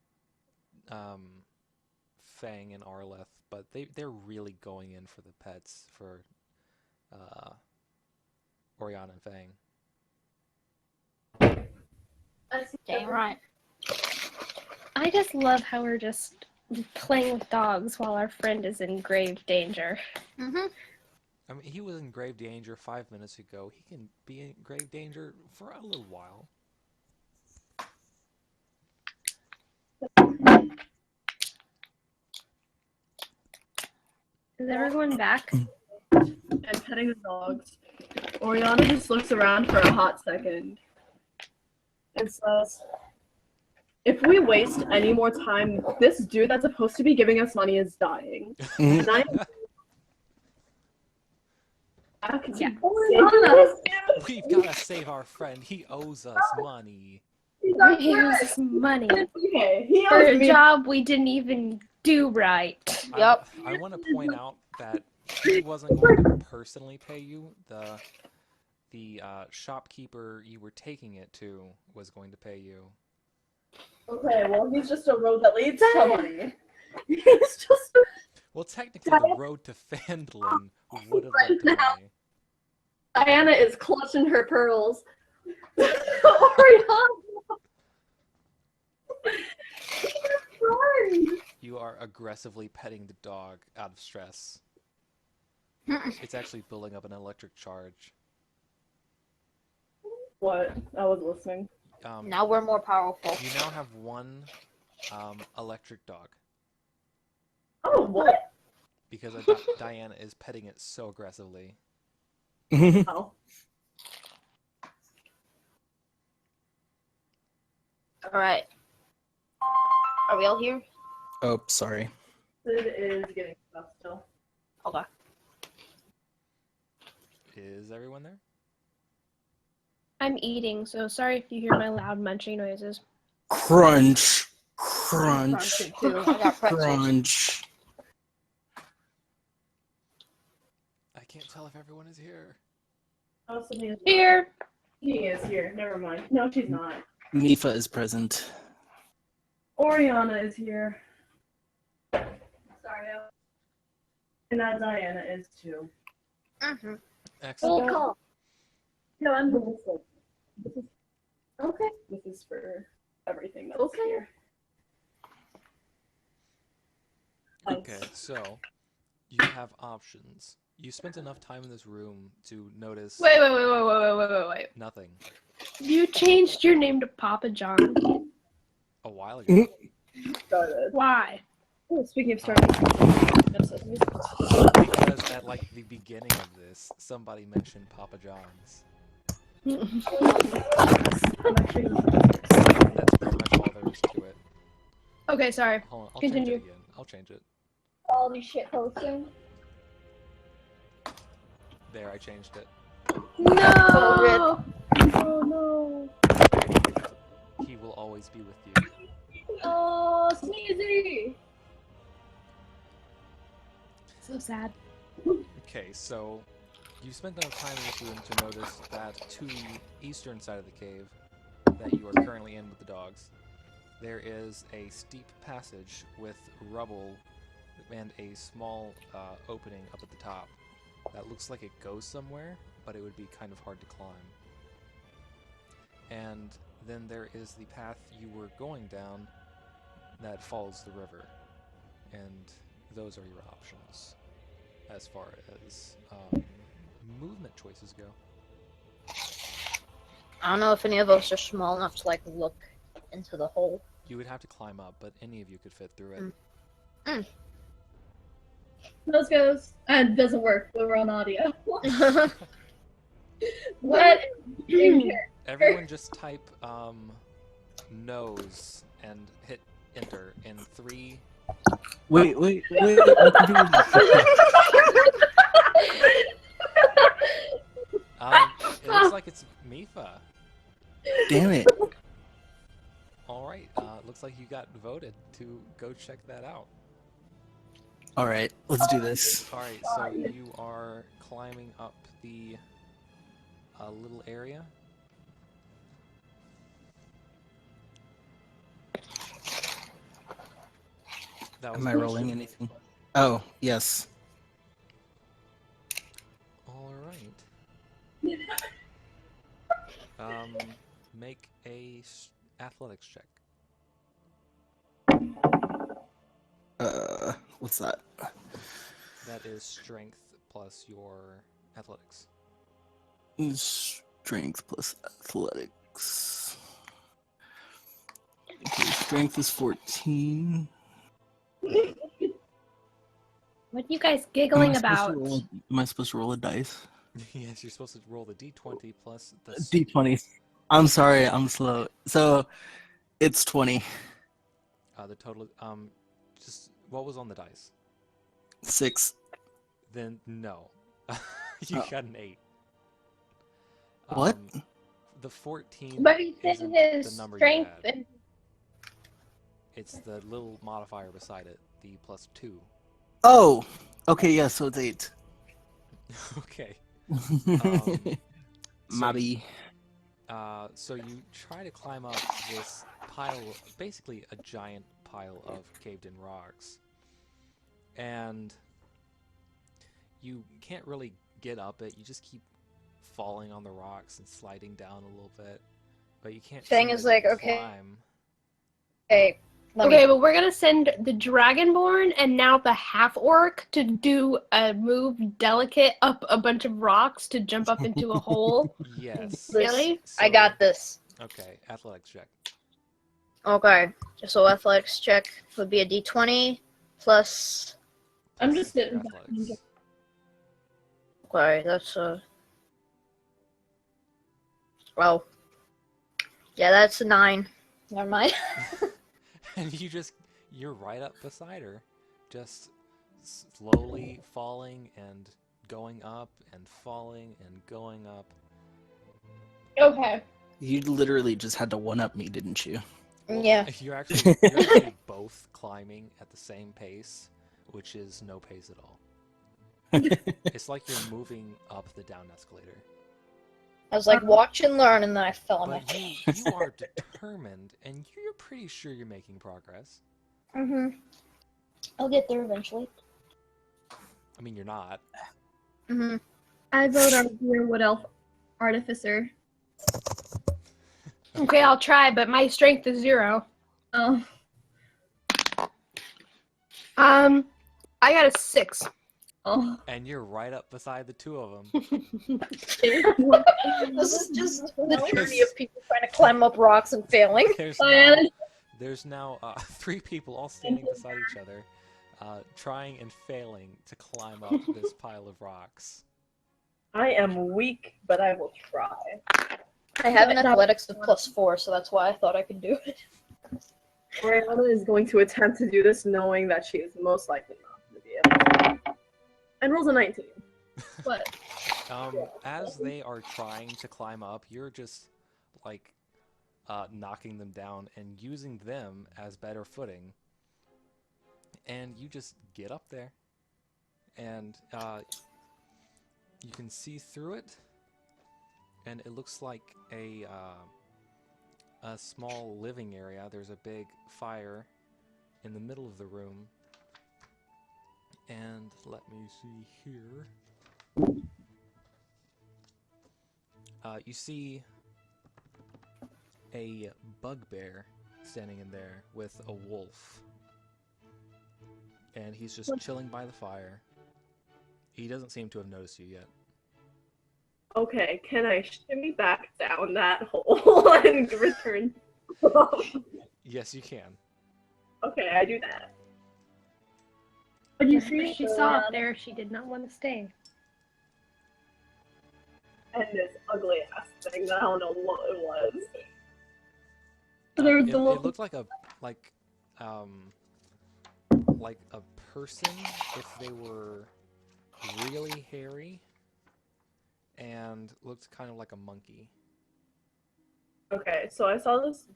Fang, and Arleth, but they're really going in for the pets for Oriana and Fang. Dang right. I just love how we're just playing with dogs while our friend is in grave danger. Mm-hmm. I mean, he was in grave danger 5 minutes ago. He can be in grave danger for a little while. Is everyone back? And petting the dogs. Oriana just looks around for a hot second and says, if we waste any more time, this dude that's supposed to be giving us money is dying. And I Yeah. Oriana! We've got to save our friend. He owes us money. Here's money Okay, he for owes a me. job we didn't even do right. Yep. I want to point out that he wasn't going to personally pay you. The shopkeeper you were taking it to was going to pay you. Okay, well, he's just a road that leads to money. He's just a... Well, technically, the road to Phandalin would have led to money. Diana is clutching her pearls. Oriana! You are aggressively petting the dog out of stress. It's actually building up an electric charge. What? I was listening. Now we're more powerful. You now have one electric dog Oh, what? because Diana is petting it so aggressively. Oh. Alright. Are we all here? Oh, sorry. Sid is getting stuff still. Okay. Is everyone there? I'm eating, so sorry if you hear my loud munching noises. Crunch. Crunch. Crunching too. I got pretzels. Crunch. I can't tell if everyone is here. Oh, Sydney is Here. He is here. Never mind. No, she's not. Mifa is present. Oriana is here. Sorry. And that Diana is too. Mm-hmm. Excellent. Roll call. No, I'm This is, okay. this is for everything that's Okay. here. Okay, so you have options. You spent enough time in this room to notice Wait. nothing. You changed your name to Papa John. A while ago. Started. Why? Oh, speaking of starting, episode music. Because at like the beginning of this, somebody mentioned Papa John's. I'm actually That's pretty much all there is to it. Okay, sorry. Hold on, I'll Continue. change it again. I'll change it. quality shit hosting. There, I changed it. No! Oh no. He will always be with you. Oh, Sneezy. So sad. Okay, so you spent enough time in this room to notice that to the eastern side of the cave that you are currently in with the dogs, there is a steep passage with rubble and a small opening up at the top that looks like it goes somewhere, but it would be kind of hard to climb. And then there is the path you were going down that follows the river, and those are your options as far as movement choices go. I don't know if any of us are small enough to like look into the hole. You would have to climb up, but any of you could fit through it. Mm. Those goes. And it doesn't work. We're on audio. What? Everyone just type nose and hit enter in 3. Wait. I'm confused. It looks like it's Mifa. Damn it. Alright, looks like you got voted to go check that out. All right, let's do this. Alright, so you are climbing up the little area. That was Am I the rolling question. anything? Oh, yes. Alright. Make a athletics check. What's that? That is strength plus your athletics. Strength plus athletics. Okay, strength is 14. What are you guys giggling Am I about? supposed to roll- Am I supposed to roll a dice? Yes, you're supposed to roll the d20 plus the D20. I'm sorry, I'm slow. So, it's 20. the total. Just what was on the dice? 6. Then no, you Oh. got an 8. What? The 14 But he's isn't saying his the number you strength had. and It's the little modifier beside it, the +2. Oh! Okay, yeah, so it's 8. Okay. Mabby. So you try to climb up this pile, basically a giant pile of caved-in rocks, and you can't really get up it. You just keep falling on the rocks and sliding down a little bit, but you can't. Thing seem is to like, okay. climb. Okay. okay, but we're gonna send the Dragonborn and now the half orc to do a move delicate up a bunch of rocks to jump up into a hole. Yes. Really? I So- got this. Okay, athletics check. Okay. So athletics check would be a d20 plus. I'm Plus just sitting your back. athletics. Okay, that's well. Yeah, that's a 9. Never mind. And you're right up beside her, just slowly falling and going up and falling and going up. Okay. You literally just had to one-up me, didn't you? Well, Yeah. You're actually both climbing at the same pace, which is no pace at all. It's like you're moving up the down escalator. I was like, watch and learn, and then I fell on my But face. you are determined, and you're pretty sure you're making progress. Mhm. I'll get there eventually. I mean, you're not. Mhm. I vote on Dear Wood Elf Artificer. Okay, I'll try, but my strength is 0. Oh. I got a 6. Oh. And you're right up beside the two of them. This is just the journey of people trying to climb up rocks and failing. There's Diana, there's now 3 people all standing beside each other, trying and failing to climb up this pile of rocks. I am weak, but I will try. I have an athletics of +4, so that's why I thought I could do it. Oriana is going to attempt to do this knowing that she is most likely not going to be able to. And rolls a 19. What? As they are trying to climb up, you're just, like, knocking them down and using them as better footing. And you just get up there. And you can see through it. And it looks like a small living area. There's a big fire in the middle of the room. And let me see here. You see a bugbear standing in there with a wolf. And he's just chilling by the fire. He doesn't seem to have noticed you yet. Okay, can I shimmy back down that hole and return? Yes, you can. Okay, I do that. What do you Whatever see? she saw up there, she did not want to stay. And this ugly ass thing that I don't know what it was. There's It the wolf. looked like a person if they were really hairy, and looked kind of like a monkey. Okay, so I saw this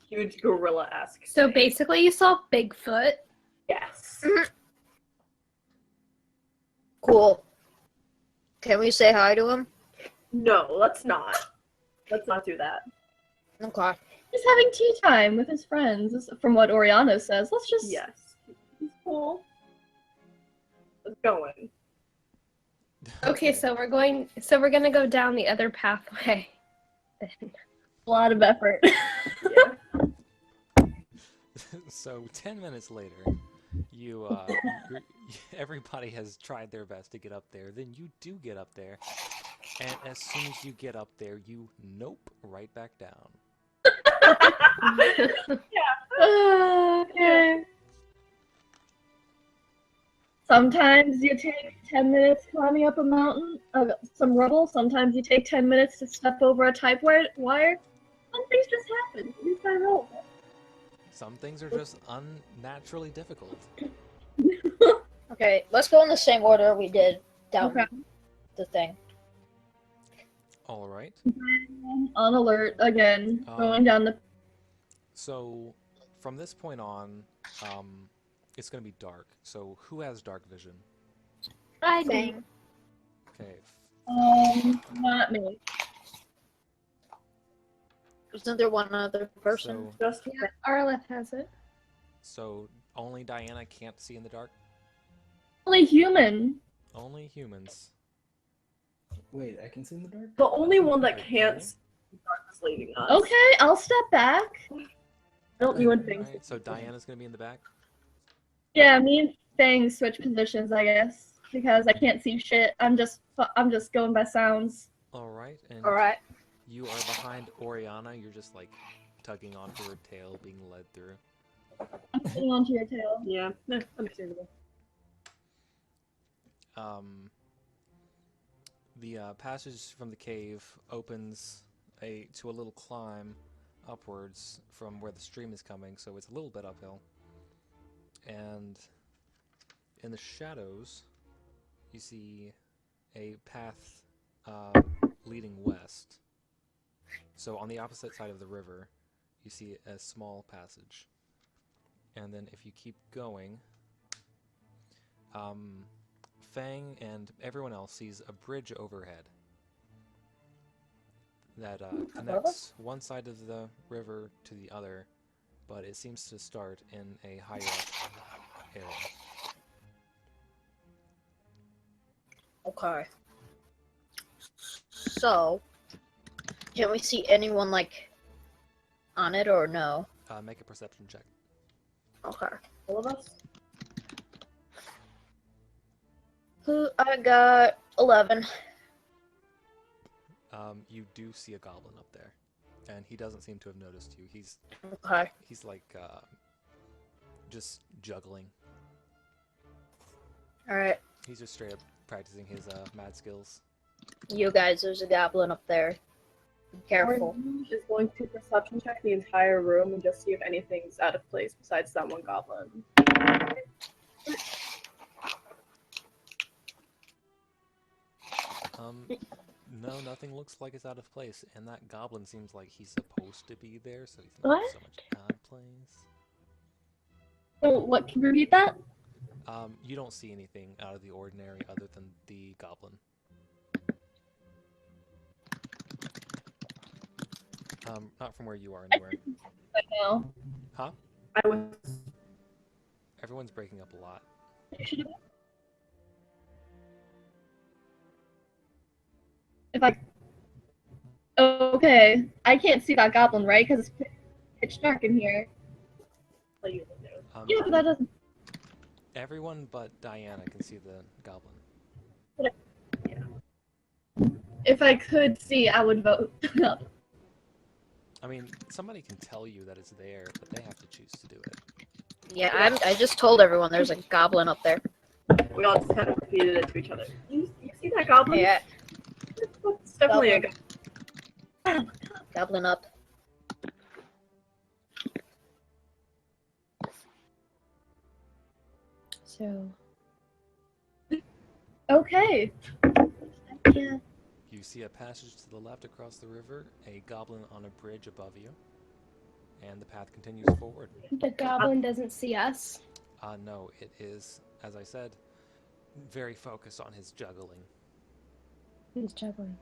huge gorilla-esque So thing. basically, you saw Bigfoot. Yes. Cool. Can we say hi to him? No, let's not. Let's not do that. Okay. Just having tea time with his friends, from what Oriana says. Let's just. Yes. He's cool. Let's go in. Okay, so we're gonna go down the other pathway. Then. A lot of effort. So 10 minutes later, everybody has tried their best to get up there. Then you do get up there, and as soon as you get up there, you nope right back down. Okay. Sometimes you take 10 minutes climbing up a mountain, some rubble. Sometimes you take 10 minutes to step over a type wire. Some things just happen. You just gotta roll with it. Some things are just unnaturally difficult. Okay, let's go in the same order we did down Okay. the thing. All right. On alert again, going down the. So from this point on, it's going to be dark. So who has dark vision? I Thing. do. Okay. Not me. Isn't there one other person? Just Yeah, Arleth has it. So only Diana can't see in the dark? Only human. Only humans. Wait, I can see in the dark? the only one that can't see is leaving us. Okay, I'll step back. I don't ruin things. Alright, so Diana's going to be in the back? Yeah, me and Fang switch positions, I guess, because I can't see shit. I'm just going by sounds. Alright, and Alright. you are behind Oriana. You're just like tugging onto her tail, being led through. I'm sitting onto your tail. Yeah, understandable. The passage from the cave opens to a little climb upwards from where the stream is coming, so it's a little bit uphill. And in the shadows, you see a path leading west. So on the opposite side of the river, you see a small passage. And then if you keep going, Fang and everyone else sees a bridge overhead that connects one side of the river to the other, but it seems to start in a higher up area. Okay. So, can we see anyone, like, on it or no? Make a perception check. Okay. All of us? I got 11. You do see a goblin up there. and he doesn't seem to have noticed you. Okay. He's like just juggling. Alright. He's just straight up practicing his mad skills. You guys, there's a goblin up there. Be careful. Orange is going to perception check the entire room and just see if anything's out of place besides that one goblin. No, nothing looks like it's out of place, and that goblin seems like he's supposed to be there, so he's not What? so much out of place. So what? Can you repeat that? You don't see anything out of the ordinary other than the goblin. Not from where you are anywhere. I know. Huh? I was. Everyone's breaking up a lot. If I. Okay, I can't see that goblin, right? Because it's pitch dark in here. Yeah, but that doesn't. Everyone but Diana can see the goblin. If I could see, I would vote. I mean, somebody can tell you that it's there, but they have to choose to do it. Yeah, I just told everyone there's a goblin up there. We all just kind of repeated it to each other. You see that goblin? Yeah, It's definitely a Goblin. Goblin up. So, Okay. Yeah. You see a passage to the left across the river, a goblin on a bridge above you, and the path continues forward. the goblin doesn't see us. No, it is, as I said, very focused on his juggling. He's juggling.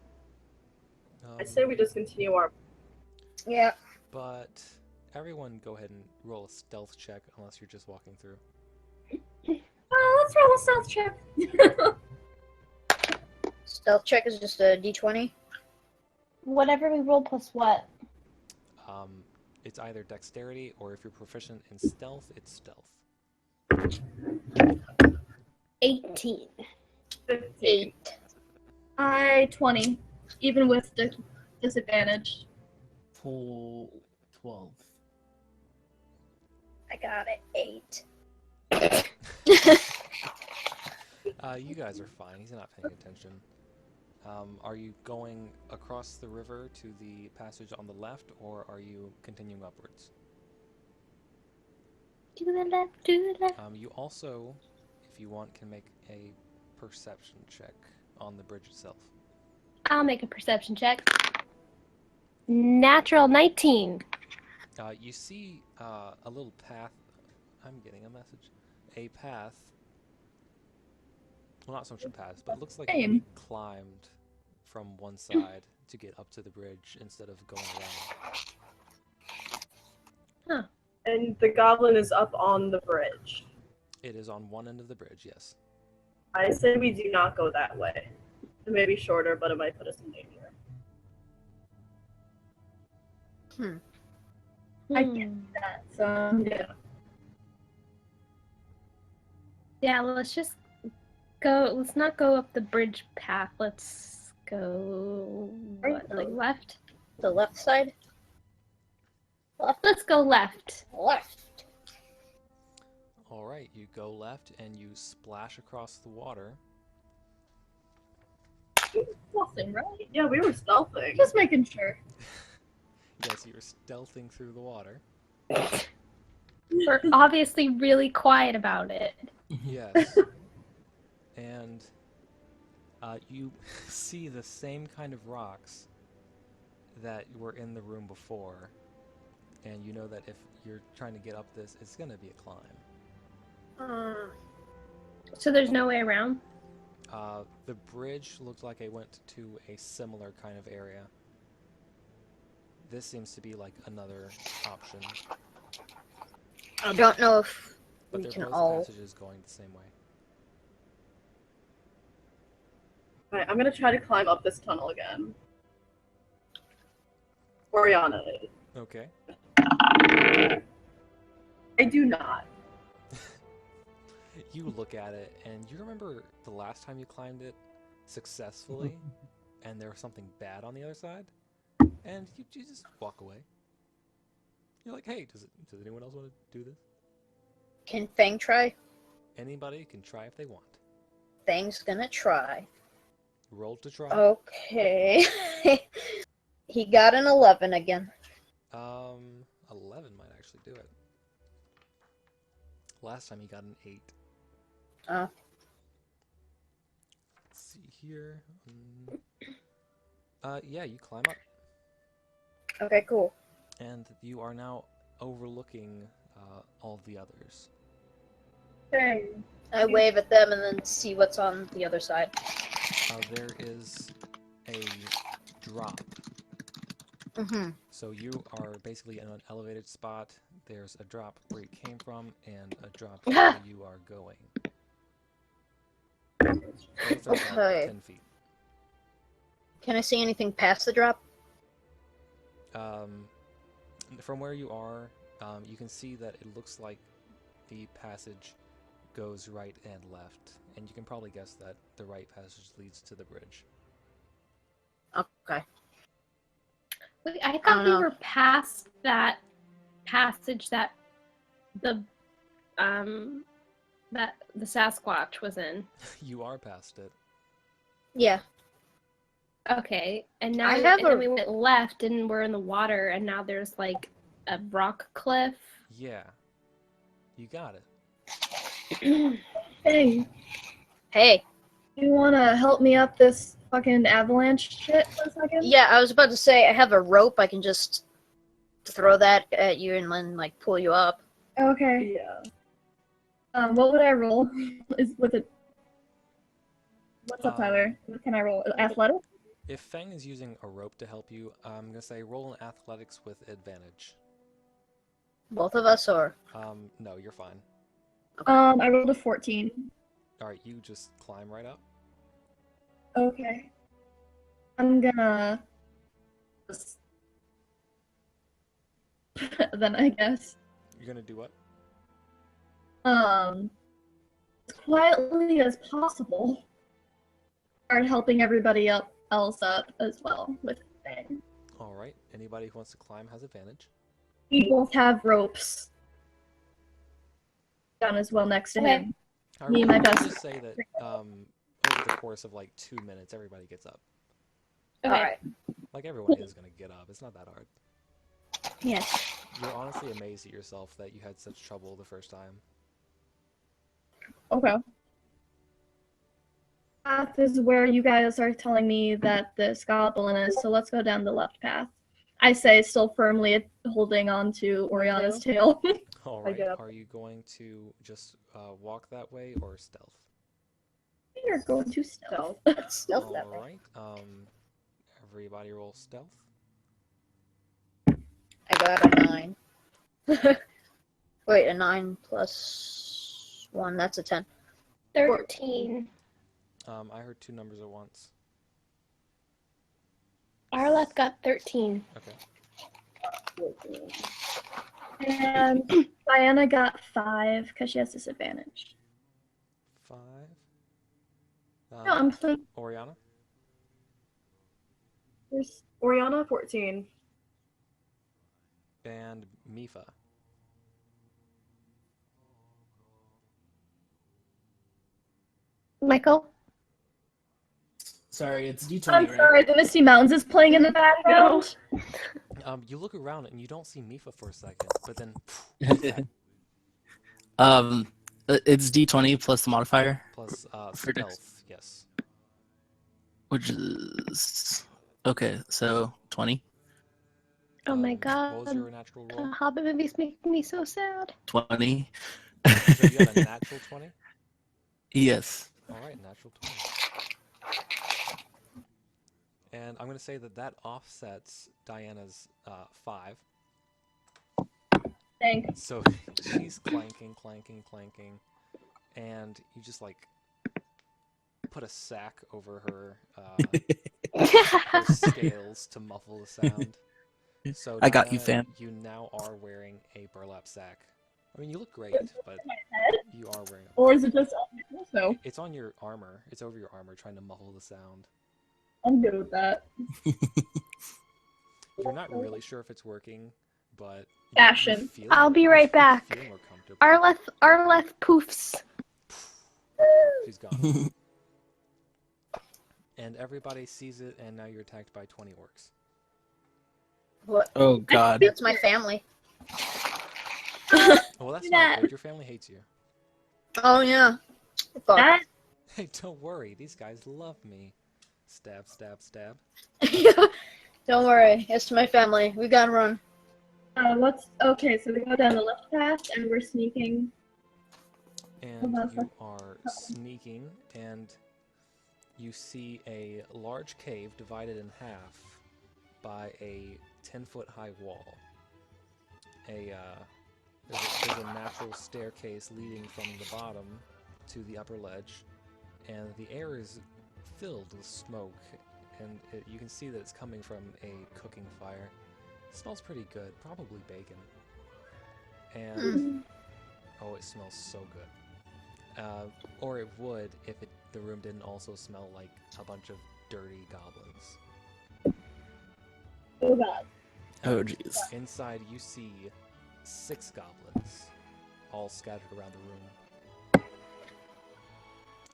I say we just continue our. Yeah. But everyone go ahead and roll a stealth check unless you're just walking through. Let's roll a stealth check. Stealth check is just a d20. Whatever we roll plus what? It's either dexterity or if you're proficient in stealth, it's stealth. 18. 8. 20, even with disadvantage. Full 12. I got it. 8. You guys are fine. He's not paying attention. Are you going across the river to the passage on the left, or are you continuing upwards? To the left, to the left. You also, if you want, can make a perception check on the bridge itself. I'll make a perception check. Natural 19. You see a little path. I'm getting a message. A path. Well, not so much a path, but it looks like it can be climbed from one side to get up to the bridge instead of going around. And the goblin is up on the bridge. It is on one end of the bridge, yes. I say we do not go that way. It may be shorter, but it might put us in danger. I can't see that, so yeah. Yeah, let's just go. Let's not go up the bridge path. Let's go. What, like left? The left side? Let's go left. Left. Alright, you go left and you splash across the water. Stealthing, right? Yeah, we were stealthing. Just making sure. Yes, you're stealthing through the water. We're obviously really quiet about it. Yes. And you see the same kind of rocks that were in the room before. And you know that if you're trying to get up this, it's going to be a climb. So there's no way around? The bridge looked like it went to a similar kind of area. This seems to be like another option. I don't know if But we they're can both all. passages going the same way. Alright, I'm gonna try to climb up this tunnel again. Oriana is. Okay. I do not. You look at it, and you remember the last time you climbed it successfully, and there was something bad on the other side? and you just walk away. You're like, hey, does anyone else want to do this? Can Fang try? Anybody can try if they want. Fang's gonna try. Roll to try. Okay. He got an 11 again. 11 might actually do it. Last time he got an 8. Oh. Let's see here. Yeah, you climb up, Okay, cool. and you are now overlooking all the others. Hey. I wave at them and then see what's on the other side. There is a drop. Mm-hmm. So you are basically in an elevated spot. There's a drop where you came from, and a drop where you are going. Both are about Okay. 10 feet. Can I see anything past the drop? From where you are, you can see that it looks like the passage goes right and left, and you can probably guess that the right passage leads to the bridge. Okay. Wait, I don't thought we know. were past that passage that the Sasquatch was in. You are past it. Yeah. Okay, and now I have and then a- we went left and we're in the water, and now there's like a rock cliff. Yeah. You got it. Hey, Hey. you wanna help me up this fucking avalanche shit for a second? Yeah, I was about to say I have a rope. I can just throw that at you and then like pull you up. Okay. Yeah. What would I roll? Is with it? What's up, Um, Tyler? What can I roll? Athletic? If Feng is using a rope to help you, I'm gonna say roll an athletics with advantage. Both of us, or No, you're fine. I rolled a 14. Alright, you just climb right up. Okay. I'm gonna then I guess You're gonna do what? as quietly as possible start helping everybody else up as well with things. Alright, anybody who wants to climb has advantage. We both have ropes down as well next to Okay. him. Alright, Me and my we'll best just say that over the course of like 2 minutes, everybody gets up. Okay. Alright. Like everyone is gonna get up. It's not that hard. Yes. You're honestly amazed at yourself that you had such trouble the first time. Okay. Path is where you guys are telling me that this goblin is, so let's go down the left path. I say, still firmly holding on to Oriana's tail. Alright, get up. are you going to just walk that way or stealth? You're going to stealth. Stealth that way. Alright, everybody roll stealth. I got a 9. Wait, a 9 plus 1. That's a 10. 13. I heard 2 numbers at once. Arleth got 13. Okay. And Diana got 5 because she has disadvantage. 5. No, I'm playing. Oriana? There's Oriana, 14. And Mifa. Michael? Sorry, it's D20. I'm right? sorry, the Misty Mountains is playing in the background. You look around and you don't see Mifa for a second, but then It's D20 plus the modifier, plus For dex. stealth, yes. which is okay. So 20. Oh my What god. was your natural roll? Hobbit movies make me so sad. 20. So you had a natural 20? Yes. Alright, natural 20. And I'm going to say that offsets Diana's 5. Thanks. So she's clanking, and you just like put a sack over her, her scales to muffle the sound. So I got you, Diana, fam. You now are wearing a burlap sack. I mean, you look great, but you are wearing Or is it just on your torso? It's on your armor. It's over your armor, trying to muffle the sound. I'm good with that. You're not really sure if it's working, but you Fashion. feel I'll be you right feel back. more comfortable. Arleth poofs. She's gone. And everybody sees it, and now you're attacked by 20 orcs. What? Oh god. That's my family. Well, that's that. not good. Your family hates you. Oh yeah. Fuck. That Hey, don't worry. These guys love me. Stab, stab, stab. Don't worry, it's my family. We gotta run. let's okay. So we go down the left path, and we're sneaking. And Hold on, you are sneaking, and you see a large cave divided in half by a 10-foot high wall. There's a natural staircase leading from the bottom to the upper ledge, and the air is filled with smoke, and you can see that it's coming from a cooking fire. It smells pretty good, probably bacon. And oh, it smells so good. Or it would if the room didn't also smell like a bunch of dirty goblins. Oh god. Oh jeez. Inside, you see 6 goblins, all scattered around the room.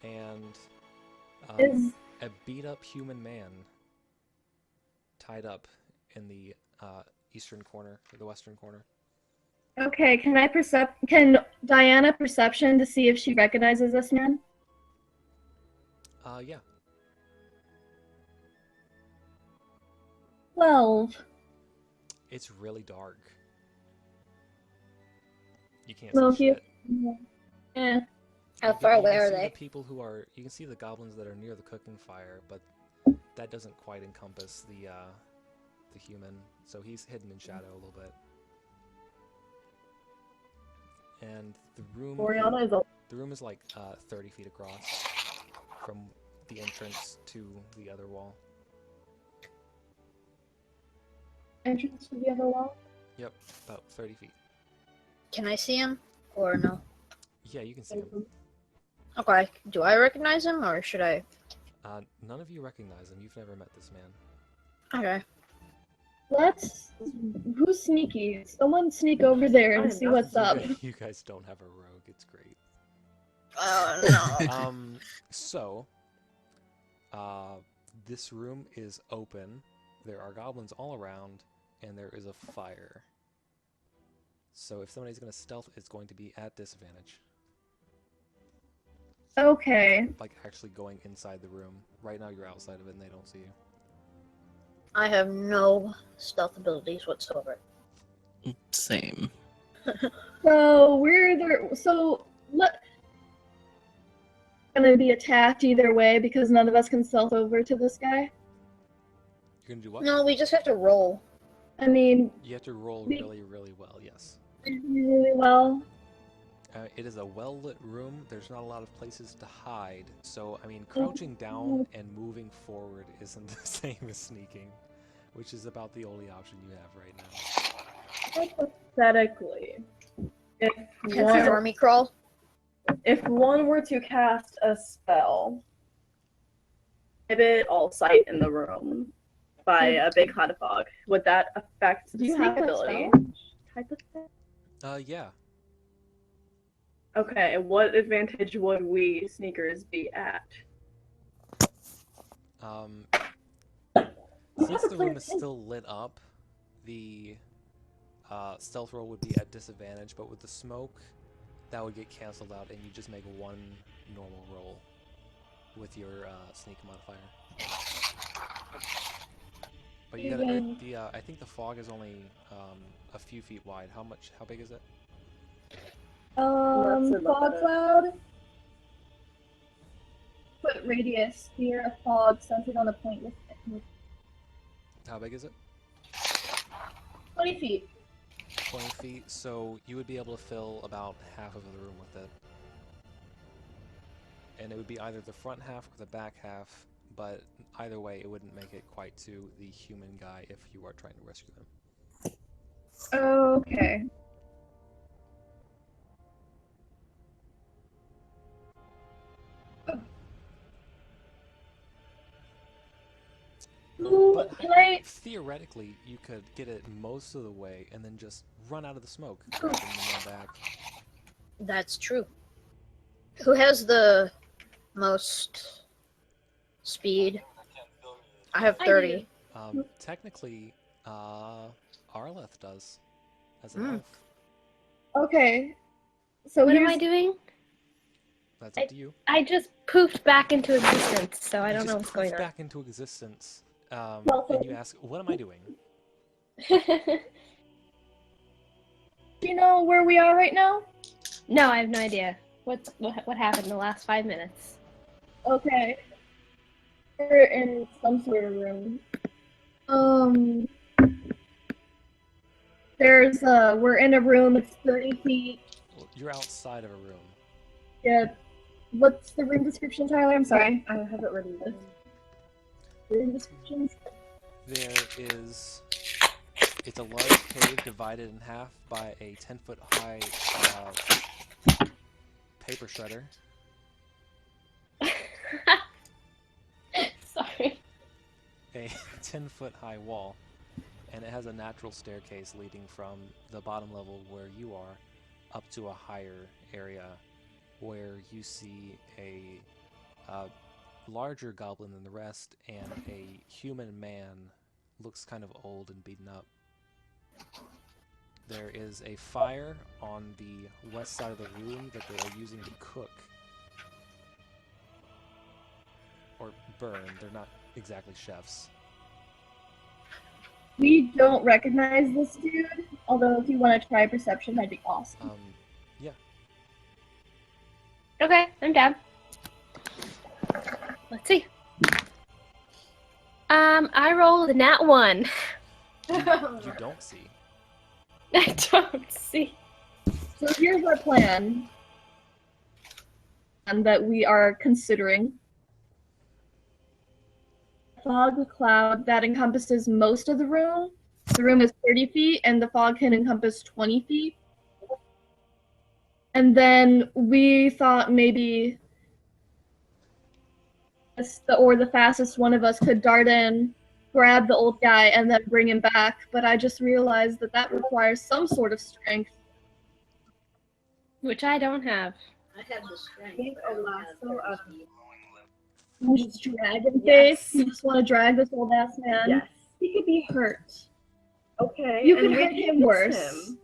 And Is a beat-up human man tied up in the eastern corner, or the western corner. okay. Can Diana perception to see if she recognizes this man? Yeah. 12. It's really dark. You can't Well, see if shit. Yeah. How far away are You can see they? the people you can see the goblins that are near the cooking fire, but that doesn't quite encompass the human, so he's hidden in shadow a little bit. And Oriana is a the room is like 30 feet across from the entrance to the other wall. Entrance to the other wall. Yep, about 30 feet. Can I see him? Or no? Yeah, you can see him. Okay. Do I recognize him or should I? None of you recognize him. You've never met this man. Okay. Who's sneaky? Someone sneak over there and I'm see not what's up. You guys don't have a rogue. It's great. Oh no. So, this room is open. There are goblins all around, and there is a fire. So if somebody's going to stealth, it's going to be at disadvantage. Okay. Like actually going inside the room. Right now you're outside of it and they don't see you. I have no stealth abilities whatsoever. Same. So we're there. So gonna be attacked either way because none of us can stealth over to this guy. You're going to do what? No, we just have to roll. I mean, You have to roll really, really well, yes. really well. It is a well-lit room. There's not a lot of places to hide. So, I mean, crouching down and moving forward isn't the same as sneaking, which is about the only option you have right now. hypothetically, if Consider me crawl. one were to cast a spell, inhibit all sight in the room by a big cloud of fog, would that affect Do you sneak have that ability? spell? Type of thing? Yeah. Okay, what advantage would we sneakers be at? Since the room is still lit up, the stealth roll would be at disadvantage, but with the smoke, that would get canceled out, and you just make one normal roll with your sneak modifier. But you gotta. I think the fog is only a few feet wide. How big is it? Fog cloud. Foot radius near a fog centered on a point with How big is it? 20 feet. 20 feet. So you would be able to fill about half of the room with it. And it would be either the front half or the back half, but either way, it wouldn't make it quite to the human guy if you are trying to rescue him. Okay. Ooh, But can I theoretically, you could get it most of the way and then just run out of the smoke rather than run back. That's true. Who has the most speed? I have I 30. Technically, Arleth does as an Mm. elf. Okay. So What am here's I doing? That's up to you. I just poofed back into existence, so I You don't know just what's going poof on. back into existence, Well, and you ask, "What am I doing?" do you know where we are right now? No, I have no idea. What happened in the last 5 minutes? Okay. We're in some sort of room. We're in a room, it's 30 feet. Well, you're outside of a room. Yeah. What's the room description, Tyler? I'm sorry. I have it ready. Room descriptions? There is. It's a large cave divided in half by a 10-foot high paper shredder. Sorry. A 10-foot high wall, and it has a natural staircase leading from the bottom level where you are up to a higher area where you see a larger goblin than the rest and a human man. Looks kind of old and beaten up. There is a fire on the west side of the room that they are using to cook or burn. They're not exactly chefs. We don't recognize this dude, although if you want to try perception, that'd be awesome. Yeah. Okay, I'm down. Let's see. I rolled a nat 1. You don't see. I don't see. So here's our plan that we are considering. Fog cloud that encompasses most of the room. The room is 30 feet, and the fog can encompass 20 feet. And then we thought maybe the fastest one of us could dart in, grab the old guy, and then bring him back. But I just realized that that requires some sort of strength. Which I don't have. I have the strength. Think a lasso of Just dragon Yes. face. You just want to drag this old ass man. yes. He could be hurt. Okay. You and could we hurt him fix worse. him.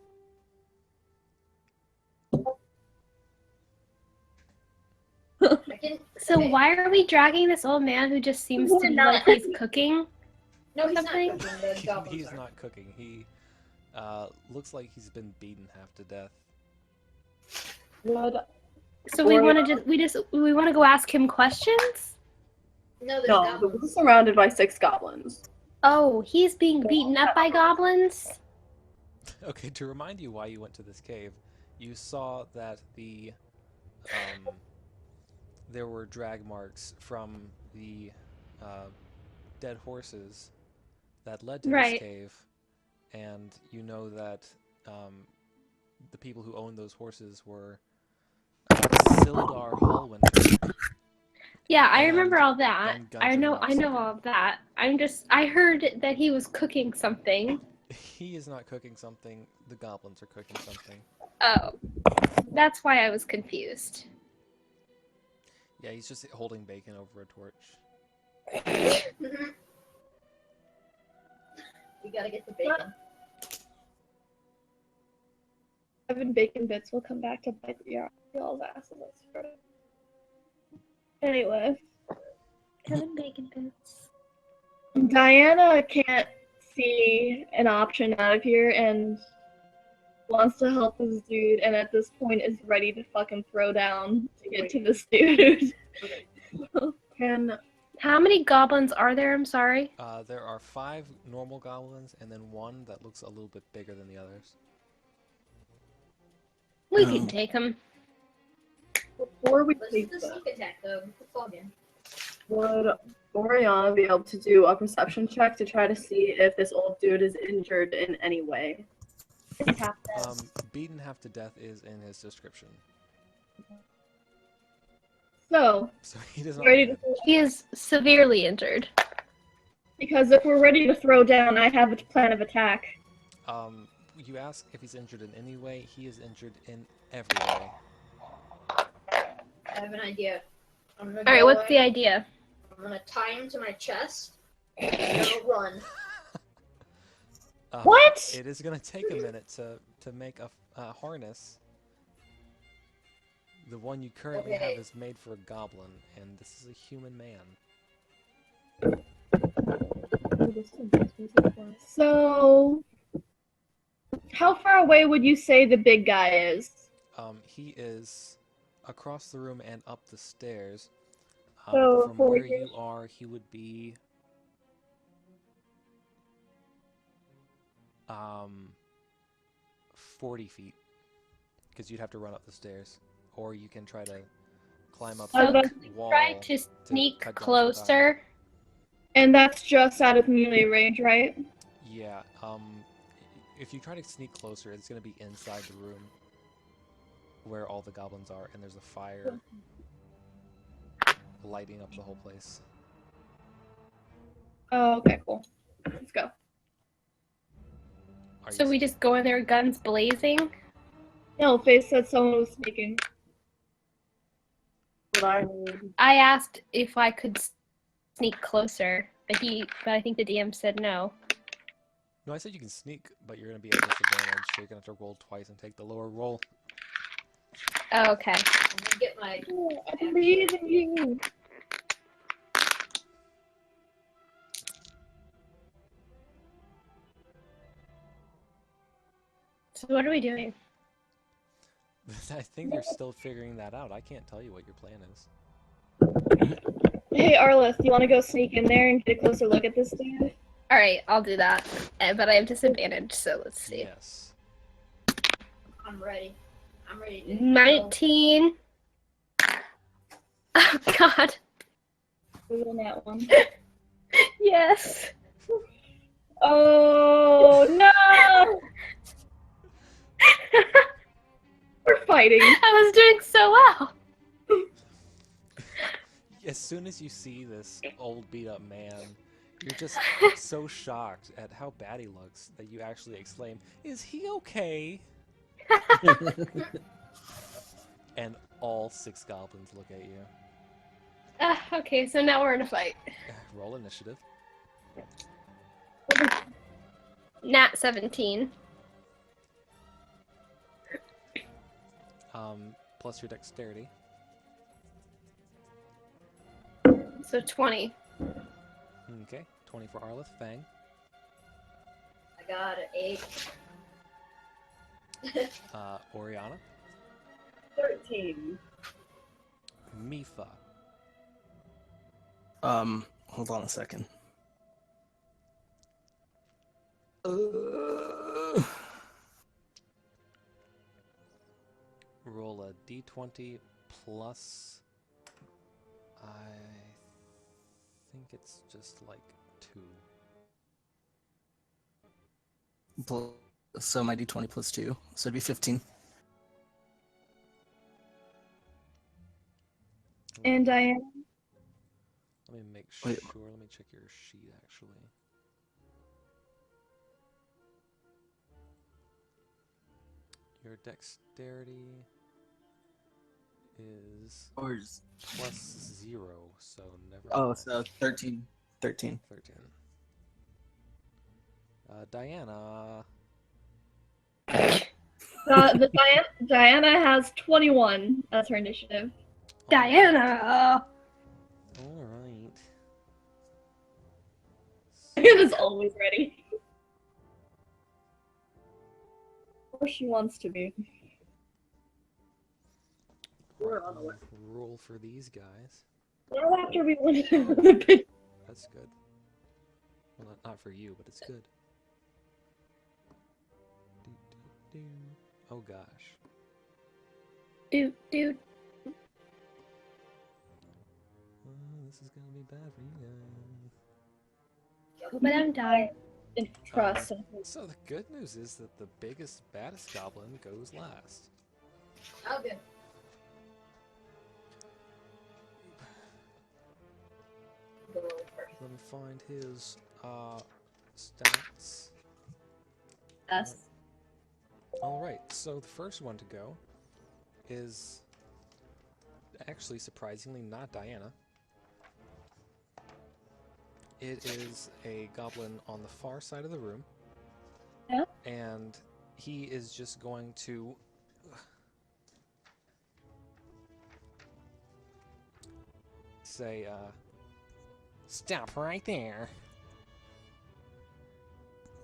So why are we dragging this old man who just seems We're to be not. like he's cooking? No, he's Something? not cooking. The goblins He's are. not cooking. He looks like he's been beaten half to death. Would So we Or- want to we want to go ask him questions? No, there's no, goblins. we're surrounded by 6 goblins. Oh, he's being beaten up by goblins? Okay, to remind you why you went to this cave, you saw that there were drag marks from the dead horses that led to Right. this cave, and you know that the people who owned those horses were Sildar Hallwinter. Yeah, I And- remember all that. and I know Gungeon all of that. I heard that he was cooking something. He is not cooking something. The goblins are cooking something. Oh. That's why I was confused. Yeah, he's just holding bacon over a torch. We gotta get the bacon. 7 bacon bits will come back to bite y'all's asses. I swear. Anyway, Kevin Bacon Bits. Diana can't see an option out of here and wants to help this dude, and at this point is ready to fucking throw down to get to this dude. Can How many goblins are there? I'm sorry. There are 5 normal goblins, and then 1 that looks a little bit bigger than the others. We can take him. before we Let's do take the them, sneak attack though. The fog in. would Oriana be able to do a perception check to try to see if this old dude is injured in any way? Beaten half to death is in his description, So, so he does not. ready to look good. He is severely injured. Because if we're ready to throw down, I have a plan of attack. You ask if he's injured in any way. He is injured in every way. I have an idea. I'm gonna Alright, go what's the in, idea? I'm gonna tie him to my chest, and I'll run. What? It is gonna take a minute to make a harness. The one you currently Okay. have is made for a goblin, and this is a human man. So, how far away would you say the big guy is? He is across the room and up the stairs. So, From for where here- you are, he would be 40 feet, because you'd have to run up the stairs, or you can try to climb up So the could wall. Try to sneak cut down some time. closer. And that's just out of melee range, right? Yeah. If you try to sneak closer, it's gonna be inside the room where all the goblins are, and there's a fire lighting up the whole place. Oh, okay, cool. Let's go. Are So you we just go in there, guns blazing. No, Face said someone was sneaking. I asked if I could sneak closer, but I think the DM said no. No, I said you can sneak, but you're gonna be at a disadvantage, so you're gonna have to roll twice and take the lower roll. Oh, okay. I'm gonna get my. Oh, I believe in you. So what are we doing? I think you're still figuring that out. I can't tell you what your plan is. Hey, Arlith, you want to go sneak in there and get a closer look at this dude? Alright, I'll do that. But I have disadvantage, so let's see. Yes. I'm ready. I'm ready to. 19. Oh, God. Ooh, that one. Yes. Oh, no! We're fighting. I was doing so well. As soon as you see this old beat-up man, you're just so shocked at how bad he looks that you actually exclaim, "Is he okay?" And all 6 goblins look at you. Okay, so now we're in a fight. Roll initiative. Nat 17. Plus your dexterity. So 20. Okay, 20 for Arlith. Fang. I got an 8. Oriana. 13. Mifa. Hold on a second. Roll a d20 plus. I think it's just like 2. So my d20 plus 2, so it'd be 15. And Diane. Let me make sure. Wait. Let me check your sheet actually. Your dexterity is Or is... plus 0, so never. Oh, mind. so 13. 13. 13. Diana. Diana has 21 as her initiative. Diana! All right. Diana's always ready. Or she wants to be. We're on the way. Roll for these guys. Well, after we win the big. That's good. Well, not for you, but it's good. Do. Oh gosh. Dude. This is gonna be bad for you guys. Hope I don't die. Trust. So the good news is that the biggest, baddest goblin goes last. Oh, good. Let me find his stats. Yes. Alright, so the first one to go is actually surprisingly not Diana. It is a goblin on the far side of the room. Yeah. And he is just going to say, stop right there,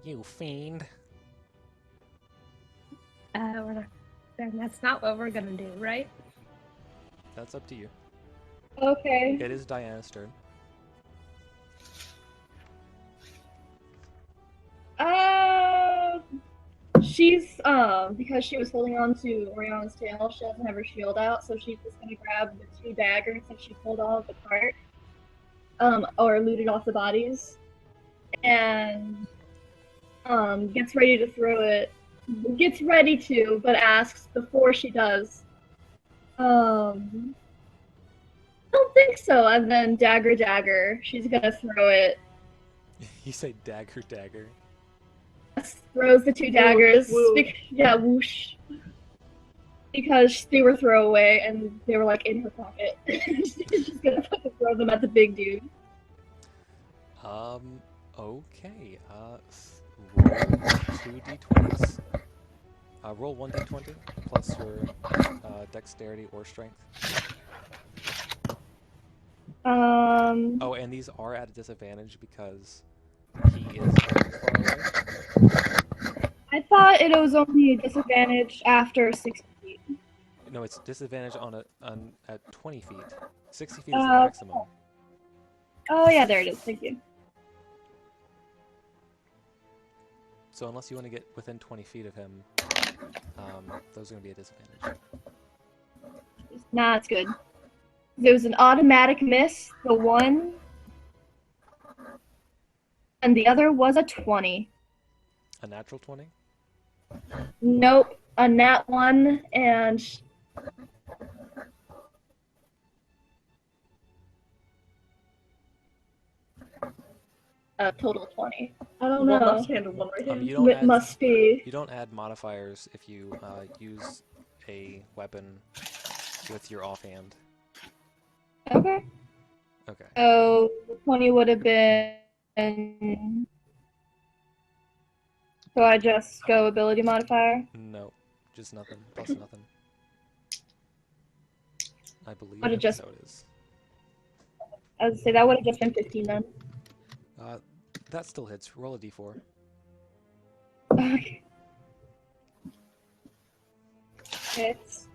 you fiend. We're not, then that's not what we're gonna do, right? That's up to you. Okay. It is Diana's turn. She's because she was holding on to Orion's tail, she doesn't have her shield out, so she's just gonna grab the 2 daggers that she pulled out of the cart, or looted off the bodies, and gets ready to throw it. Gets ready to, but asks before she does. I don't think so. And then dagger, she's gonna throw it. You say dagger. Throws the 2 daggers. Woo. Yeah, whoosh. Because they were throwaway and they were like in her pocket. She's gonna fucking throw them at the big dude. Okay. Roll 2d20s. Roll 1d20 plus your dexterity or strength. Oh, and these are at a disadvantage because he is very far away. I thought it was only a disadvantage after 60 feet. No, it's disadvantage at 20 feet. 60 feet is the maximum. Oh yeah, there it is. Thank you. So unless you want to get within 20 feet of him, those are going to be a disadvantage. Nah, it's good. There was an automatic miss, the one, and the other was a 20. A natural 20? Nope, a nat 1 and a total 20. I don't One know. left hand and one right hand. You don't It add must be. you don't add modifiers if you use a weapon with your offhand. Okay. Okay. So the 20 would have been. So I just go ability modifier. No, just nothing. Plus nothing. I believe Would've that's just- how it is. I would say that would have just been 15 then. That still hits. Roll a d4. Okay. It's.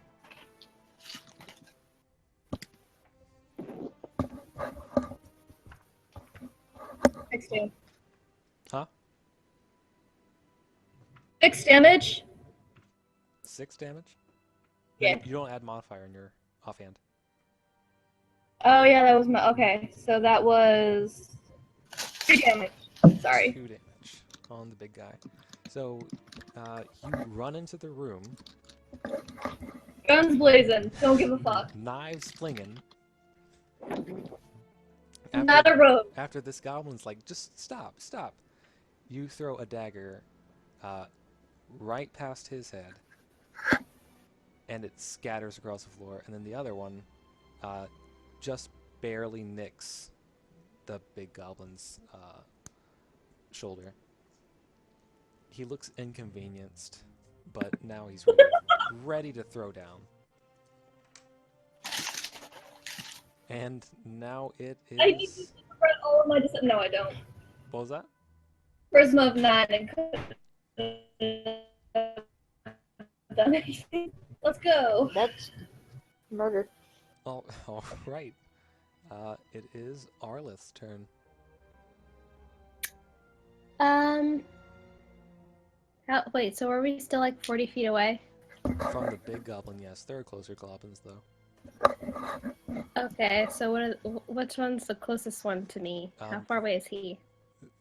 Six damage. Huh? 6 damage? 6 damage? Yeah. You don't add modifier in your offhand. Oh yeah, that was my. Okay, so that was 2 damage. Sorry. 2 damage on the big guy. So, you run into the room. Guns blazing. Don't give a fuck. Knives flinging. Not a rogue. After this goblin's like, just stop. You throw a dagger right past his head, and it scatters across the floor, and then the other one just barely nicks the big goblin's shoulder. He looks inconvenienced, but now he's ready to throw down. And now it is... I need to spread all of my No, I don't. What was that? Charisma of 9 and couldn't have done anything. Let's go. That's murder. Oh, all right. It is Arlith's turn. Wait, so are we still like 40 feet away? From the big goblin, yes. There are closer goblins, though. Okay, so which one's the closest one to me? How far away is he?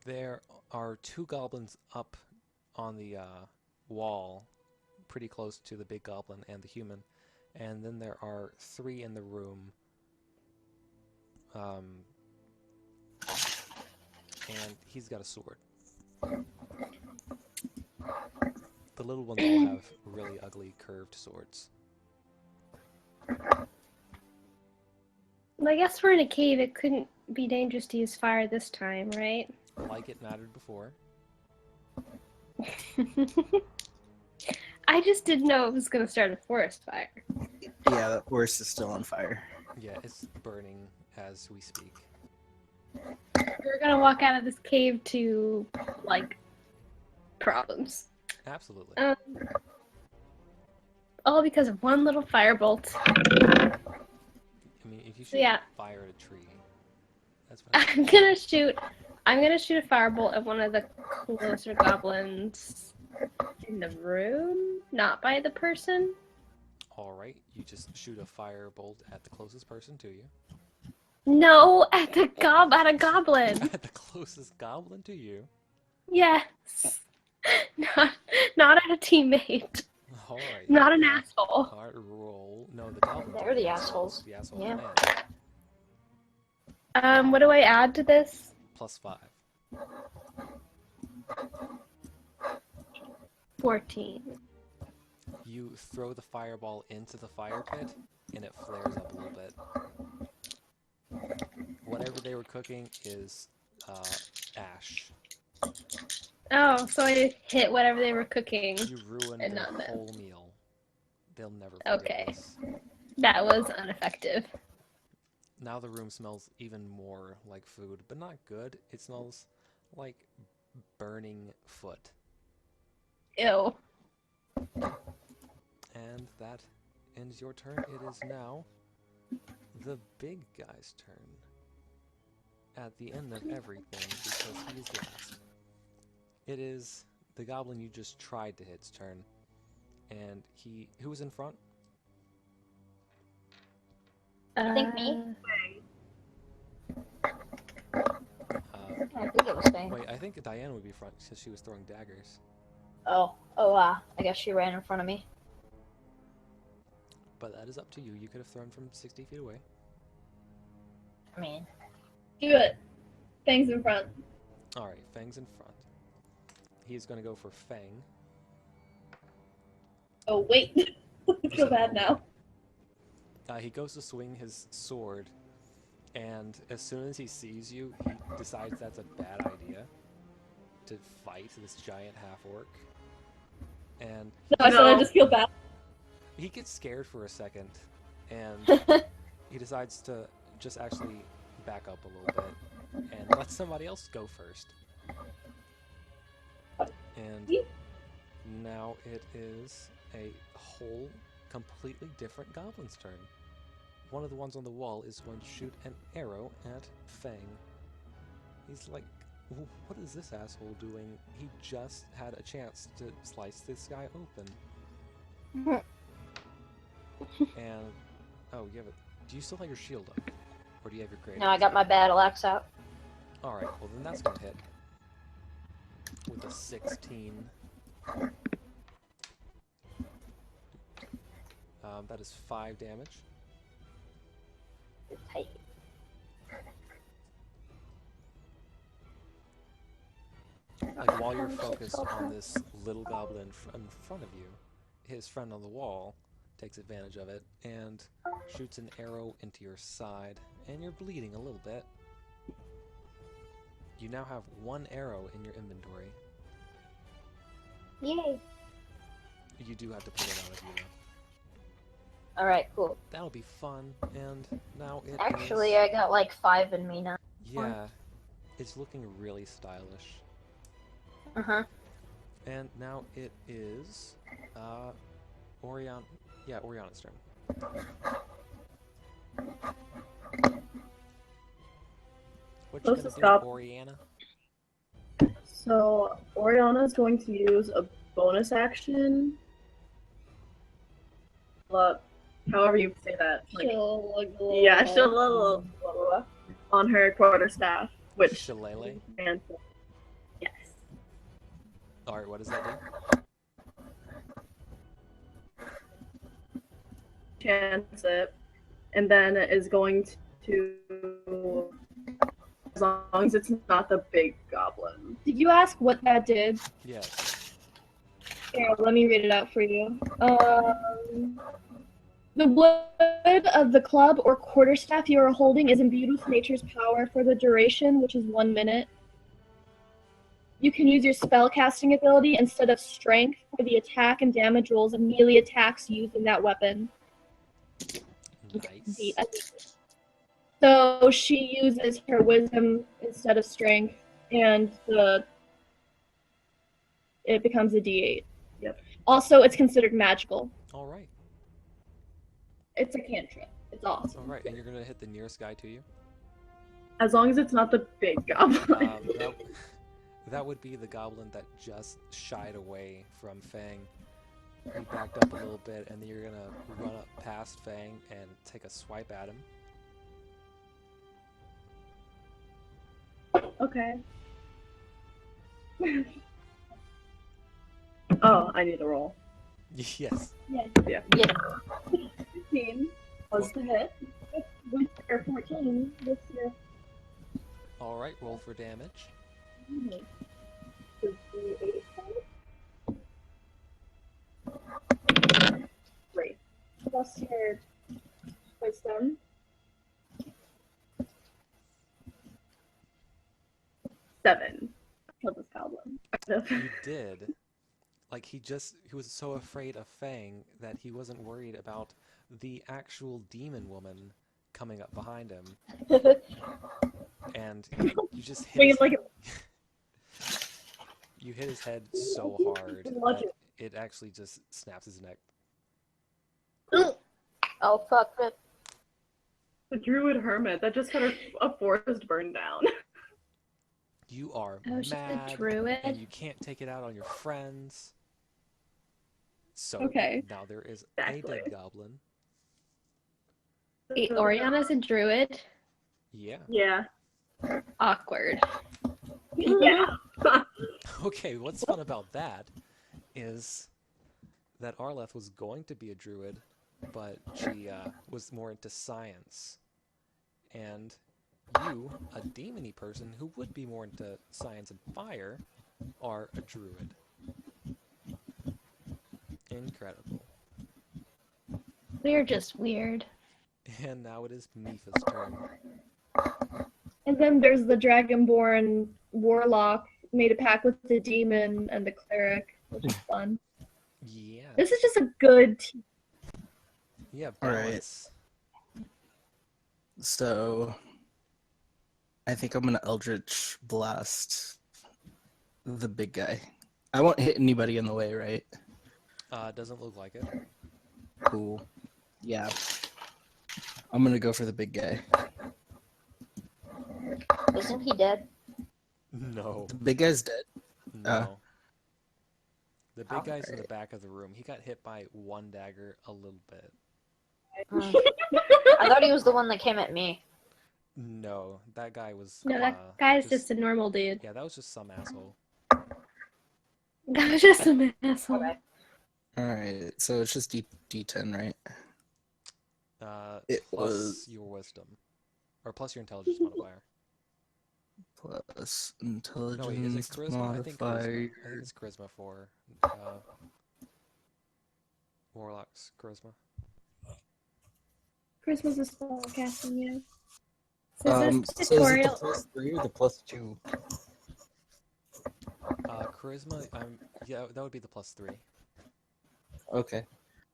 There are 2 goblins up on the wall, pretty close to the big goblin and the human. And then there are 3 in the room. and he's got a sword. The little ones all have really ugly curved swords. Well, I guess we're in a cave. It couldn't be dangerous to use fire this time, right? Like it mattered before. I just didn't know it was going to start a forest fire. Yeah, the horse is still on fire. Yeah, it's burning as we speak. We're going to walk out of this cave to, like, problems. Absolutely. All because of one little firebolt. I mean, if you shoot Yeah. fire at a tree, that's what I'm gonna shoot a firebolt at one of the closer goblins in the room, not by the person. Alright, you just shoot a firebolt at the closest person to you. No, at a goblin. At the closest goblin to you? Yes. Not at a teammate. Alright. Not an asshole. Alright, roll. No, the goblins They're are the assholes. The asshole Yeah. man. What do I add to this? +5. 14. You throw the fireball into the fire pit, and it flares up a little bit. Whatever they were cooking is ash. Oh, so I hit whatever they were cooking. You ruined And their not them. whole meal. They'll never forget Okay. this. That was ineffective. Now the room smells even more like food, but not good. It smells like burning foot. Ew. And that ends your turn. It is now the big guy's turn. At the end of everything, because he is last. It is the goblin you just tried to hit's turn. And who was in front? I think me. I think it was Fang. Wait, I think Diana would be front because she was throwing daggers. I guess she ran in front of me. But that is up to you. You could have thrown from 60 feet away. I mean, Do it. Fangs in front. Alright, Fang's in front. He's going to go for Fang. Oh, wait. I feel bad now. He goes to swing his sword, and as soon as he sees you, he decides that's a bad idea to fight this giant half-orc. And No, I said I just feel bad. he gets scared for a second, and he decides to just actually back up a little bit and let somebody else go first. And now it is a whole completely different goblin's turn. One of the ones on the wall is going to shoot an arrow at Fang. He's like, what is this asshole doing? He just had a chance to slice this guy open. And, oh, you have it. Do you still have your shield up? Or do you have your great? no, I got my battle axe out. Alright, well then that's gonna hit. With a 16. That is 5 damage. Tight. Like, while you're focused on this little goblin in front of you, his friend on the wall takes advantage of it and shoots an arrow into your side, and you're bleeding a little bit. You now have 1 arrow in your inventory. Yay. You do have to pull it out of you, though. Alright, cool. That'll be fun, and now it Actually, is... I got like 5 in me now. Yeah, it's looking really stylish. Uh-huh. And now it is, Oriana's turn. What you Supposed to gonna stop. do, Oriana? So Oriana's going to use a bonus action. However you say that. Like, yeah, she'll on her quarterstaff, which Shillelagh? and yes. Alright, what does that do? Chance it, and then is going to As long as it's not the big goblin. Did you ask what that did? Yes. Here, let me read it out for you. The wood of the club or quarterstaff you are holding is imbued with nature's power for the duration, which is 1 minute. You can use your spellcasting ability instead of strength for the attack and damage rolls of melee attacks using that weapon. Nice. So she uses her wisdom instead of strength, and it becomes a D8. Yep. Also, it's considered magical. All right. It's a cantrip. It's awesome. All right, and you're gonna hit the nearest guy to you. As long as it's not the big goblin. That would be the goblin that just shied away from Fang. He backed up a little bit, and then you're gonna run up past Fang and take a swipe at him. Okay. Oh, I need to roll. Yes. Yeah. Yeah. 15 was the hit. With your 14 this year. All right, roll for damage. Great. Plus your wisdom. 7. Killed this goblin. You did. Like, he was so afraid of Fang that he wasn't worried about the actual demon woman coming up behind him. And you just hit his, you hit his head so hard that it actually just snaps his neck. Oh, fuck it. The druid hermit that just had a forest burned down. You are Oh, she's a mad, druid. and you can't take it out on your friends. So Okay. now there is Exactly. a dead goblin. Wait, Oriana's a druid? Yeah. Yeah. Awkward. Yeah. Okay, what's fun about that is that Arleth was going to be a druid, but she was more into science. And you, a demon-y person who would be more into science and fire, are a druid. Incredible. We're just weird. And now it is Mifa's turn. And then there's the dragonborn warlock made a pact with the demon and the cleric, which is fun. Yeah. This is just a good team. Yeah, All right. balance. So I think I'm gonna Eldritch Blast the big guy. I won't hit anybody in the way, right? Doesn't look like it. Cool. Yeah. I'm gonna go for the big guy. Isn't he dead? No. The big guy's dead. No. The big guy's in the Alright. back of the room. He got hit by one dagger a little bit. Hmm. I thought he was the one that came at me. No, that guy was. No, that guy's just a normal dude. Yeah, that was just some asshole. That was just an asshole. Okay. Alright, so it's just D10, right? It Plus was- your wisdom, or plus your intelligence modifier. Plus No, intelligence wait, is it charisma? I think charisma. modifier. I think it's charisma for warlocks. Charisma. Christmas is spell casting, yeah. So this So is it the tutorial, +3 or the +2? Charisma. Yeah, that would be the +3. Okay.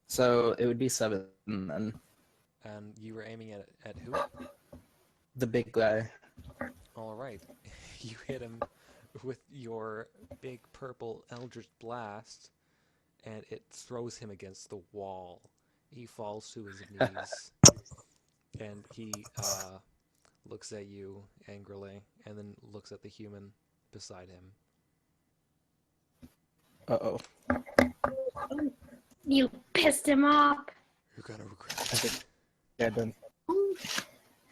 So it would be 7 then. And you were aiming at who? The big guy. All right, you hit him with your big purple Eldritch Blast, and it throws him against the wall. He falls to his knees, and he looks at you angrily, and then looks at the human beside him. Uh-oh. you pissed him off. You're gonna regret I it. think yeah, done.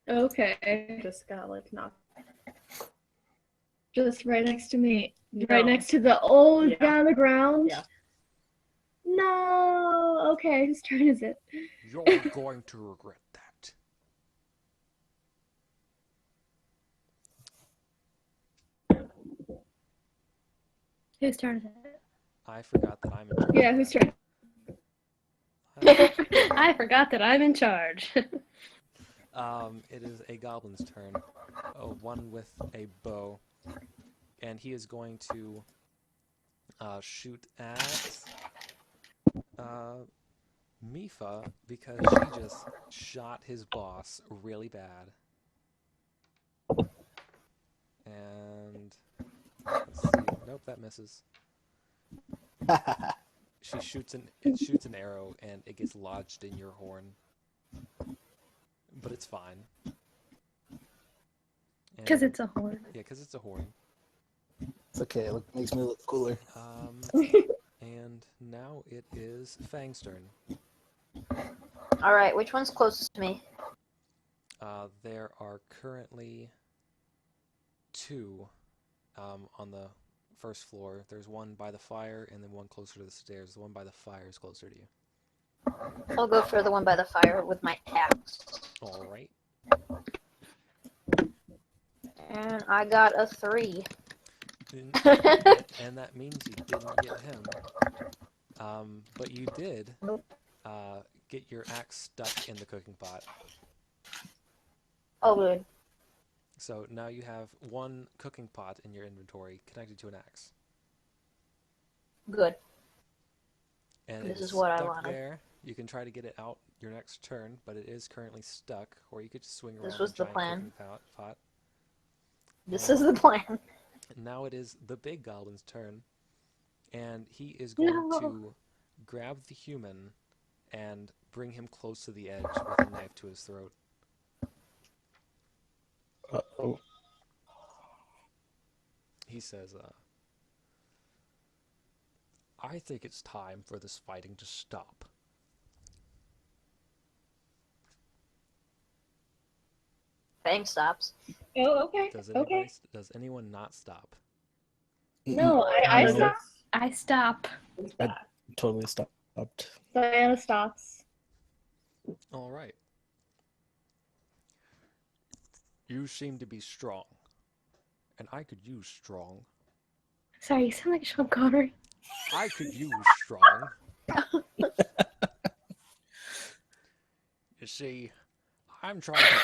Okay. Just got like knocked. Just right next to me. No. Right next to the old Yeah. down the ground. Yeah. No. Okay, whose turn is it? You're going to regret that. Whose turn is it? I forgot that I'm in charge. Yeah, who's turn? I forgot that I'm in charge. It is a goblin's turn. One with a bow. And he is going to shoot at Mifa because she just shot his boss really bad. And let's see. Nope, that misses. It shoots an arrow and it gets lodged in your horn. But it's fine. Because it's a horn. Yeah, because it's a horn. It's okay. It makes me look cooler. And now it is Fang's turn. Alright, which one's closest to me? There are currently 2 on the first floor. There's one by the fire and then one closer to the stairs. The one by the fire is closer to you. I'll go for the one by the fire with my axe. Alright. And I got a 3. And that means you didn't get him. But you did get your axe stuck in the cooking pot. Oh, good. So now you have 1 cooking pot in your inventory connected to an axe. Good. And This it is what I stuck wanted. there. You can try to get it out your next turn, but it is currently stuck. Or you could just swing around This was a the giant plan. cooking pot. This is the plan. Now it is the big goblin's turn, and he is going to grab the human and bring him close to the edge with a knife to his throat. Uh-oh. He says, I think it's time for this fighting to stop. Fang stops. Oh, okay. Does anyone not stop? No, I No. stop. I stop. Totally stopped. Diana stops. All right. You seem to be strong, and I could use strong. Sorry, you sound like Sean Connery. I could use strong. You see, I'm trying to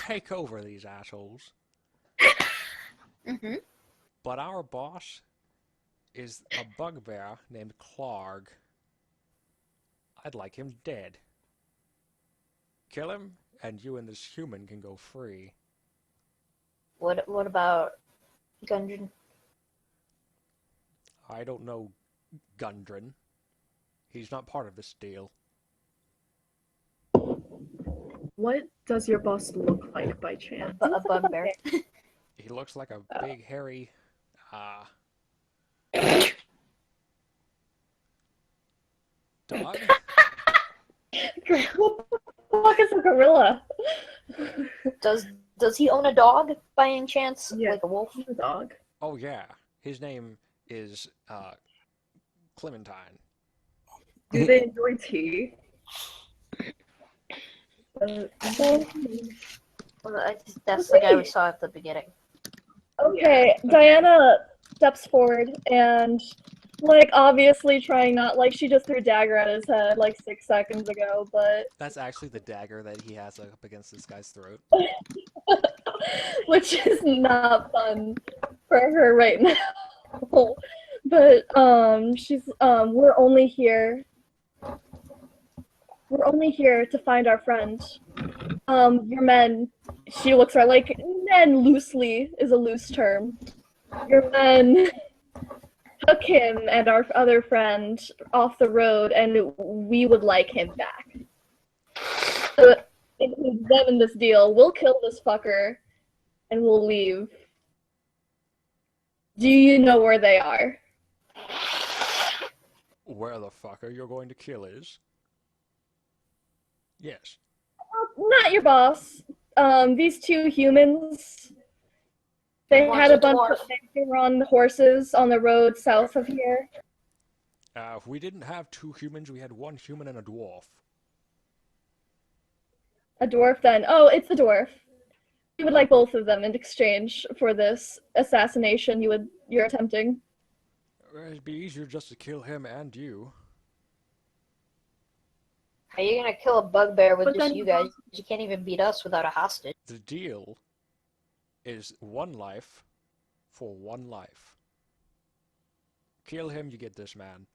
take over these assholes, Mm-hmm. but our boss is a bugbear named Clarg. I'd like him dead. Kill him, and you and this human can go free. What about Gundren? I don't know Gundren. He's not part of this deal. What does your boss look like by chance? A bugbear. He looks like a big, hairy, dog? What the fuck is a gorilla? Does he own a dog by any chance? Yeah. Like a wolf? A dog. Oh yeah, his name is, Clementine. Do they enjoy tea? Well, that's the guy we saw at the beginning. Okay, Diana steps forward and, like, obviously trying not, like, she just threw a dagger at his head, like, 6 seconds ago, but, That's actually the dagger that he has up against this guy's throat. which is not fun for her right now. But, she's, we're only here to find our friend. Your men, she looks at, like, men loosely is a loose term. Your men took him and our other friend off the road, and we would like him back. So it includes them in this deal. We'll kill this fucker, and we'll leave. Do you know where they are? Where the fucker you're going to kill is? Yes. Not your boss. These 2 humans. They One's had a a bunch dwarf. of they were on horses on the road south of here. We didn't have 2 humans, we had 1 human and a dwarf. A dwarf then. Oh, it's the dwarf. We would like both of them in exchange for this assassination you're attempting. It'd be easier just to kill him and you. How are you gonna kill a bugbear with But just then- you guys? You can't even beat us without a hostage. The deal is 1 life for 1 life. Kill him, you get this man.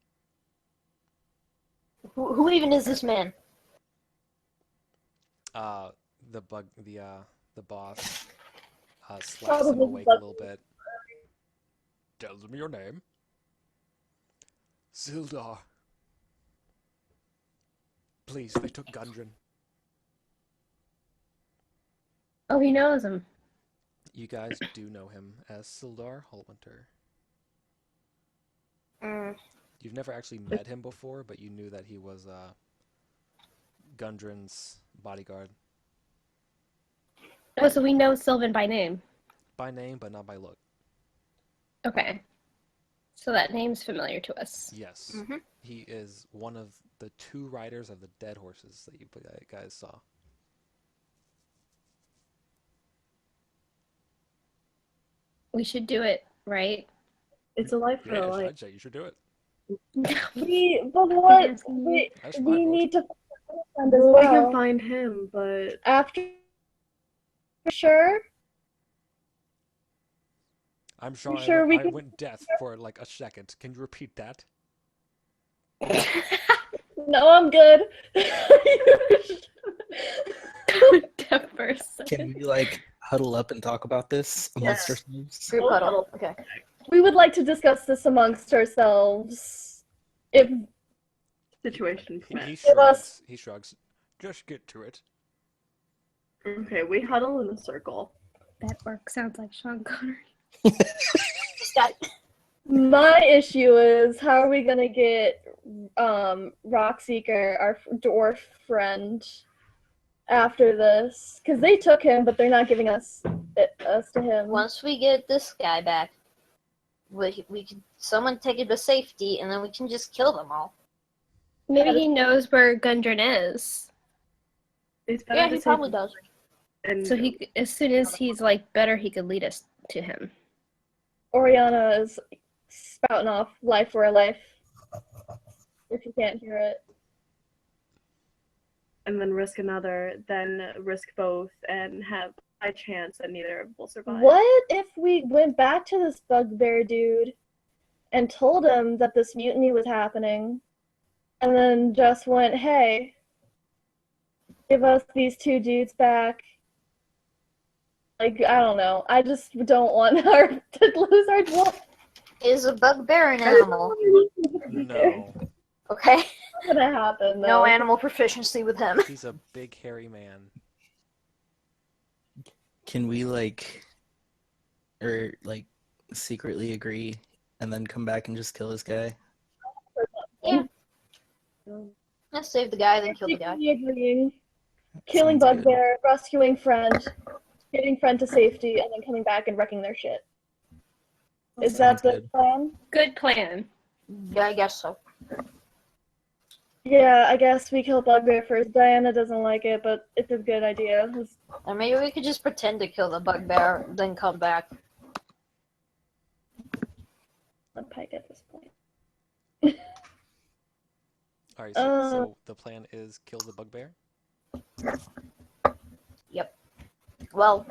Who even is this man? The boss slaps him Probably awake a Bug- little bit. Tells him your name. Sildar. Please, they took Gundren. Oh, he knows him. You guys do know him as Sildar Hallwinter. Mm. You've never actually met him before, but you knew that he was Gundren's bodyguard. Oh, so we know Sylvan by name. By name, but not by look. Okay. So that name's familiar to us. Yes. Mhm. He is one of the 2 riders of the dead horses that you guys saw. We should do it, right? It's a life for a Yes, life. I'd say you should do it. But what? asking That's We my vote. need to find as Well, we can well. find him, but After sure. I'm sorry, sure we I can- went deaf for like a second. Can you repeat that? No, I'm good. Deaf person. Can we like huddle up and talk about this amongst Yes. ourselves? Group huddle. Okay. We would like to discuss this amongst ourselves. If situation He permits. Give us- shrugs. He shrugs. Just get to it. Okay, we huddle in a circle. That work sounds like Sean Connery. Just got my issue is how are we gonna get Rockseeker, our dwarf friend, after this? Because they took him, but they're not giving us to him. once we get this guy back, we can someone take him to safety, and then we can just kill them all. Maybe he knows where Gundren is. It's better Yeah, to he save probably does. and So he, as soon as he's like better, he could lead us to him. Oriana is spouting off life for a life. If you can't hear it. and then risk another, then risk both, and have a chance that neither will survive. What if we went back to this bugbear dude and told him that this mutiny was happening, and then just went, hey, give us these 2 dudes back? Like, I don't know. I just don't want to lose our dwarf. Is a bugbear an animal? No. Okay. What's gonna happen, though? No animal proficiency with him. He's a big hairy man. Can we like secretly agree and then come back and just kill this guy? Yeah. Let's save the guy, then kill the guy. Secretly agreeing. Killing Sounds good. bugbear, rescuing friend, getting friend to safety, and then coming back and wrecking their shit. Is that Sounds the good. plan? Good plan. Yeah, I guess so. Yeah, I guess we kill bugbear first. Diana doesn't like it, but it's a good idea. Or maybe we could just pretend to kill the bugbear, then come back. A pike at this point. Alright, Uh. so the plan is kill the bugbear? Well,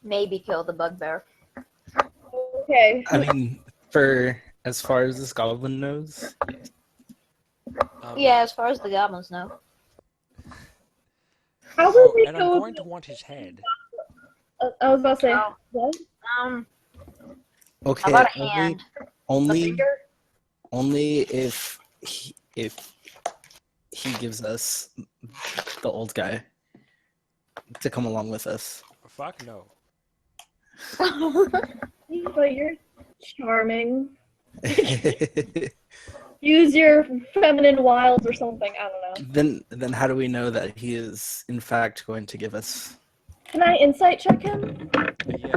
maybe kill the bugbear. Okay. I mean, for as far as this goblin knows, Yeah, as far as the goblins know. How So, would we and I'm go? going to want his head. I was about to say, Oh. what? How okay, about a hand? A only finger? only if he gives us the old guy to come along with us. Fuck no. But you're charming. Use your feminine wiles or something. I don't know. then how do we know that he is in fact going to give us? Can I insight check him? Yeah.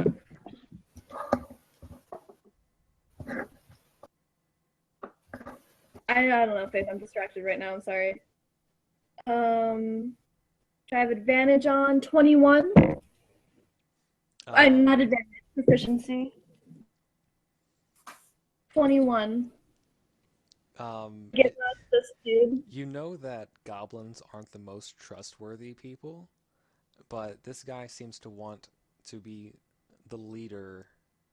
I don't know, Faith. I'm distracted right now. I'm sorry. I have advantage on 21. I'm not advantage. Proficiency. 21. Get out this dude. You know that goblins aren't the most trustworthy people, but this guy seems to want to be the leader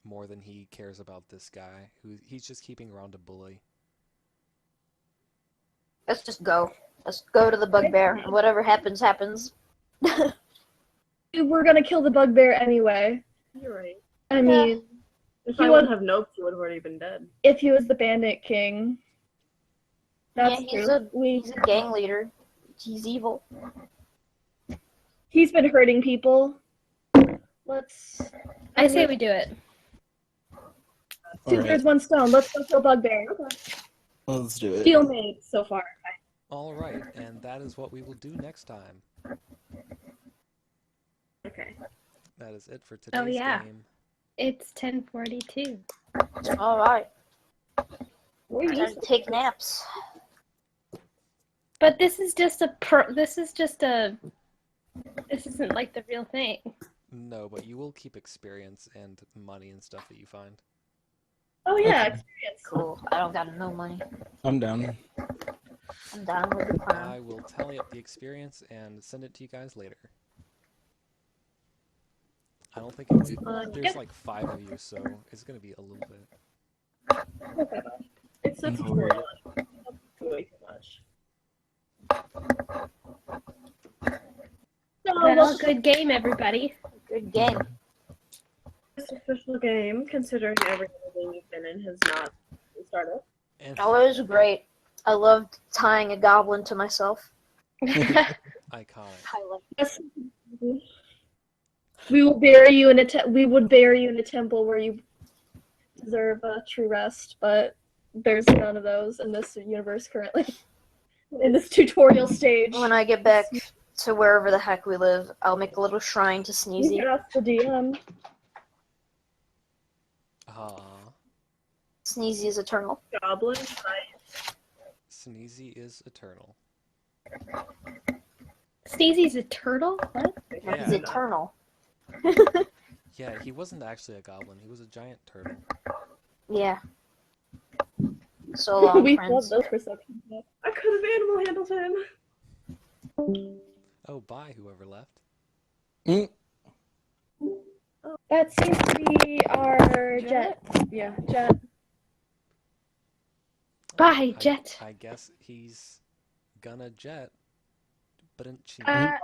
more than he cares about this guy, who he's just keeping around to bully. Let's just go. Let's go to the bugbear, and whatever happens, happens. Dude, we're gonna kill the bugbear anyway. You're right. I mean, If He I would was- have noped, he would have already been dead. if he was the bandit king. That's Yeah, true. he's a gang leader. He's evil. He's been hurting people. Let's. I say we do it. Two Alright, birds, one stone. Let's go kill bugbear. let's do it. Deal made so far. All right, and that is what we will do next time. Okay. That is it for today's yeah. game. It's 10:42. All right. We're Time used to take naps. But this is just this isn't like the real thing. No, but you will keep experience and money and stuff that you find. Oh yeah, Okay. experience. Cool. I don't got no money. I'm down. I'm down with the plan. I will tally up the experience and send it to you guys later. I don't think there's like 5 of you, so it's gonna be a little bit. Okay. It's a No tutorial. Way too much. So, Well, good game, everybody. Good game. This official game, considering every game you've been in has not started. And Oh, it was great. I loved tying a goblin to myself. iconic. I love yes. We will bury you in we would bury you in a temple where you deserve a true rest, but there's none of those in this universe currently. In this tutorial stage. When I get back to wherever the heck we live, I'll make a little shrine to You Sneezy. can ask the DM. Sneezy is eternal. Goblin, Sneezy is eternal. Sneezy's a turtle? What? He's Yeah, eternal. yeah, he wasn't actually a goblin. He was a giant turtle. Yeah. So long, We love friends. those perceptions. I could have animal handled him. Oh, bye, whoever left. Mm, That seems to be our jet. Yeah, jet. Bye, Jet. I guess he's gonna jet. But Uh,